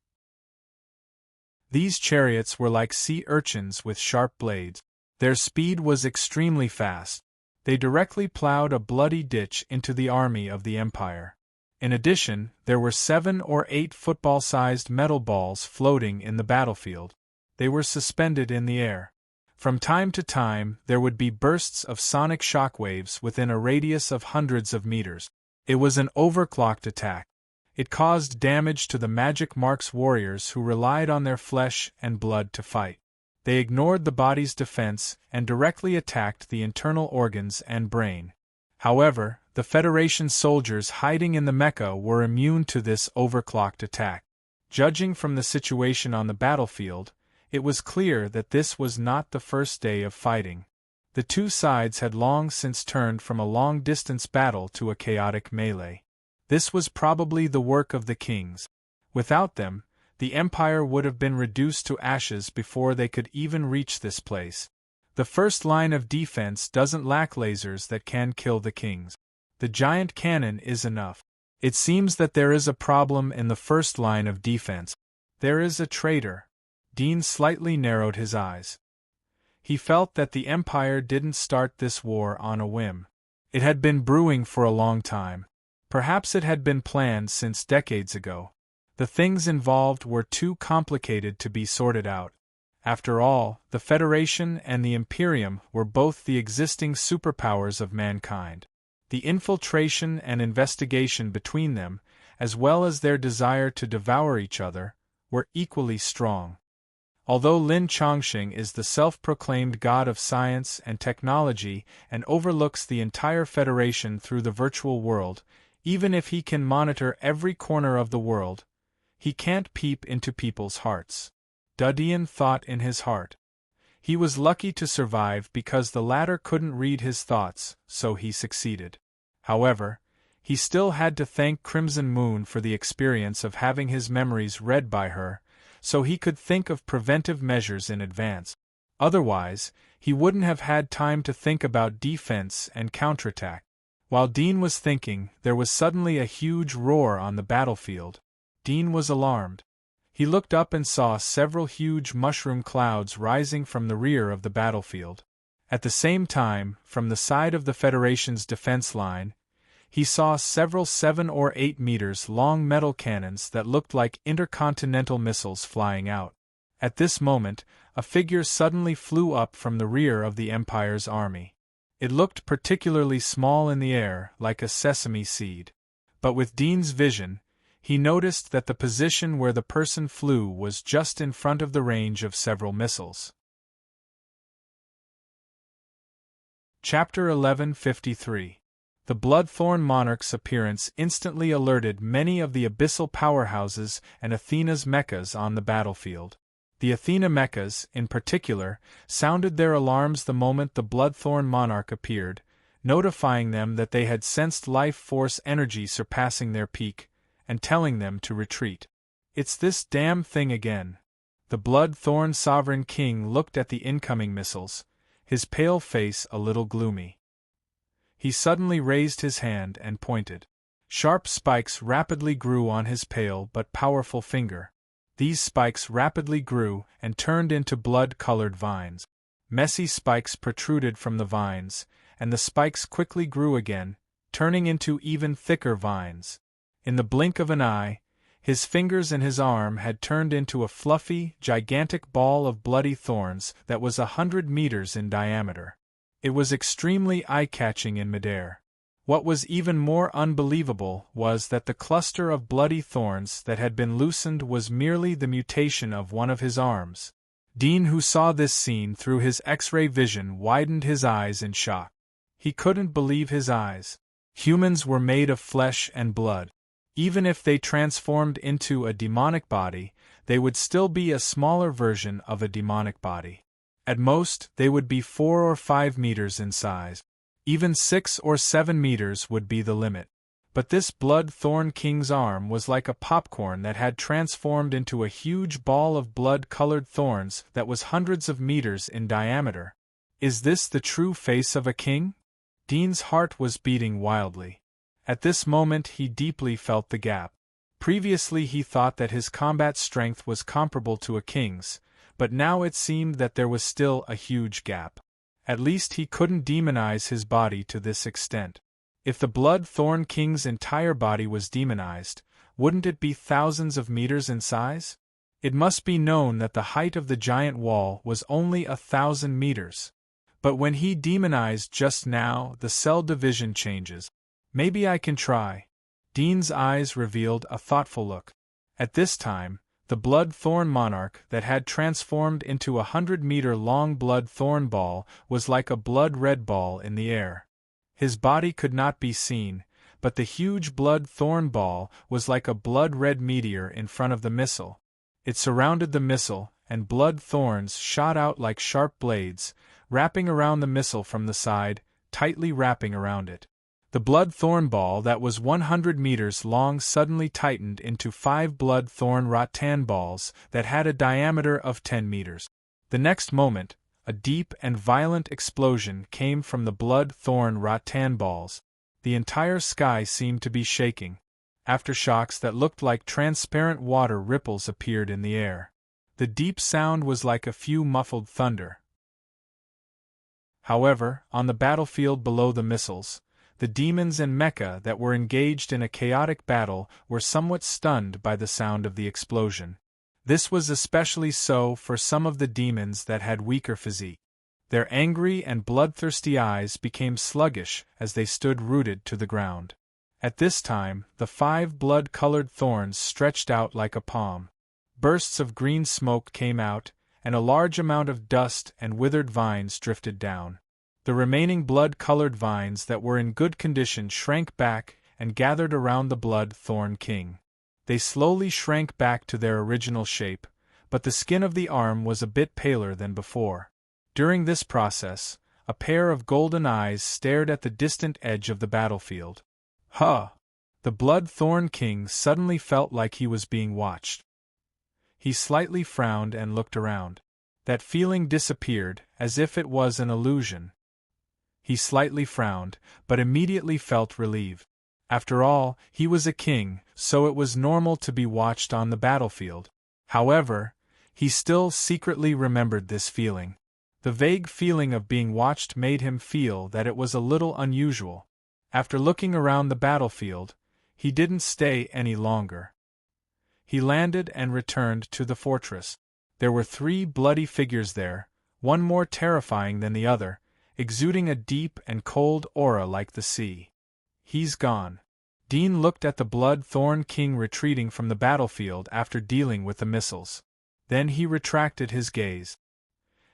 These chariots were like sea urchins with sharp blades. Their speed was extremely fast. They directly plowed a bloody ditch into the army of the Empire. In addition, there were 7 or 8 football-sized metal balls floating in the battlefield. They were suspended in the air. From time to time, there would be bursts of sonic shockwaves within a radius of hundreds of meters. It was an overclocked attack. It caused damage to the Magic Mark's warriors who relied on their flesh and blood to fight. They ignored the body's defense and directly attacked the internal organs and brain. However, the Federation soldiers hiding in the mecha were immune to this overclocked attack. Judging from the situation on the battlefield, it was clear that this was not the first day of fighting. The two sides had long since turned from a long-distance battle to a chaotic melee. This was probably the work of the kings. Without them, the Empire would have been reduced to ashes before they could even reach this place. The first line of defense doesn't lack lasers that can kill the kings. The giant cannon is enough. It seems that there is a problem in the first line of defense. There is a traitor. Dean slightly narrowed his eyes. He felt that the Empire didn't start this war on a whim. It had been brewing for a long time. Perhaps it had been planned since decades ago. The things involved were too complicated to be sorted out. After all, the Federation and the Imperium were both the existing superpowers of mankind. The infiltration and investigation between them, as well as their desire to devour each other, were equally strong. Although Lin Chongqing is the self-proclaimed god of science and technology and overlooks the entire Federation through the virtual world, even if he can monitor every corner of the world, he can't peep into people's hearts. Dudian thought in his heart. He was lucky to survive because the latter couldn't read his thoughts, so he succeeded. However, he still had to thank Crimson Moon for the experience of having his memories read by her, so he could think of preventive measures in advance. Otherwise, he wouldn't have had time to think about defense and counterattack. While Dean was thinking, there was suddenly a huge roar on the battlefield. Dean was alarmed. He looked up and saw several huge mushroom clouds rising from the rear of the battlefield. At the same time, from the side of the Federation's defense line, he saw several 7 or 8 meters long metal cannons that looked like intercontinental missiles flying out. At this moment, a figure suddenly flew up from the rear of the Empire's army. It looked particularly small in the air, like a sesame seed. But with Dean's vision, he noticed that the position where the person flew was just in front of the range of several missiles. Chapter 1153. The Bloodthorn Monarch's appearance instantly alerted many of the abyssal powerhouses and Athena's mechas on the battlefield. The Athena mechas, in particular, sounded their alarms the moment the Bloodthorn Monarch appeared, notifying them that they had sensed life force energy surpassing their peak, and telling them to retreat. "It's this damn thing again." The Bloodthorn Sovereign King looked at the incoming missiles, his pale face a little gloomy. He suddenly raised his hand and pointed. Sharp spikes rapidly grew on his pale but powerful finger. These spikes rapidly grew and turned into blood-colored vines. Messy spikes protruded from the vines, and the spikes quickly grew again, turning into even thicker vines. In the blink of an eye, his fingers and his arm had turned into a fluffy, gigantic ball of bloody thorns that was 100 meters in diameter. It was extremely eye-catching in midair. What was even more unbelievable was that the cluster of bloody thorns that had been loosened was merely the mutation of one of his arms. Dean, who saw this scene through his X-ray vision, widened his eyes in shock. He couldn't believe his eyes. Humans were made of flesh and blood. Even if they transformed into a demonic body, they would still be a smaller version of a demonic body. At most, they would be 4 or 5 meters in size. Even 6 or 7 meters would be the limit. But this Bloodthorn King's arm was like a popcorn that had transformed into a huge ball of blood-colored thorns that was hundreds of meters in diameter. Is this the true face of a king? Dean's heart was beating wildly. At this moment he deeply felt the gap. Previously he thought that his combat strength was comparable to a king's, but now it seemed that there was still a huge gap. At least he couldn't demonize his body to this extent. If the Bloodthorn King's entire body was demonized, wouldn't it be thousands of meters in size? It must be known that the height of the giant wall was only 1,000 meters. But when he demonized just now, the cell division changes. Maybe I can try. Dean's eyes revealed a thoughtful look. At this time, the Bloodthorn Monarch that had transformed into a 100-meter-long blood-thorn ball was like a blood-red ball in the air. His body could not be seen, but the huge blood-thorn ball was like a blood-red meteor in front of the missile. It surrounded the missile, and blood thorns shot out like sharp blades, wrapping around the missile from the side, tightly wrapping around it. The blood thorn ball that was 100 meters long suddenly tightened into 5 blood thorn rattan balls that had a diameter of 10 meters. The next moment, a deep and violent explosion came from the blood thorn rattan balls. The entire sky seemed to be shaking. Aftershocks that looked like transparent water ripples appeared in the air. The deep sound was like a few muffled thunder. However, on the battlefield below the missiles, the demons and mecha that were engaged in a chaotic battle were somewhat stunned by the sound of the explosion. This was especially so for some of the demons that had weaker physique. Their angry and bloodthirsty eyes became sluggish as they stood rooted to the ground. At this time, the 5 blood-colored thorns stretched out like a palm. Bursts of green smoke came out, and a large amount of dust and withered vines drifted down. The remaining blood-colored vines that were in good condition shrank back and gathered around the blood thorn king. They slowly shrank back to their original shape, but the skin of the arm was a bit paler than before. During this process, a pair of golden eyes stared at the distant edge of the battlefield. Huh! The blood thorn king suddenly felt like he was being watched. He slightly frowned and looked around. That feeling disappeared, as if it was an illusion. He slightly frowned, but immediately felt relieved. After all, he was a king, so it was normal to be watched on the battlefield. However, he still secretly remembered this feeling. The vague feeling of being watched made him feel that it was a little unusual. After looking around the battlefield, he didn't stay any longer. He landed and returned to the fortress. There were 3 bloody figures there, one more terrifying than the other, exuding a deep and cold aura like the sea. He's gone. Dean looked at the blood thorn king retreating from the battlefield after dealing with the missiles. Then he retracted his gaze.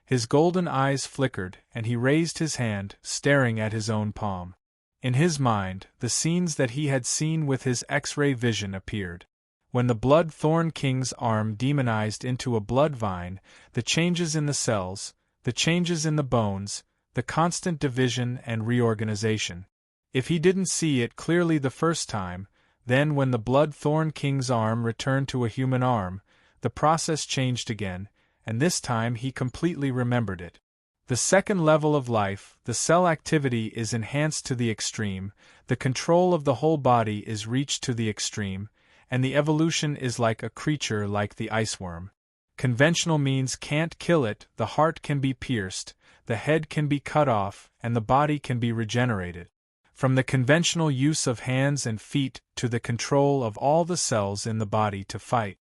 His golden eyes flickered, and he raised his hand, staring at his own palm. In his mind, the scenes that he had seen with his X-ray vision appeared. When the blood thorn king's arm demonized into a blood vine, the changes in the cells, the changes in the bones, the constant division and reorganization. If he didn't see it clearly the first time, then when the blood thorn king's arm returned to a human arm, the process changed again, and this time he completely remembered it. The second level of life, the cell activity is enhanced to the extreme, the control of the whole body is reached to the extreme, and the evolution is like a creature like the iceworm. Conventional means can't kill it, the heart can be pierced, the head can be cut off, and the body can be regenerated. From the conventional use of hands and feet to the control of all the cells in the body to fight.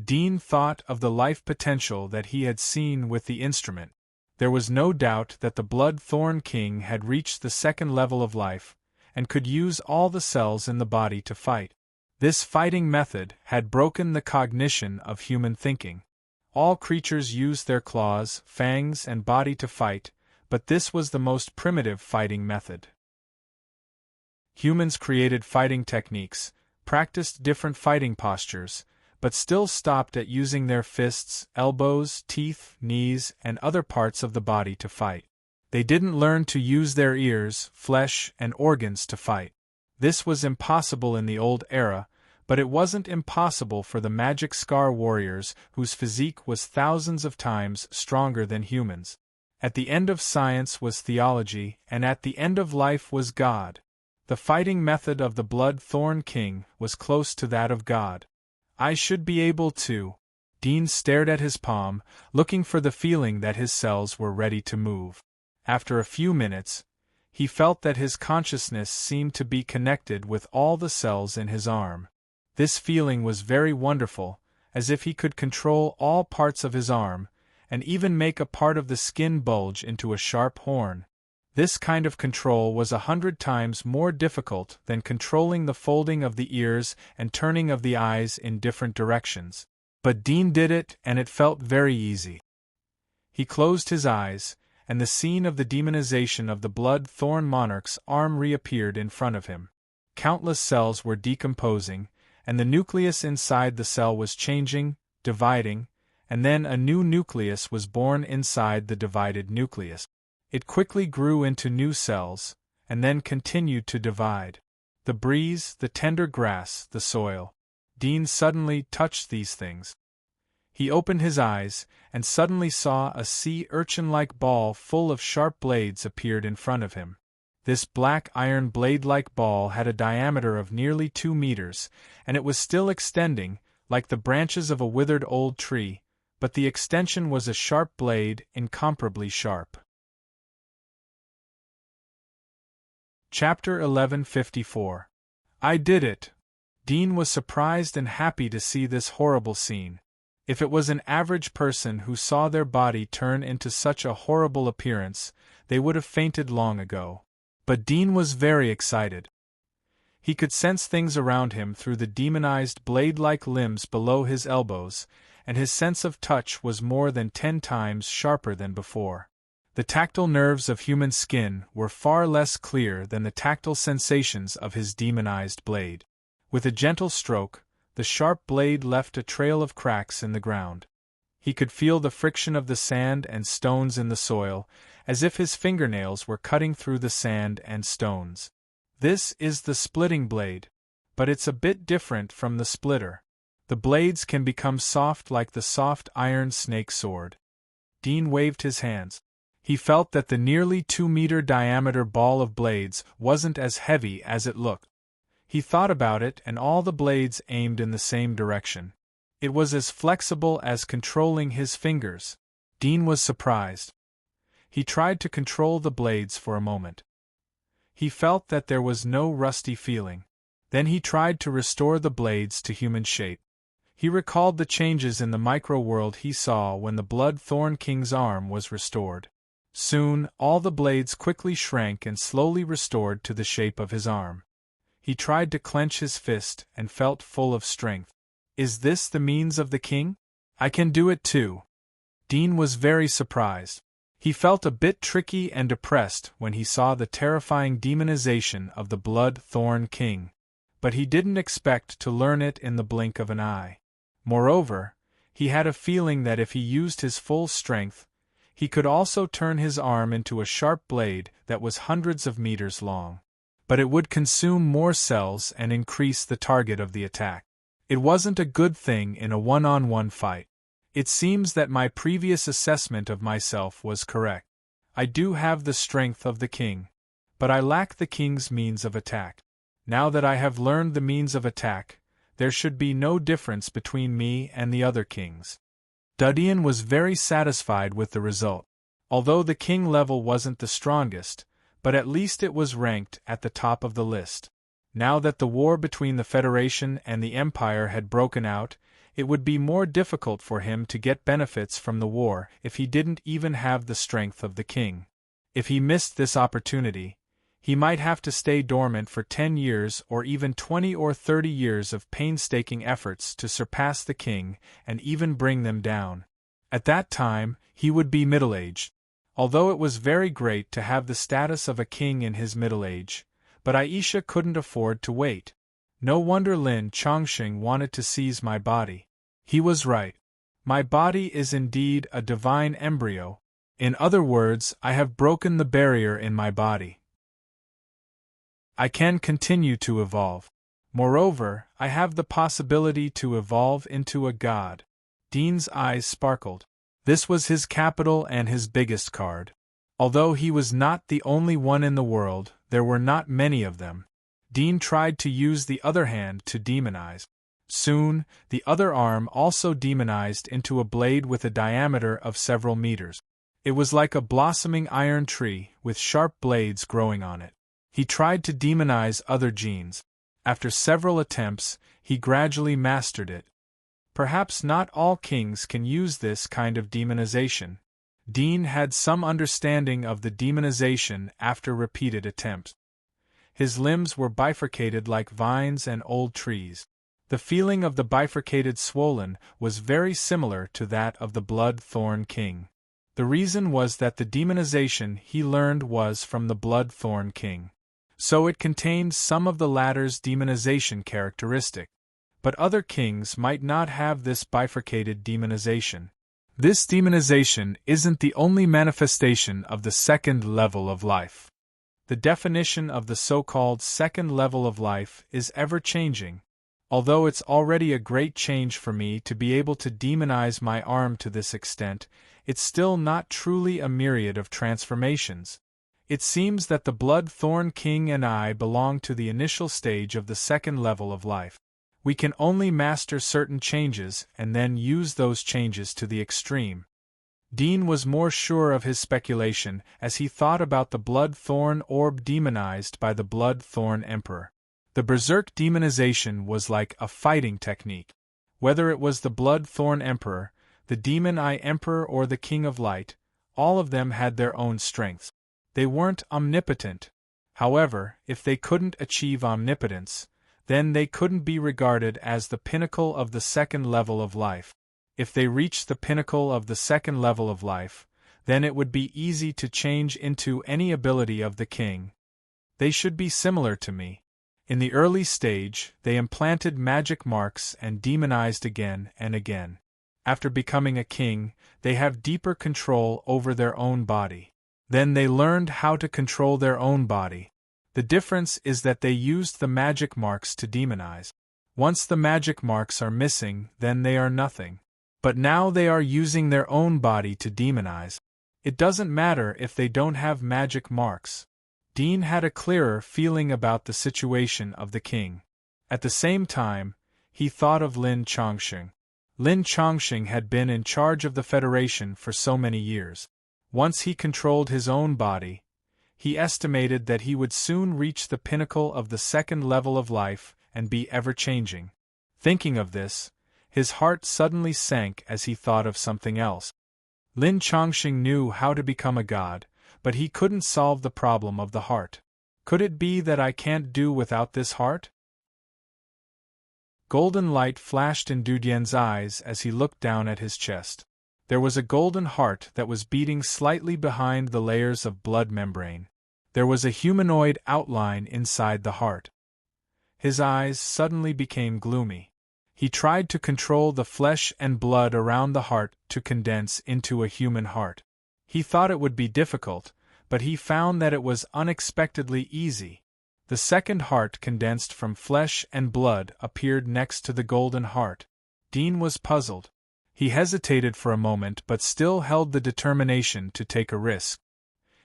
Dean thought of the life potential that he had seen with the instrument. There was no doubt that the blood thorn king had reached the second level of life, and could use all the cells in the body to fight. This fighting method had broken the cognition of human thinking. All creatures use their claws, fangs, and body to fight, but this was the most primitive fighting method. Humans created fighting techniques, practiced different fighting postures, but still stopped at using their fists, elbows, teeth, knees, and other parts of the body to fight. They didn't learn to use their ears, flesh, and organs to fight. This was impossible in the old era, but it wasn't impossible for the magic scar warriors whose physique was thousands of times stronger than humans. At the end of science was theology, and at the end of life was God. The fighting method of the blood thorn king was close to that of God. I should be able to. Dean stared at his palm, looking for the feeling that his cells were ready to move. After a few minutes, he felt that his consciousness seemed to be connected with all the cells in his arm. This feeling was very wonderful, as if he could control all parts of his arm, and even make a part of the skin bulge into a sharp horn. This kind of control was 100 times more difficult than controlling the folding of the ears and turning of the eyes in different directions. But Dean did it, and it felt very easy. He closed his eyes, and the scene of the demonization of the blood thorn monarch's arm reappeared in front of him. Countless cells were decomposing, and the nucleus inside the cell was changing, dividing, and then a new nucleus was born inside the divided nucleus. It quickly grew into new cells, and then continued to divide. The breeze, the tender grass, the soil. Dean suddenly touched these things. He opened his eyes, and suddenly saw a sea urchin-like ball full of sharp blades appeared in front of him. This black iron blade-like ball had a diameter of nearly 2 meters, and it was still extending, like the branches of a withered old tree, but the extension was a sharp blade, incomparably sharp. Chapter 1154. I did it! Dean was surprised and happy to see this horrible scene. If it was an average person who saw their body turn into such a horrible appearance, they would have fainted long ago. But Dean was very excited. He could sense things around him through the demonized blade-like limbs below his elbows, and his sense of touch was more than 10 times sharper than before. The tactile nerves of human skin were far less clear than the tactile sensations of his demonized blade. With a gentle stroke, the sharp blade left a trail of cracks in the ground. He could feel the friction of the sand and stones in the soil, as if his fingernails were cutting through the sand and stones. This is the splitting blade, but it's a bit different from the splitter. The blades can become soft like the soft iron snake sword. Dean waved his hands. He felt that the nearly 2-meter diameter ball of blades wasn't as heavy as it looked. He thought about it, and all the blades aimed in the same direction. It was as flexible as controlling his fingers. Dean was surprised. He tried to control the blades for a moment. He felt that there was no rusty feeling. Then he tried to restore the blades to human shape. He recalled the changes in the micro-world he saw when the Blood-Thorn King's arm was restored. Soon, all the blades quickly shrank and slowly restored to the shape of his arm. He tried to clench his fist and felt full of strength. Is this the means of the king? I can do it too. Dean was very surprised. He felt a bit tricky and depressed when he saw the terrifying demonization of the Blood-Thorn King. But he didn't expect to learn it in the blink of an eye. Moreover, he had a feeling that if he used his full strength, he could also turn his arm into a sharp blade that was hundreds of meters long. But it would consume more cells and increase the target of the attack. It wasn't a good thing in a one-on-one fight. It seems that my previous assessment of myself was correct. I do have the strength of the king, but I lack the king's means of attack. Now that I have learned the means of attack, there should be no difference between me and the other kings. Dudian was very satisfied with the result. Although the king level wasn't the strongest, but at least it was ranked at the top of the list. Now that the war between the Federation and the Empire had broken out, it would be more difficult for him to get benefits from the war if he didn't even have the strength of the king. If he missed this opportunity, he might have to stay dormant for 10 years or even 20 or 30 years of painstaking efforts to surpass the king and even bring them down. At that time, he would be middle-aged. Although it was very great to have the status of a king in his middle age, but Aisha couldn't afford to wait. No wonder Lin Chongqing wanted to seize my body. He was right. My body is indeed a divine embryo. In other words, I have broken the barrier in my body. I can continue to evolve. Moreover, I have the possibility to evolve into a god. Dean's eyes sparkled. This was his capital and his biggest card. Although he was not the only one in the world, there were not many of them. Dean tried to use the other hand to demonize. Soon, the other arm also demonized into a blade with a diameter of several meters. It was like a blossoming iron tree with sharp blades growing on it. He tried to demonize other genes. After several attempts, he gradually mastered it. Perhaps not all kings can use this kind of demonization. Dean had some understanding of the demonization after repeated attempts. His limbs were bifurcated like vines and old trees. The feeling of the bifurcated swollen was very similar to that of the Blood-Thorn King. The reason was that the demonization he learned was from the Blood-Thorn King. So it contained some of the latter's demonization characteristic. But other kings might not have this bifurcated demonization. This demonization isn't the only manifestation of the second level of life. The definition of the so-called second level of life is ever-changing. Although it's already a great change for me to be able to demonize my arm to this extent, it's still not truly a myriad of transformations. It seems that the Blood-Thorn King and I belong to the initial stage of the second level of life. We can only master certain changes and then use those changes to the extreme. Dean was more sure of his speculation as he thought about the Blood-Thorn orb demonized by the Blood-Thorn Emperor. The Berserk demonization was like a fighting technique. Whether it was the Blood-Thorn Emperor, the Demon Eye Emperor or the King of Light, all of them had their own strengths. They weren't omnipotent. However, if they couldn't achieve omnipotence, then they couldn't be regarded as the pinnacle of the second level of life. If they reached the pinnacle of the second level of life, then it would be easy to change into any ability of the king. They should be similar to me. In the early stage, they implanted magic marks and demonized again and again. After becoming a king, they have deeper control over their own body. Then they learned how to control their own body. The difference is that they used the magic marks to demonize. Once the magic marks are missing, then they are nothing. But now they are using their own body to demonize. It doesn't matter if they don't have magic marks. Dean had a clearer feeling about the situation of the king. At the same time, he thought of Lin Chongqing. Lin Chongqing had been in charge of the Federation for so many years. Once he controlled his own body, he estimated that he would soon reach the pinnacle of the second level of life and be ever-changing. Thinking of this, his heart suddenly sank as he thought of something else. Lin Chongqing knew how to become a god, but he couldn't solve the problem of the heart. Could it be that I can't do without this heart? Golden light flashed in Dudian's eyes as he looked down at his chest. There was a golden heart that was beating slightly behind the layers of blood membrane. There was a humanoid outline inside the heart. His eyes suddenly became gloomy. He tried to control the flesh and blood around the heart to condense into a human heart. He thought it would be difficult, but he found that it was unexpectedly easy. The second heart condensed from flesh and blood appeared next to the golden heart. Dean was puzzled. He hesitated for a moment but still held the determination to take a risk.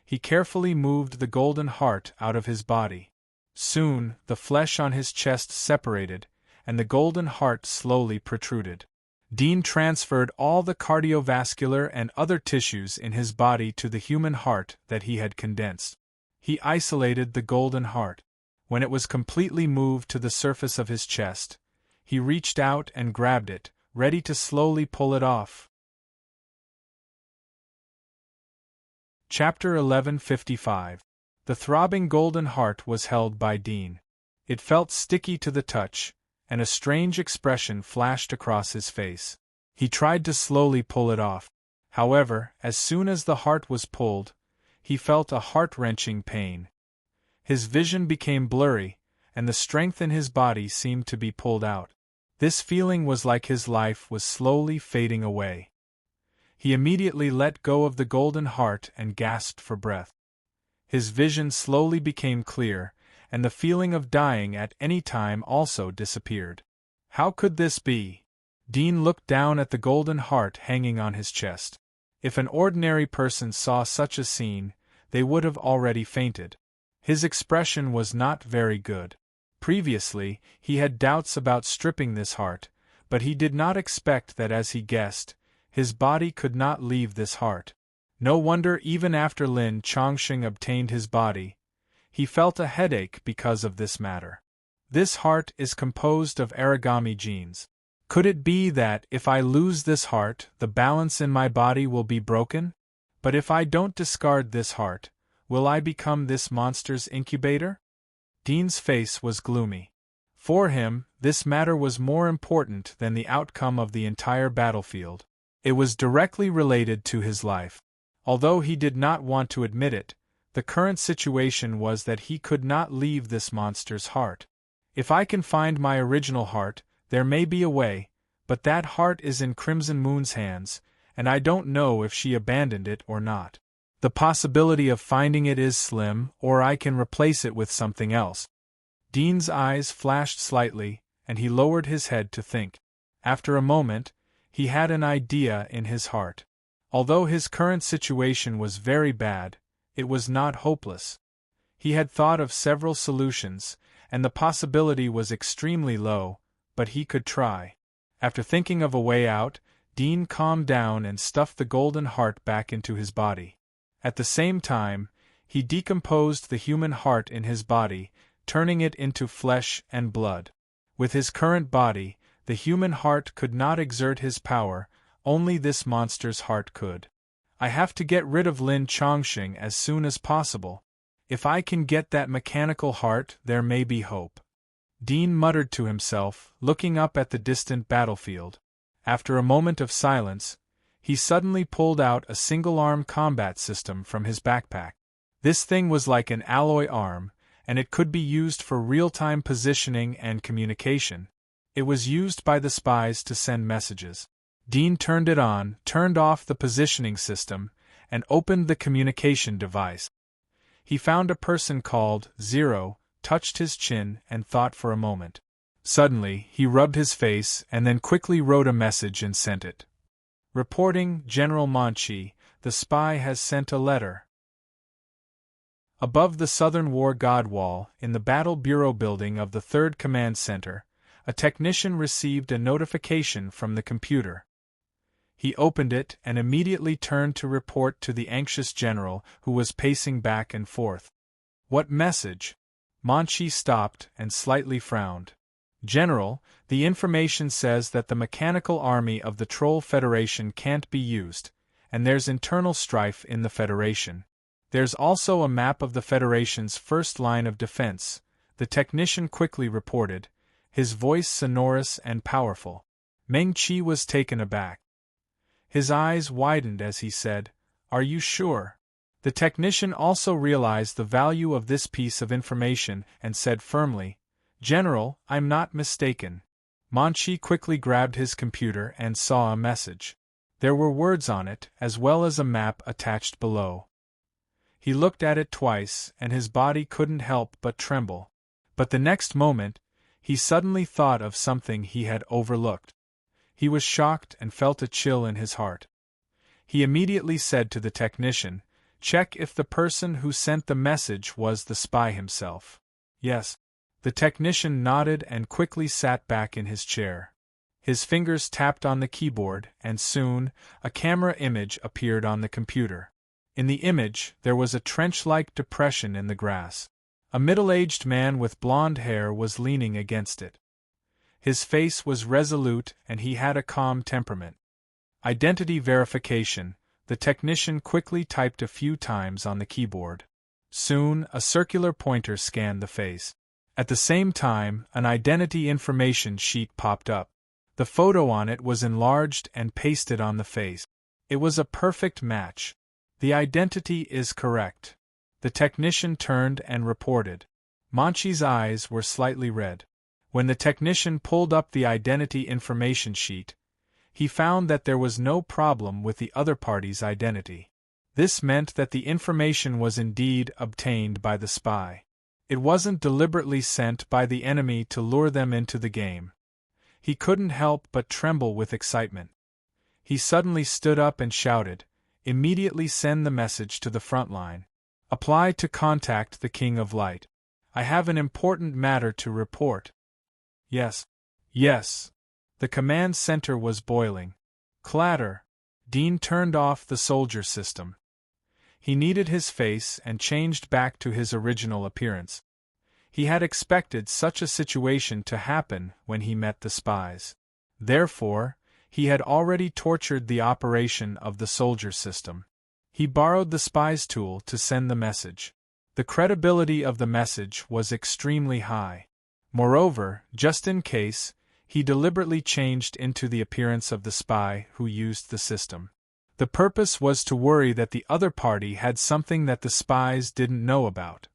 He carefully moved the golden heart out of his body. Soon, the flesh on his chest separated, and the golden heart slowly protruded. Dean transferred all the cardiovascular and other tissues in his body to the human heart that he had condensed. He isolated the golden heart. When it was completely moved to the surface of his chest, he reached out and grabbed it, ready to slowly pull it off. Chapter 1155. The throbbing golden heart was held by Dean. It felt sticky to the touch, and a strange expression flashed across his face. He tried to slowly pull it off. However, as soon as the heart was pulled, he felt a heart-wrenching pain. His vision became blurry, and the strength in his body seemed to be pulled out. This feeling was like his life was slowly fading away. He immediately let go of the golden heart and gasped for breath. His vision slowly became clear, and the feeling of dying at any time also disappeared. How could this be? Dean looked down at the golden heart hanging on his chest. If an ordinary person saw such a scene, they would have already fainted. His expression was not very good. Previously, he had doubts about stripping this heart, but he did not expect that, as he guessed, his body could not leave this heart. No wonder even after Lin Chongqing obtained his body, he felt a headache because of this matter. This heart is composed of origami genes. Could it be that if I lose this heart, the balance in my body will be broken? But if I don't discard this heart, will I become this monster's incubator? Dean's face was gloomy. For him, this matter was more important than the outcome of the entire battlefield. It was directly related to his life. Although he did not want to admit it, the current situation was that he could not leave this monster's heart. If I can find my original heart, there may be a way, but that heart is in Crimson Moon's hands, and I don't know if she abandoned it or not. The possibility of finding it is slim, or I can replace it with something else. Dean's eyes flashed slightly, and he lowered his head to think. After a moment, he had an idea in his heart. Although his current situation was very bad, it was not hopeless. He had thought of several solutions, and the possibility was extremely low, but he could try. After thinking of a way out, Dean calmed down and stuffed the golden heart back into his body. At the same time, he decomposed the human heart in his body, turning it into flesh and blood. With his current body, the human heart could not exert his power, only this monster's heart could. I have to get rid of Lin Chongqing as soon as possible. If I can get that mechanical heart, there may be hope. Dean muttered to himself, looking up at the distant battlefield. After a moment of silence, he suddenly pulled out a single-arm combat system from his backpack. This thing was like an alloy arm, and it could be used for real-time positioning and communication. It was used by the spies to send messages. Dean turned it on, turned off the positioning system, and opened the communication device. He found a person called Zero, touched his chin, and thought for a moment. Suddenly, he rubbed his face and then quickly wrote a message and sent it. Reporting, General Manchi, the spy has sent a letter. Above the Southern War God Wall, in the Battle Bureau building of the 3rd Command Center, a technician received a notification from the computer. He opened it and immediately turned to report to the anxious general who was pacing back and forth. What message? Manchi stopped and slightly frowned. General, the information says that the mechanical army of the Troll Federation can't be used, and there's internal strife in the Federation. There's also a map of the Federation's first line of defense, the technician quickly reported, his voice sonorous and powerful. Meng Qi was taken aback. His eyes widened as he said, "Are you sure?" The technician also realized the value of this piece of information and said firmly, "General, I'm not mistaken." Manchi quickly grabbed his computer and saw a message. There were words on it, as well as a map attached below. He looked at it twice, and his body couldn't help but tremble. But the next moment, he suddenly thought of something he had overlooked. He was shocked and felt a chill in his heart. He immediately said to the technician, "Check if the person who sent the message was the spy himself." "Yes." The technician nodded and quickly sat back in his chair. His fingers tapped on the keyboard, and soon, a camera image appeared on the computer. In the image, there was a trench-like depression in the grass. A middle-aged man with blonde hair was leaning against it. His face was resolute and he had a calm temperament. Identity verification, the technician quickly typed a few times on the keyboard. Soon, a circular pointer scanned the face. At the same time, an identity information sheet popped up. The photo on it was enlarged and pasted on the face. It was a perfect match. The identity is correct. The technician turned and reported. Manchi's eyes were slightly red. When the technician pulled up the identity information sheet, he found that there was no problem with the other party's identity. This meant that the information was indeed obtained by the spy. It wasn't deliberately sent by the enemy to lure them into the game. He couldn't help but tremble with excitement. He suddenly stood up and shouted, "Immediately send the message to the front line. Apply to contact the King of Light. I have an important matter to report." "Yes. Yes." The command center was boiling. Clatter. Dean turned off the soldier system. He kneaded his face and changed back to his original appearance. He had expected such a situation to happen when he met the spies. Therefore, he had already tortured the operation of the soldier system. He borrowed the spy's tool to send the message. The credibility of the message was extremely high. Moreover, just in case, he deliberately changed into the appearance of the spy who used the system. The purpose was to worry that the other party had something that the spies didn't know about.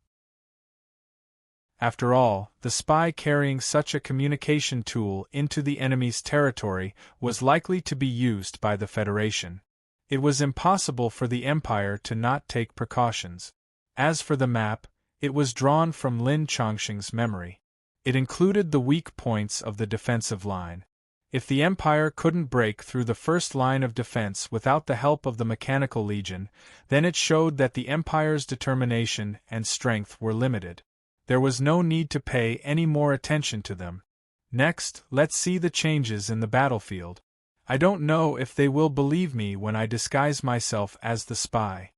After all, the spy carrying such a communication tool into the enemy's territory was likely to be used by the Federation. It was impossible for the Empire to not take precautions. As for the map, it was drawn from Lin Chongqing's memory. It included the weak points of the defensive line. If the Empire couldn't break through the first line of defense without the help of the Mechanical Legion, then it showed that the Empire's determination and strength were limited. There was no need to pay any more attention to them. Next, let's see the changes in the battlefield. I don't know if they will believe me when I disguise myself as the spy.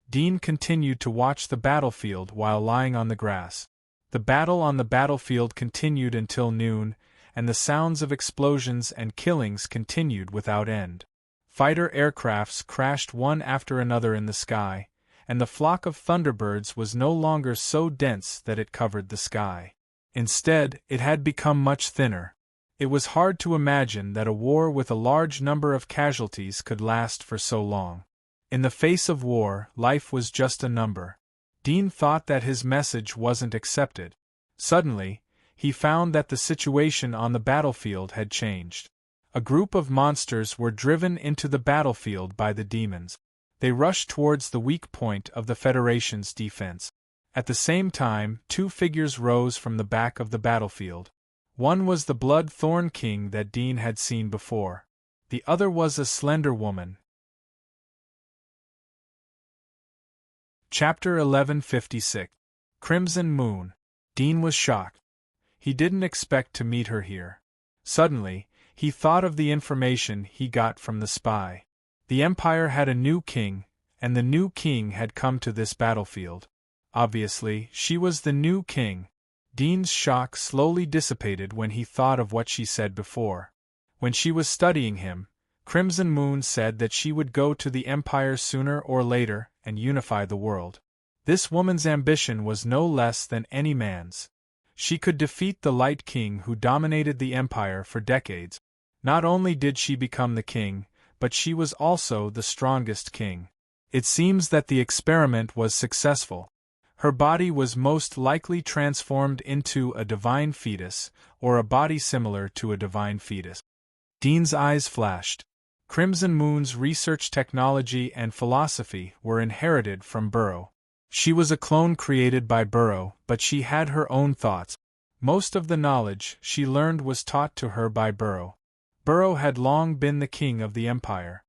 Dean continued to watch the battlefield while lying on the grass. The battle on the battlefield continued until noon, and the sounds of explosions and killings continued without end. Fighter aircrafts crashed one after another in the sky, and the flock of thunderbirds was no longer so dense that it covered the sky. Instead, it had become much thinner. It was hard to imagine that a war with a large number of casualties could last for so long. In the face of war, life was just a number. Dean thought that his message wasn't accepted. Suddenly, he found that the situation on the battlefield had changed. A group of monsters were driven into the battlefield by the demons. They rushed towards the weak point of the Federation's defense. At the same time, two figures rose from the back of the battlefield. One was the Blood-Thorn King that Dean had seen before. The other was a slender woman. Chapter 1156. Crimson Moon. Dean was shocked. He didn't expect to meet her here. Suddenly, he thought of the information he got from the spy. The Empire had a new king, and the new king had come to this battlefield. Obviously, she was the new king. Dean's shock slowly dissipated when he thought of what she said before. When she was studying him, Crimson Moon said that she would go to the Empire sooner or later and unify the world. This woman's ambition was no less than any man's. She could defeat the Light King who dominated the Empire for decades. Not only did she become the king, but she was also the strongest king. It seems that the experiment was successful. Her body was most likely transformed into a divine fetus, or a body similar to a divine fetus. Dean's eyes flashed. Crimson Moon's research technology and philosophy were inherited from Burrow. She was a clone created by Burrow, but she had her own thoughts. Most of the knowledge she learned was taught to her by Burrow. Burrow had long been the king of the Empire.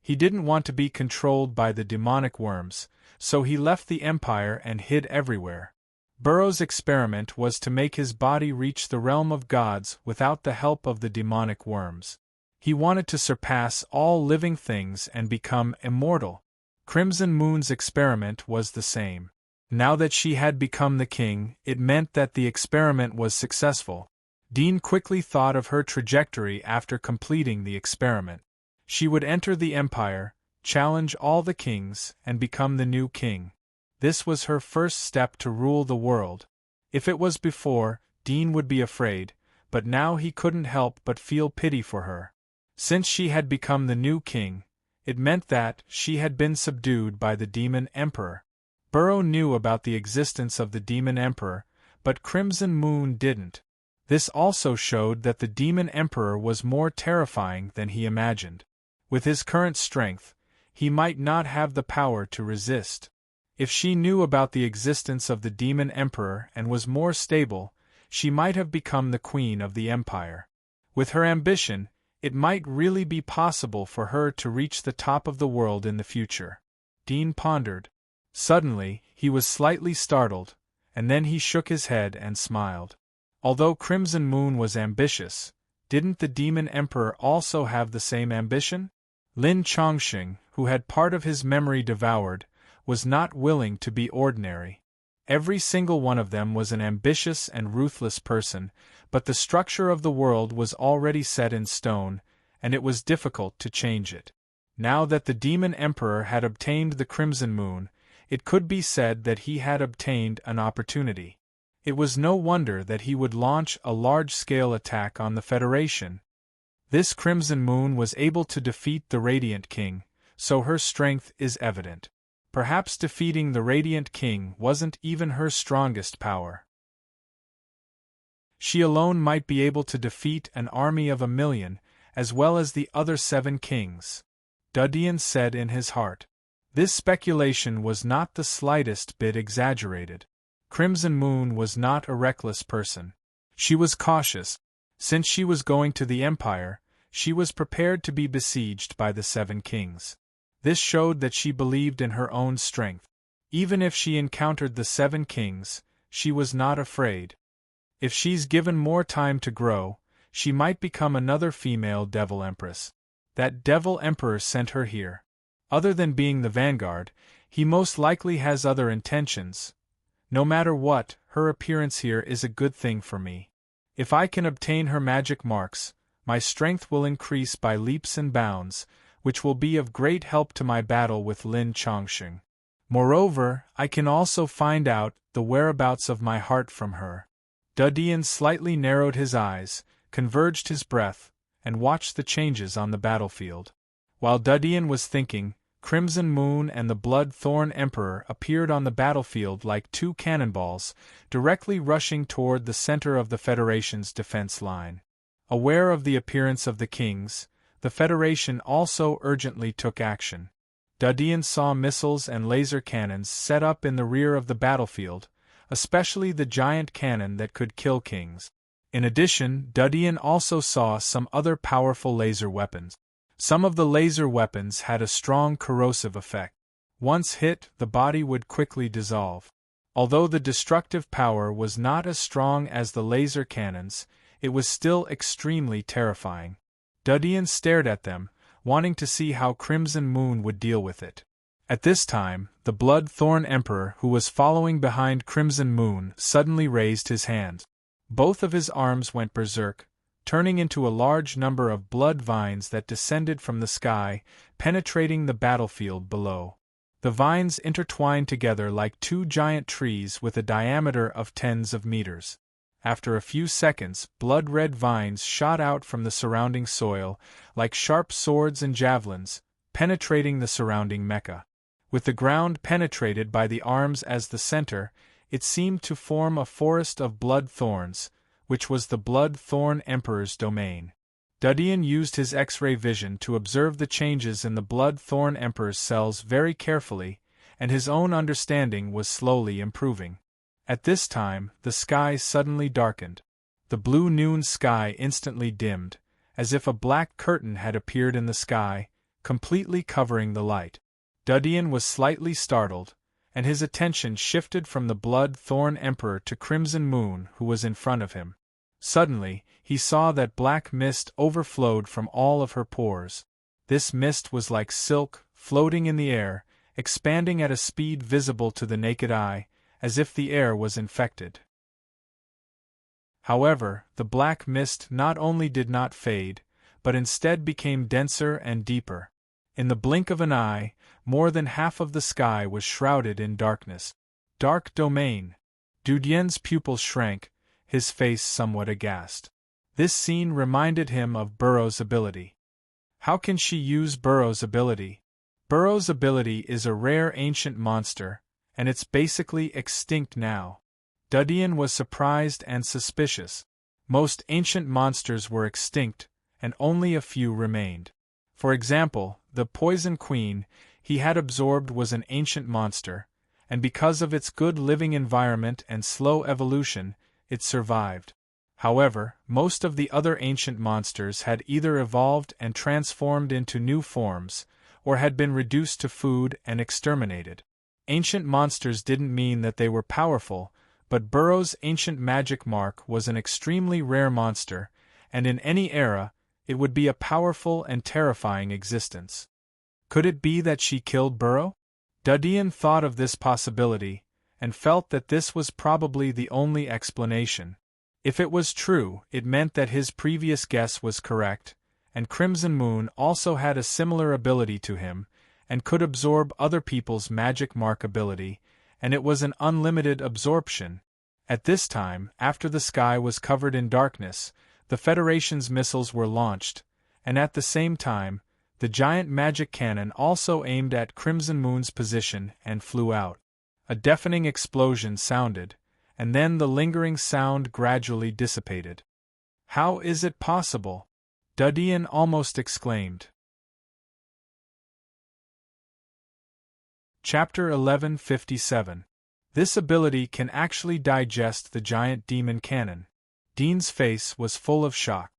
He didn't want to be controlled by the demonic worms, so he left the Empire and hid everywhere. Burrow's experiment was to make his body reach the realm of gods without the help of the demonic worms. He wanted to surpass all living things and become immortal. Crimson Moon's experiment was the same. Now that she had become the king, it meant that the experiment was successful. Dean quickly thought of her trajectory after completing the experiment. She would enter the Empire, challenge all the kings, and become the new king. This was her first step to rule the world. If it was before, Dean would be afraid, but now he couldn't help but feel pity for her. Since she had become the new king, it meant that she had been subdued by the Demon Emperor. Burrow knew about the existence of the Demon Emperor, but Crimson Moon didn't. This also showed that the Demon Emperor was more terrifying than he imagined. With his current strength, he might not have the power to resist. If she knew about the existence of the Demon Emperor and was more stable, she might have become the queen of the Empire. With her ambition, it might really be possible for her to reach the top of the world in the future. Dean pondered. Suddenly, he was slightly startled, and then he shook his head and smiled. Although Crimson Moon was ambitious, didn't the Demon Emperor also have the same ambition? Lin Chongqing, who had part of his memory devoured, was not willing to be ordinary. Every single one of them was an ambitious and ruthless person, but the structure of the world was already set in stone, and it was difficult to change it. Now that the Demon Emperor had obtained the Crimson Moon, it could be said that he had obtained an opportunity. It was no wonder that he would launch a large-scale attack on the Federation. This Crimson Moon was able to defeat the Radiant King, so her strength is evident. Perhaps defeating the Radiant King wasn't even her strongest power. She alone might be able to defeat an army of 1,000,000, as well as the other 7 kings. Dudian said in his heart. This speculation was not the slightest bit exaggerated. Crimson Moon was not a reckless person. She was cautious. Since she was going to the Empire, she was prepared to be besieged by the Seven Kings. This showed that she believed in her own strength. Even if she encountered the Seven Kings, she was not afraid. If she's given more time to grow, she might become another female Devil Empress. That Devil Emperor sent her here. Other than being the vanguard, he most likely has other intentions. No matter what, her appearance here is a good thing for me. If I can obtain her magic marks, my strength will increase by leaps and bounds, which will be of great help to my battle with Lin Chongsheng. Moreover, I can also find out the whereabouts of my heart from her. Dudian slightly narrowed his eyes, converged his breath, and watched the changes on the battlefield. While Dudian was thinking, Crimson Moon and the Blood-Thorn Emperor appeared on the battlefield like two cannonballs, directly rushing toward the center of the Federation's defense line. Aware of the appearance of the kings, the Federation also urgently took action. Dudian saw missiles and laser cannons set up in the rear of the battlefield, especially the giant cannon that could kill kings. In addition, Dudian also saw some other powerful laser weapons. Some of the laser weapons had a strong corrosive effect. Once hit, the body would quickly dissolve. Although the destructive power was not as strong as the laser cannons, it was still extremely terrifying. Dudian stared at them, wanting to see how Crimson Moon would deal with it. At this time, the Blood-Thorn Emperor who was following behind Crimson Moon suddenly raised his hands. Both of his arms went berserk, turning into a large number of blood vines that descended from the sky, penetrating the battlefield below. The vines intertwined together like two giant trees with a diameter of tens of meters. After a few seconds, blood-red vines shot out from the surrounding soil, like sharp swords and javelins, penetrating the surrounding Mecca. With the ground penetrated by the arms as the center, it seemed to form a forest of blood thorns, which was the Blood-Thorn Emperor's domain. Dudian used his X-ray vision to observe the changes in the Blood-Thorn Emperor's cells very carefully, and his own understanding was slowly improving. At this time, the sky suddenly darkened. The blue noon sky instantly dimmed, as if a black curtain had appeared in the sky, completely covering the light. Dudian was slightly startled, and his attention shifted from the Blood-Thorn Emperor to Crimson Moon who was in front of him. Suddenly, he saw that black mist overflowed from all of her pores. This mist was like silk, floating in the air, expanding at a speed visible to the naked eye, as if the air was infected. However, the black mist not only did not fade, but instead became denser and deeper. In the blink of an eye, more than half of the sky was shrouded in darkness. Dark domain. Dudian's pupils shrank, his face somewhat aghast. This scene reminded him of Burrow's ability. How can she use Burrow's ability? Burrow's ability is a rare ancient monster, and it's basically extinct now. Dudian was surprised and suspicious. Most ancient monsters were extinct, and only a few remained. For example, the Poison Queen he had absorbed was an ancient monster, and because of its good living environment and slow evolution, it survived. However, most of the other ancient monsters had either evolved and transformed into new forms, or had been reduced to food and exterminated. Ancient monsters didn't mean that they were powerful, but Burrow's ancient magic mark was an extremely rare monster, and in any era, it would be a powerful and terrifying existence. Could it be that she killed Burrow? Dudian thought of this possibility, and felt that this was probably the only explanation. If it was true, it meant that his previous guess was correct, and Crimson Moon also had a similar ability to him, and could absorb other people's magic mark ability, and it was an unlimited absorption. At this time, after the sky was covered in darkness, the Federation's missiles were launched, and at the same time, the giant magic cannon also aimed at Crimson Moon's position and flew out. A deafening explosion sounded, and then the lingering sound gradually dissipated. "How is it possible?" Dudian almost exclaimed. Chapter 1157. This ability can actually digest the giant demon cannon. Dean's face was full of shock.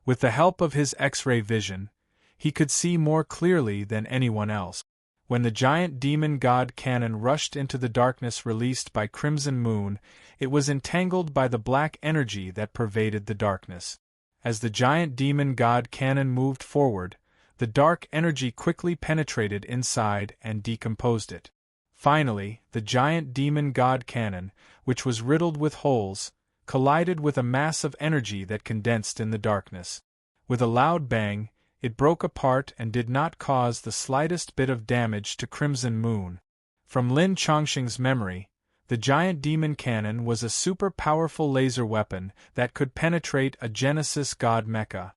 With the help of his X-ray vision, he could see more clearly than anyone else. When the giant demon god cannon rushed into the darkness released by Crimson Moon, it was entangled by the black energy that pervaded the darkness. As the giant demon god cannon moved forward, the dark energy quickly penetrated inside and decomposed it. Finally, the giant demon god cannon, which was riddled with holes, collided with a mass of energy that condensed in the darkness. With a loud bang, it broke apart and did not cause the slightest bit of damage to Crimson Moon. From Lin Chongqing's memory, the giant demon cannon was a super-powerful laser weapon that could penetrate a Genesis god mecha.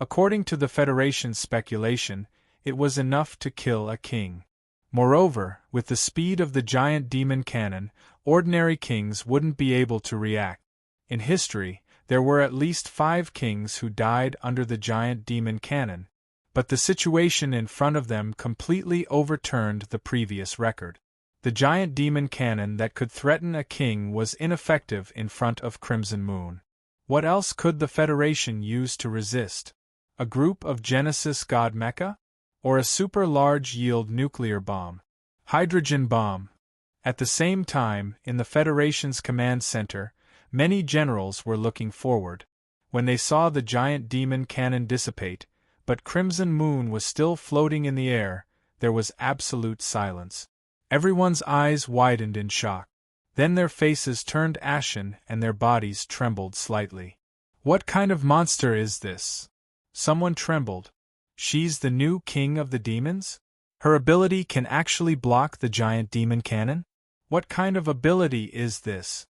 According to the Federation's speculation, it was enough to kill a king. Moreover, with the speed of the giant demon cannon, ordinary kings wouldn't be able to react. In history, there were at least 5 kings who died under the giant demon cannon, but the situation in front of them completely overturned the previous record. The giant demon cannon that could threaten a king was ineffective in front of Crimson Moon. What else could the Federation use to resist? A group of Genesis god mecha? Or a super-large-yield nuclear bomb? Hydrogen bomb? At the same time, in the Federation's command center, many generals were looking forward. When they saw the giant demon cannon dissipate, but Crimson Moon was still floating in the air, there was absolute silence. Everyone's eyes widened in shock. Then their faces turned ashen and their bodies trembled slightly. What kind of monster is this? Someone trembled. She's the new king of the demons? Her ability can actually block the giant demon cannon? What kind of ability is this?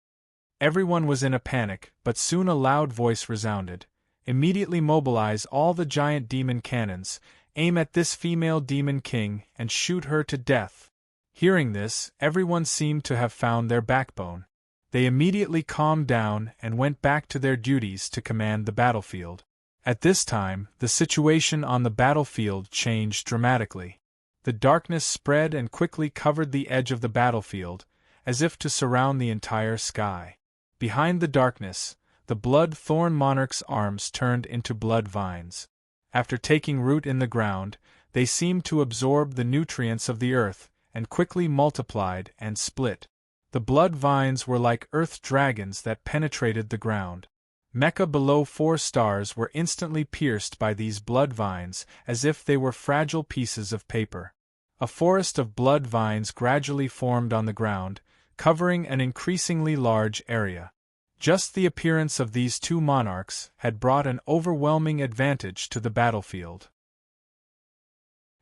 Everyone was in a panic, but soon a loud voice resounded. Immediately mobilize all the giant demon cannons, aim at this female demon king, and shoot her to death. Hearing this, everyone seemed to have found their backbone. They immediately calmed down and went back to their duties to command the battlefield. At this time, the situation on the battlefield changed dramatically. The darkness spread and quickly covered the edge of the battlefield, as if to surround the entire sky. Behind the darkness, the blood-thorn monarch's arms turned into blood vines. After taking root in the ground, they seemed to absorb the nutrients of the earth, and quickly multiplied and split. The blood vines were like earth dragons that penetrated the ground. Mecha below 4 stars were instantly pierced by these blood vines as if they were fragile pieces of paper. A forest of blood vines gradually formed on the ground, covering an increasingly large area. Just the appearance of these 2 monarchs had brought an overwhelming advantage to the battlefield.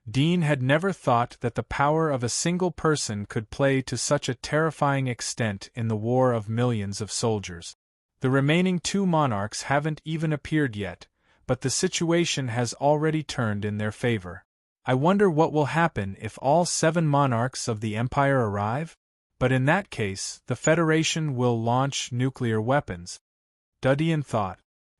Dean had never thought that the power of a single person could play to such a terrifying extent in the war of millions of soldiers. The remaining 2 monarchs haven't even appeared yet, but the situation has already turned in their favor. I wonder what will happen if all 7 monarchs of the Empire arrive? But in that case, the Federation will launch nuclear weapons. Dudian thought.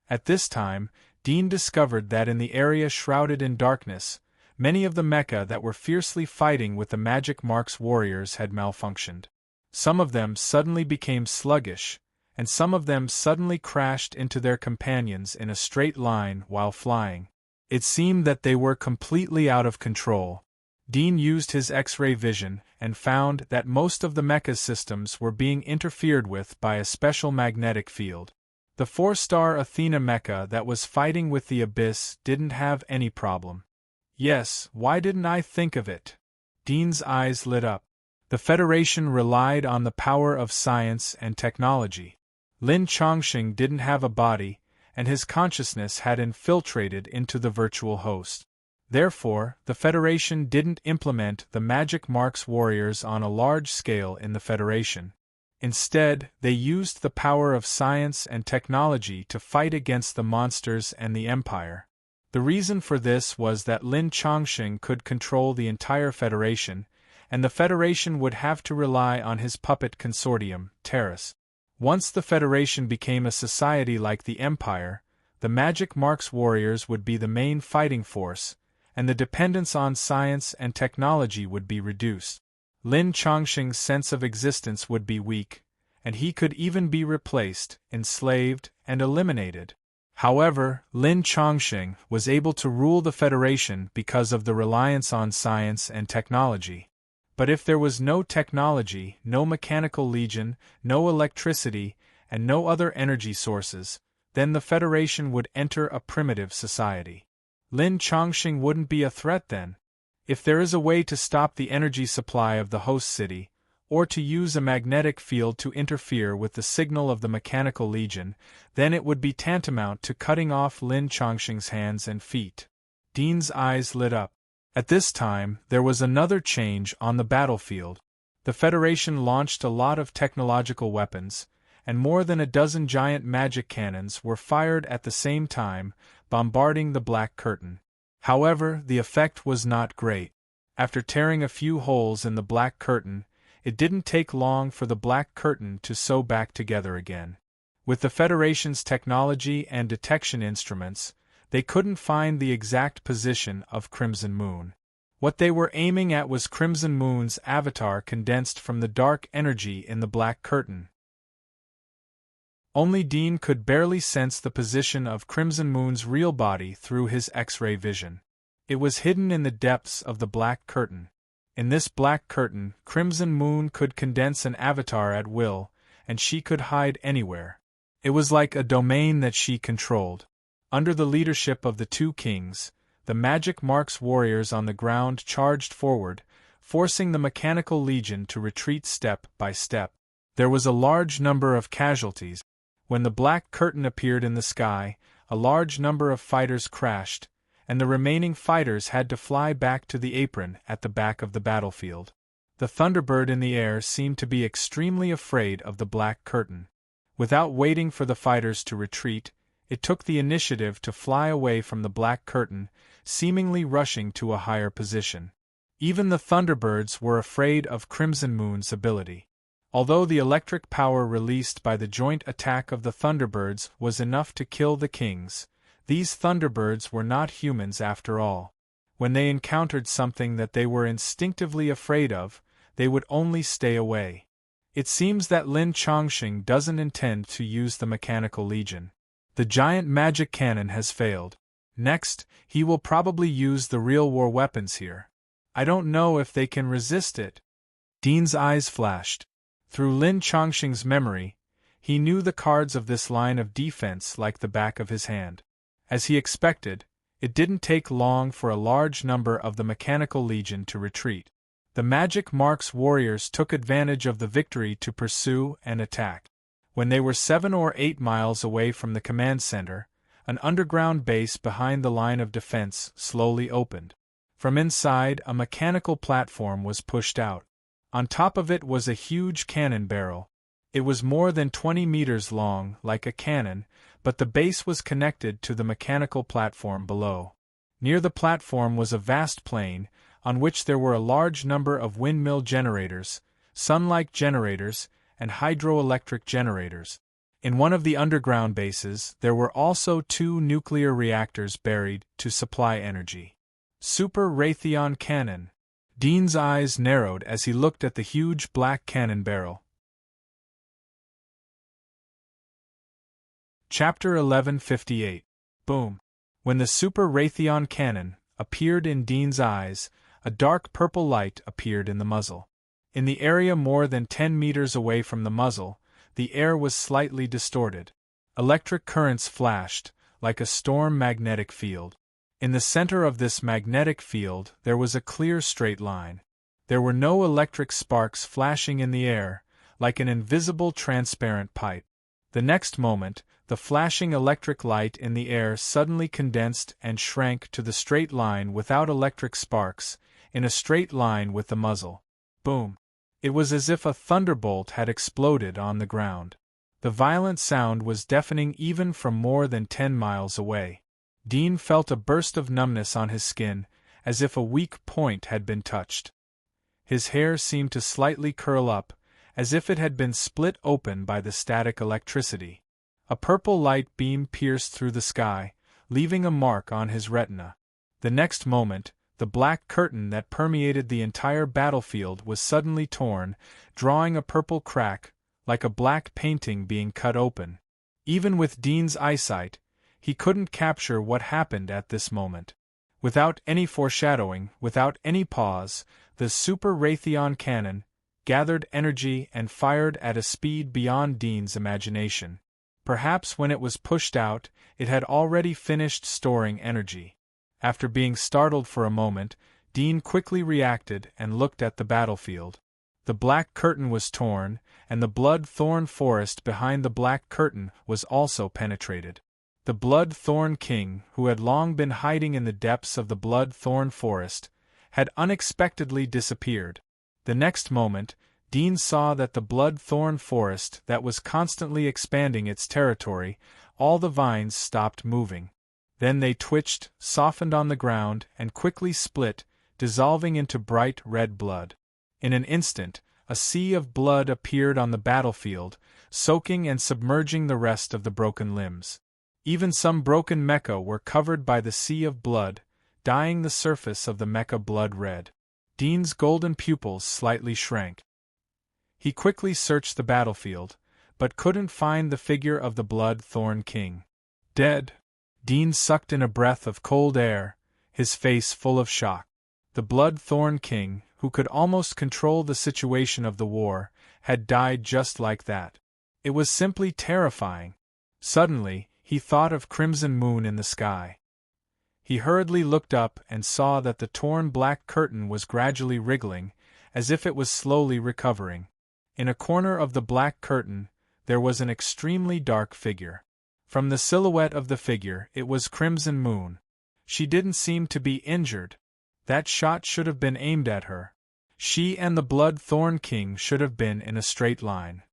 At this time, Dean discovered that in the area shrouded in darkness, many of the mecha that were fiercely fighting with the Magic Mark's warriors had malfunctioned. Some of them suddenly became sluggish, and some of them suddenly crashed into their companions in a straight line while flying. It seemed that they were completely out of control. Dean used his X-ray vision and found that most of the mecha systems were being interfered with by a special magnetic field. The 4-star Athena mecha that was fighting with the Abyss didn't have any problem. Yes, why didn't I think of it? Dean's eyes lit up. The Federation relied on the power of science and technology. Lin Chongqing didn't have a body, and his consciousness had infiltrated into the virtual host. Therefore, the Federation didn't implement the Magic Mark's warriors on a large scale in the Federation. Instead, they used the power of science and technology to fight against the monsters and the Empire. The reason for this was that Lin Chongqing could control the entire Federation, and the Federation would have to rely on his puppet consortium, Terrace. Once the Federation became a society like the Empire, the Magic Mark's warriors would be the main fighting force, and the dependence on science and technology would be reduced. Lin Chongqing's sense of existence would be weak, and he could even be replaced, enslaved, and eliminated. However, Lin Chongqing was able to rule the Federation because of the reliance on science and technology. But if there was no technology, no mechanical legion, no electricity, and no other energy sources, then the Federation would enter a primitive society. Lin Chongqing wouldn't be a threat then. If there is a way to stop the energy supply of the host city, or to use a magnetic field to interfere with the signal of the mechanical legion, then it would be tantamount to cutting off Lin Chongqing's hands and feet. Dean's eyes lit up. At this time, there was another change on the battlefield. The Federation launched a lot of technological weapons, and more than a dozen giant magic cannons were fired at the same time, bombarding the Black Curtain. However, the effect was not great. After tearing a few holes in the Black Curtain, it didn't take long for the Black Curtain to sew back together again. With the Federation's technology and detection instruments, they couldn't find the exact position of Crimson Moon. What they were aiming at was Crimson Moon's avatar condensed from the dark energy in the Black Curtain. Only Dean could barely sense the position of Crimson Moon's real body through his X-ray vision. It was hidden in the depths of the Black Curtain. In this Black Curtain, Crimson Moon could condense an avatar at will, and she could hide anywhere. It was like a domain that she controlled. Under the leadership of the two kings, the Magic Mark's warriors on the ground charged forward, forcing the Mechanical Legion to retreat step by step. There was a large number of casualties. When the Black Curtain appeared in the sky, a large number of fighters crashed, and the remaining fighters had to fly back to the apron at the back of the battlefield. The Thunderbird in the air seemed to be extremely afraid of the Black Curtain. Without waiting for the fighters to retreat, it took the initiative to fly away from the Black Curtain, seemingly rushing to a higher position. Even the Thunderbirds were afraid of Crimson Moon's ability. Although the electric power released by the joint attack of the Thunderbirds was enough to kill the kings, these Thunderbirds were not humans after all. When they encountered something that they were instinctively afraid of, they would only stay away. It seems that Lin Chongqing doesn't intend to use the Mechanical Legion. The giant magic cannon has failed. Next, he will probably use the real war weapons here. I don't know if they can resist it. Dean's eyes flashed. Through Lin Chongqing's memory, he knew the cards of this line of defense like the back of his hand. As he expected, it didn't take long for a large number of the Mechanical Legion to retreat. The Magic Mark's warriors took advantage of the victory to pursue and attack. When they were 7 or 8 miles away from the command center, an underground base behind the line of defense slowly opened. From inside, a mechanical platform was pushed out. On top of it was a huge cannon barrel. It was more than 20 meters long, like a cannon, but the base was connected to the mechanical platform below. Near the platform was a vast plain, on which there were a large number of windmill generators, sun-like generators, and hydroelectric generators. In one of the underground bases, there were also 2 nuclear reactors buried to supply energy. Super Raytheon Cannon. Dean's eyes narrowed as he looked at the huge black cannon barrel. Chapter 1158. Boom. When the Super Raytheon Cannon appeared in Dean's eyes, a dark purple light appeared in the muzzle. In the area more than 10 meters away from the muzzle, the air was slightly distorted. Electric currents flashed, like a storm magnetic field. In the center of this magnetic field there was a clear straight line. There were no electric sparks flashing in the air, like an invisible transparent pipe. The next moment, the flashing electric light in the air suddenly condensed and shrank to the straight line without electric sparks, in a straight line with the muzzle. Boom! It was as if a thunderbolt had exploded on the ground. The violent sound was deafening even from more than 10 miles away. Dean felt a burst of numbness on his skin, as if a weak point had been touched. His hair seemed to slightly curl up, as if it had been split open by the static electricity. A purple light beam pierced through the sky, leaving a mark on his retina. The next moment, The black curtain that permeated the entire battlefield was suddenly torn, drawing a purple crack, like a black painting being cut open. Even with Dean's eyesight, he couldn't capture what happened at this moment. Without any foreshadowing, without any pause, the Super Raytheon cannon gathered energy and fired at a speed beyond Dean's imagination. Perhaps when it was pushed out, it had already finished storing energy. After being startled for a moment, Dean quickly reacted and looked at the battlefield. The black curtain was torn, and the blood-thorn forest behind the black curtain was also penetrated. The blood-thorn king, who had long been hiding in the depths of the blood-thorn forest, had unexpectedly disappeared. The next moment, Dean saw that the blood-thorn forest that was constantly expanding its territory, all the vines stopped moving. Then they twitched, softened on the ground, and quickly split, dissolving into bright red blood. In an instant, a sea of blood appeared on the battlefield, soaking and submerging the rest of the broken limbs. Even some broken mecha were covered by the sea of blood, dyeing the surface of the mecha blood red. Dean's golden pupils slightly shrank. He quickly searched the battlefield, but couldn't find the figure of the blood-thorn king. Dead. Dean sucked in a breath of cold air, his face full of shock. The blood-thorn king, who could almost control the situation of the war, had died just like that. It was simply terrifying. Suddenly, he thought of Crimson Moon in the sky. He hurriedly looked up and saw that the torn black curtain was gradually wriggling, as if it was slowly recovering. In a corner of the black curtain, there was an extremely dark figure. From the silhouette of the figure, it was Crimson Moon. She didn't seem to be injured. That shot should have been aimed at her. She and the blood-thorn king should have been in a straight line.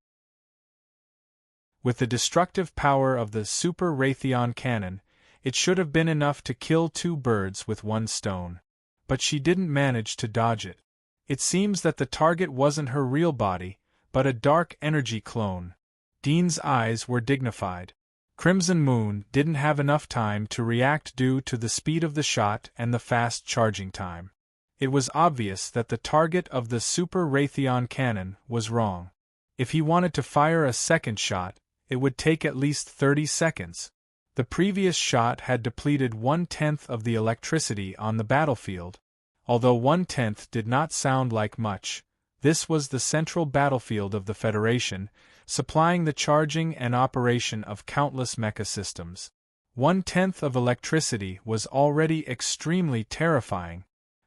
With the destructive power of the Super Raytheon cannon, it should have been enough to kill two birds with one stone. But she didn't manage to dodge it. It seems that the target wasn't her real body, but a dark energy clone. Dean's eyes were dignified. Crimson Moon didn't have enough time to react due to the speed of the shot and the fast charging time. It was obvious that the target of the Super Raytheon cannon was wrong. If he wanted to fire a second shot, it would take at least 30 seconds. The previous shot had depleted 1/10 of the electricity on the battlefield. Although 1/10 did not sound like much, this was the central battlefield of the Federation, supplying the charging and operation of countless mecha systems. 1/10 of electricity was already extremely terrifying.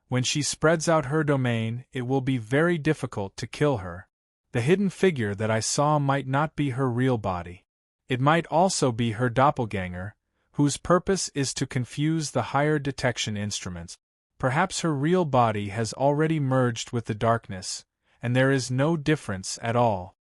When she spreads out her domain, it will be very difficult to kill her. The hidden figure that I saw might not be her real body. It might also be her doppelganger, whose purpose is to confuse the higher detection instruments. Perhaps her real body has already merged with the darkness, and there is no difference at all.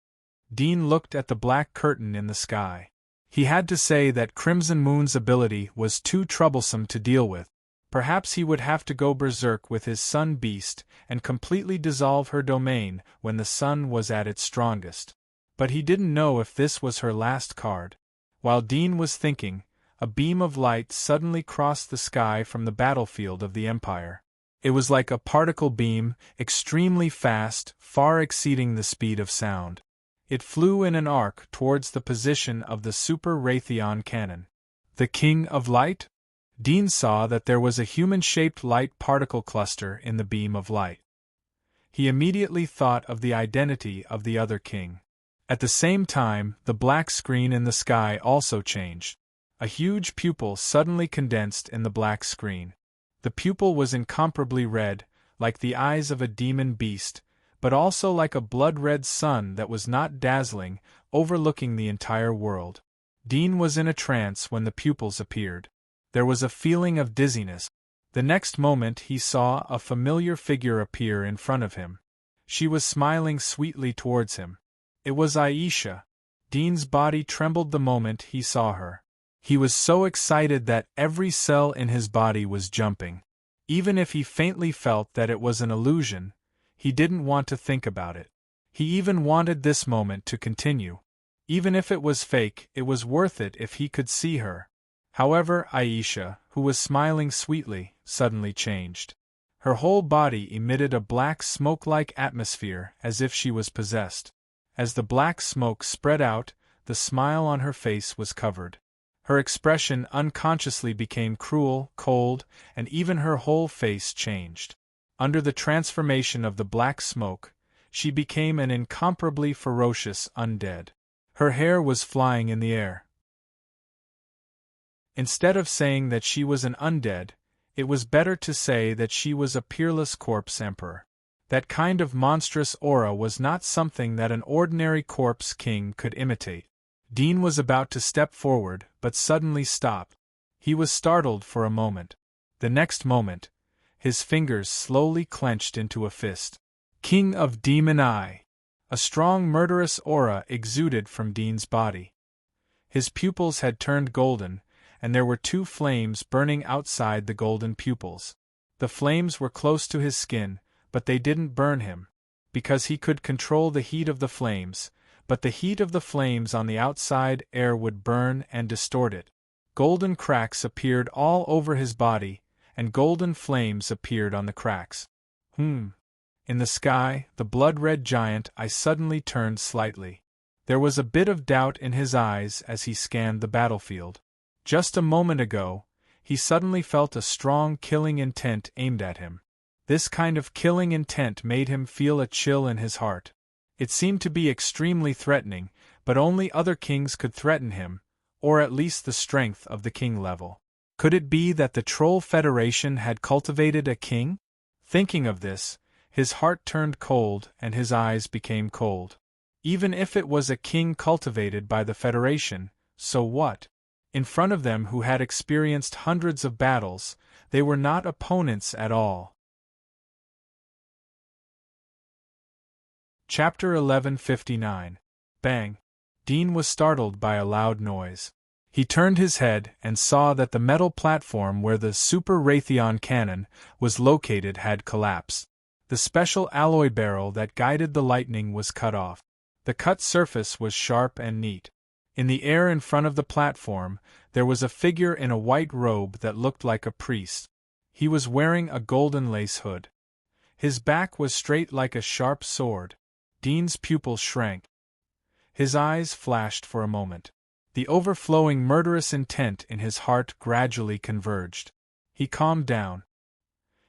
Dean looked at the black curtain in the sky. He had to say that Crimson Moon's ability was too troublesome to deal with. Perhaps he would have to go berserk with his sun beast and completely dissolve her domain when the sun was at its strongest. But he didn't know if this was her last card. While Dean was thinking, a beam of light suddenly crossed the sky from the battlefield of the Empire. It was like a particle beam, extremely fast, far exceeding the speed of sound. It flew in an arc towards the position of the Super Raytheon cannon. The King of Light? Dean saw that there was a human-shaped light particle cluster in the beam of light. He immediately thought of the identity of the other king. At the same time, the black screen in the sky also changed. A huge pupil suddenly condensed in the black screen. The pupil was incomparably red, like the eyes of a demon beast, but also like a blood-red sun that was not dazzling, overlooking the entire world. Dean was in a trance when the pupils appeared. There was a feeling of dizziness. The next moment he saw a familiar figure appear in front of him. She was smiling sweetly towards him. It was Aisha. Dean's body trembled the moment he saw her. He was so excited that every cell in his body was jumping. Even if he faintly felt that it was an illusion, he didn't want to think about it. He even wanted this moment to continue. Even if it was fake, it was worth it if he could see her. However, Aisha, who was smiling sweetly, suddenly changed. Her whole body emitted a black smoke-like atmosphere as if she was possessed. As the black smoke spread out, the smile on her face was covered. Her expression unconsciously became cruel, cold, and even her whole face changed. Under the transformation of the black smoke, she became an incomparably ferocious undead. Her hair was flying in the air. Instead of saying that she was an undead, it was better to say that she was a peerless corpse emperor. That kind of monstrous aura was not something that an ordinary corpse king could imitate. Dean was about to step forward, but suddenly stopped. He was startled for a moment. The next moment, his fingers slowly clenched into a fist. King of Demon Eye! A strong murderous aura exuded from Dean's body. His pupils had turned golden, and there were two flames burning outside the golden pupils. The flames were close to his skin, but they didn't burn him, because he could control the heat of the flames, but the heat of the flames on the outside air would burn and distort it. Golden cracks appeared all over his body, and golden flames appeared on the cracks. In the sky, the blood-red giant eye suddenly turned slightly. There was a bit of doubt in his eyes as he scanned the battlefield. Just a moment ago, he suddenly felt a strong killing intent aimed at him. This kind of killing intent made him feel a chill in his heart. It seemed to be extremely threatening, but only other kings could threaten him, or at least the strength of the king level. Could it be that the Troll Federation had cultivated a king? Thinking of this, his heart turned cold and his eyes became cold. Even if it was a king cultivated by the Federation, so what? In front of them who had experienced hundreds of battles, they were not opponents at all. Chapter 1159. Bang! Dean was startled by a loud noise. He turned his head and saw that the metal platform where the Super Raytheon cannon was located had collapsed. The special alloy barrel that guided the lightning was cut off. The cut surface was sharp and neat. In the air in front of the platform, there was a figure in a white robe that looked like a priest. He was wearing a golden lace hood. His back was straight like a sharp sword. Dean's pupils shrank. His eyes flashed for a moment. The overflowing murderous intent in his heart gradually converged. He calmed down.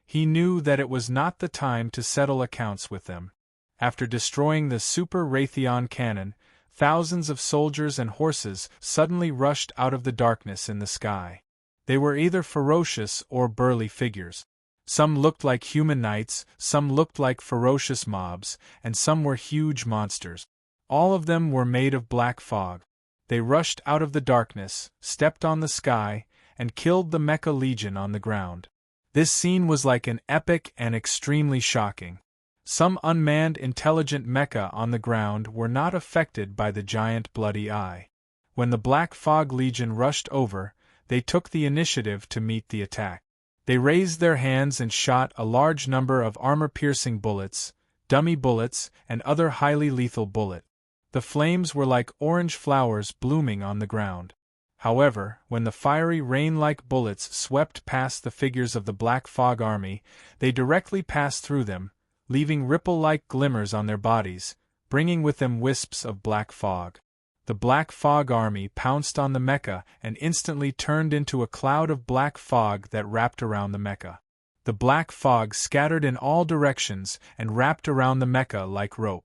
He knew that it was not the time to settle accounts with them. After destroying the Super Raytheon cannon, thousands of soldiers and horses suddenly rushed out of the darkness in the sky. They were either ferocious or burly figures. Some looked like human knights, some looked like ferocious mobs, and some were huge monsters. All of them were made of black fog. They rushed out of the darkness, stepped on the sky, and killed the Mecha Legion on the ground. This scene was like an epic and extremely shocking. Some unmanned intelligent mecha on the ground were not affected by the giant bloody eye. When the Black Fog Legion rushed over, they took the initiative to meet the attack. They raised their hands and shot a large number of armor-piercing bullets, dummy bullets, and other highly lethal bullets. The flames were like orange flowers blooming on the ground. However, when the fiery rain-like bullets swept past the figures of the Black Fog Army, they directly passed through them, leaving ripple-like glimmers on their bodies, bringing with them wisps of black fog. The Black Fog Army pounced on the mecha and instantly turned into a cloud of black fog that wrapped around the mecha. The black fog scattered in all directions and wrapped around the mecha like rope.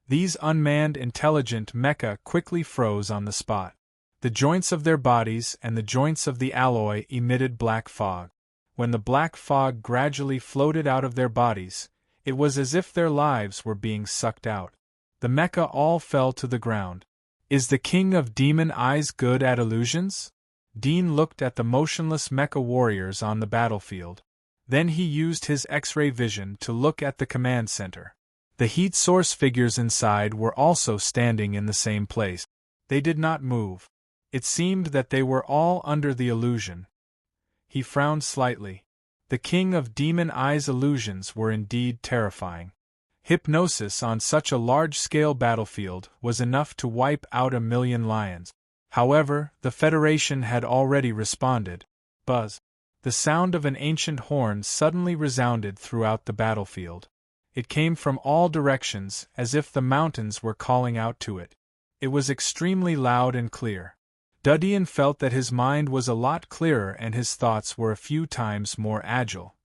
These unmanned intelligent mecha quickly froze on the spot. The joints of their bodies and the joints of the alloy emitted black fog. When the black fog gradually floated out of their bodies, it was as if their lives were being sucked out. The mecha all fell to the ground. Is the King of Demon Eyes good at illusions? Dean looked at the motionless mecha warriors on the battlefield. Then he used his X-ray vision to look at the command center. The heat source figures inside were also standing in the same place. They did not move. It seemed that they were all under the illusion. He frowned slightly. The King of Demon Eyes illusions were indeed terrifying. Hypnosis on such a large-scale battlefield was enough to wipe out 1,000,000 lions. However, the Federation had already responded. Buzz. the sound of an ancient horn suddenly resounded throughout the battlefield. It came from all directions, as if the mountains were calling out to it. It was extremely loud and clear. Dudian felt that his mind was a lot clearer and his thoughts were a few times more agile.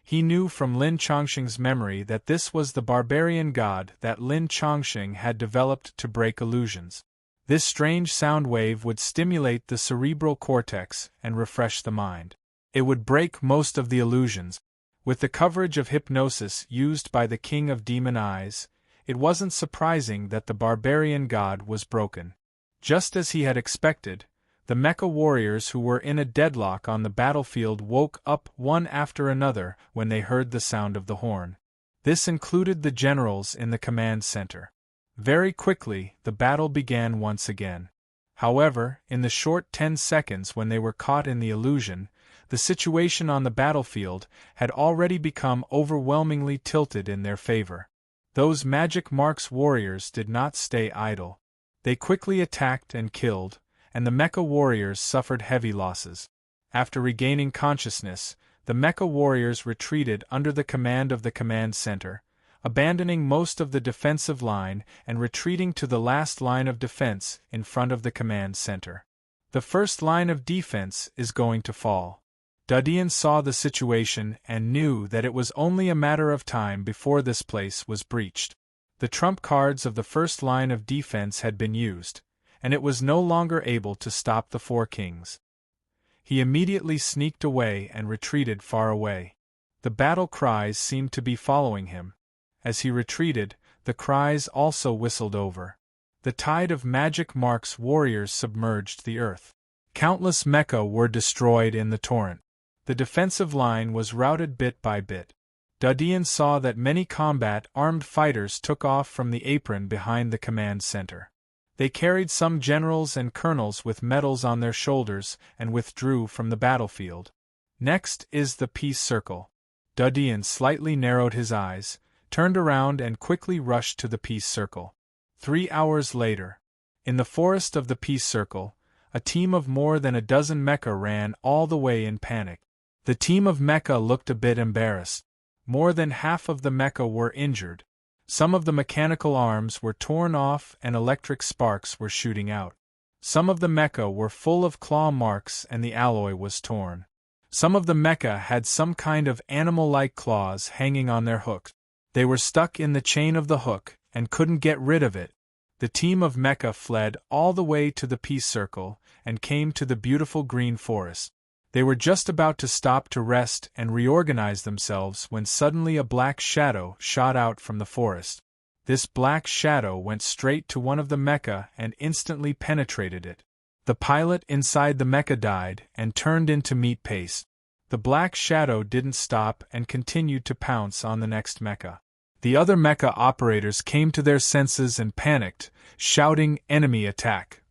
He knew from Lin Chongqing's memory that this was the barbarian god that Lin Chongqing had developed to break illusions. This strange sound wave would stimulate the cerebral cortex and refresh the mind. It would break most of the illusions. With the coverage of hypnosis used by the King of Demon Eyes, it wasn't surprising that the barbarian god was broken. Just as he had expected, the mecha warriors who were in a deadlock on the battlefield woke up one after another when they heard the sound of the horn. This included the generals in the command center. Very quickly, the battle began once again. However, in the short 10 seconds when they were caught in the illusion, the situation on the battlefield had already become overwhelmingly tilted in their favor. Those magic marks warriors did not stay idle. They quickly attacked and killed, and the mecha warriors suffered heavy losses. After regaining consciousness, the mecha warriors retreated under the command of the command center, abandoning most of the defensive line and retreating to the last line of defense in front of the command center. The first line of defense is going to fall. Dudian saw the situation and knew that it was only a matter of time before this place was breached. The trump cards of the first line of defense had been used, and it was no longer able to stop the four kings. He immediately sneaked away and retreated far away. The battle cries seemed to be following him. As he retreated, the cries also whistled over. The tide of magic marks warriors submerged the earth. Countless mecha were destroyed in the torrent. The defensive line was routed bit by bit. Dudian saw that many combat-armed fighters took off from the apron behind the command center. They carried some generals and colonels with medals on their shoulders and withdrew from the battlefield. Next is the peace circle. Dudian slightly narrowed his eyes, turned around and quickly rushed to the peace circle. 3 hours later, in the forest of the peace circle, a team of more than a dozen mecha ran all the way in panic. The team of mecha looked a bit embarrassed. More than half of the mecha were injured. Some of the mechanical arms were torn off and electric sparks were shooting out. Some of the mecha were full of claw marks and the alloy was torn. Some of the mecha had some kind of animal-like claws hanging on their hooks. They were stuck in the chain of the hook and couldn't get rid of it. The team of mecha fled all the way to the peace circle and came to the beautiful green forest. They were just about to stop to rest and reorganize themselves when suddenly a black shadow shot out from the forest. This black shadow went straight to one of the mecha and instantly penetrated it. The pilot inside the mecha died and turned into meat paste. The black shadow didn't stop and continued to pounce on the next mecha. The other mecha operators came to their senses and panicked, shouting, "Enemy attack!"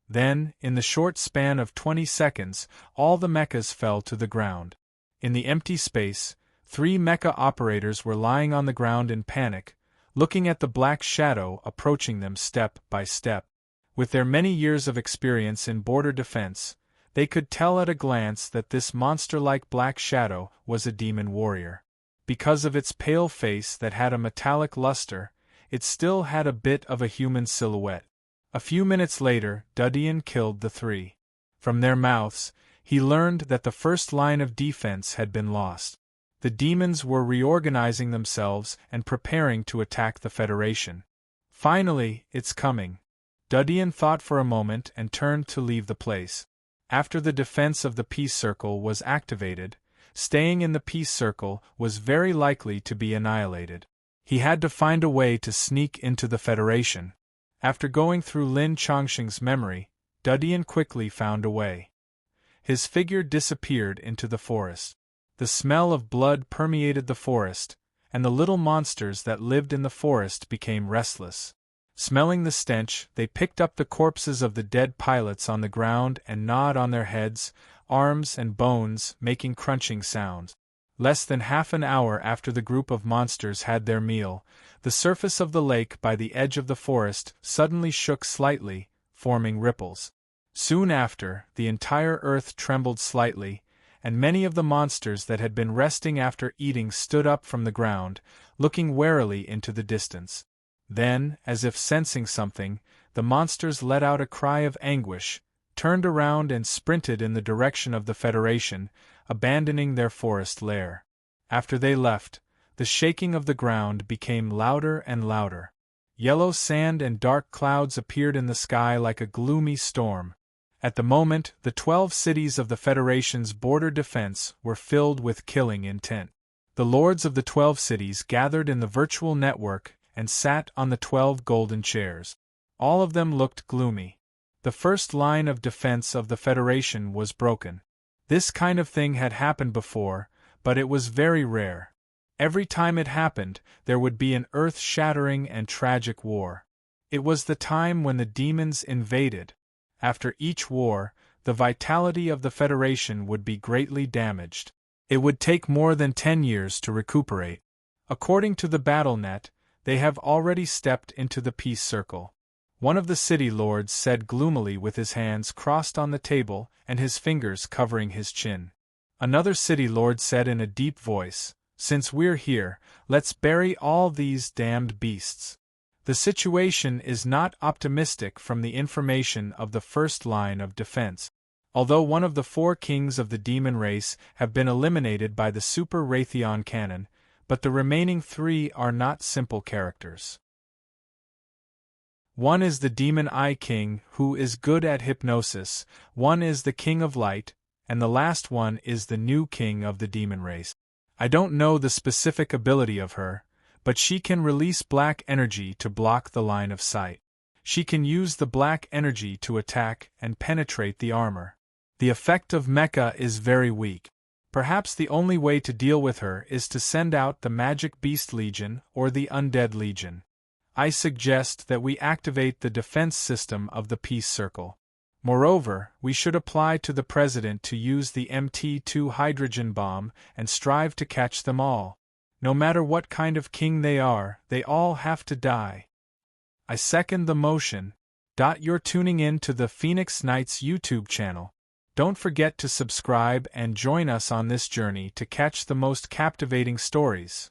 Then, in the short span of 20 seconds, all the mechas fell to the ground. In the empty space, 3 mecha operators were lying on the ground in panic, looking at the black shadow approaching them step by step. With their many years of experience in border defense, they could tell at a glance that this monster-like black shadow was a demon warrior. Because of its pale face that had a metallic luster, it still had a bit of a human silhouette. A few minutes later, Dudian killed the 3. From their mouths, he learned that the first line of defense had been lost. The demons were reorganizing themselves and preparing to attack the Federation. Finally, it's coming. Dudian thought for a moment and turned to leave the place. After the defense of the peace circle was activated, staying in the peace circle was very likely to be annihilated. He had to find a way to sneak into the Federation. After going through Lin Chongqing's memory, Dudian quickly found a way. His figure disappeared into the forest. The smell of blood permeated the forest, and the little monsters that lived in the forest became restless. Smelling the stench, they picked up the corpses of the dead pilots on the ground and gnawed on their heads, arms and bones, making crunching sounds. Less than half an hour after the group of monsters had their meal, the surface of the lake by the edge of the forest suddenly shook slightly, forming ripples. Soon after, the entire earth trembled slightly, and many of the monsters that had been resting after eating stood up from the ground, looking warily into the distance. Then, as if sensing something, the monsters let out a cry of anguish, turned around and sprinted in the direction of the Federation, abandoning their forest lair. After they left, the shaking of the ground became louder and louder. Yellow sand and dark clouds appeared in the sky like a gloomy storm. At the moment, the 12 cities of the Federation's border defense were filled with killing intent. The lords of the 12 cities gathered in the virtual network and sat on the 12 golden chairs. All of them looked gloomy. The first line of defense of the Federation was broken. This kind of thing had happened before, but it was very rare. Every time it happened, there would be an earth-shattering and tragic war. It was the time when the demons invaded. After each war, the vitality of the Federation would be greatly damaged. It would take more than 10 years to recuperate. According to the BattleNet, they have already stepped into the peace circle. One of the city lords said gloomily with his hands crossed on the table and his fingers covering his chin. Another city lord said in a deep voice, "Since we're here, let's bury all these damned beasts." The situation is not optimistic from the information of the first line of defense. Although one of the 4 kings of the demon race have been eliminated by the Super Raytheon cannon, but the remaining 3 are not simple characters. One is the Demon Eye King, who is good at hypnosis, one is the King of Light, and the last one is the new king of the demon race. I don't know the specific ability of her, but she can release black energy to block the line of sight. She can use the black energy to attack and penetrate the armor. The effect of Mecha is very weak. Perhaps the only way to deal with her is to send out the Magic Beast Legion or the Undead Legion. I suggest that we activate the defense system of the Peace Circle. Moreover, we should apply to the President to use the MT2 hydrogen bomb and strive to catch them all. No matter what kind of king they are, they all have to die. I second the motion. You're tuning in to the Phoenix Knights YouTube channel. Don't forget to subscribe and join us on this journey to catch the most captivating stories.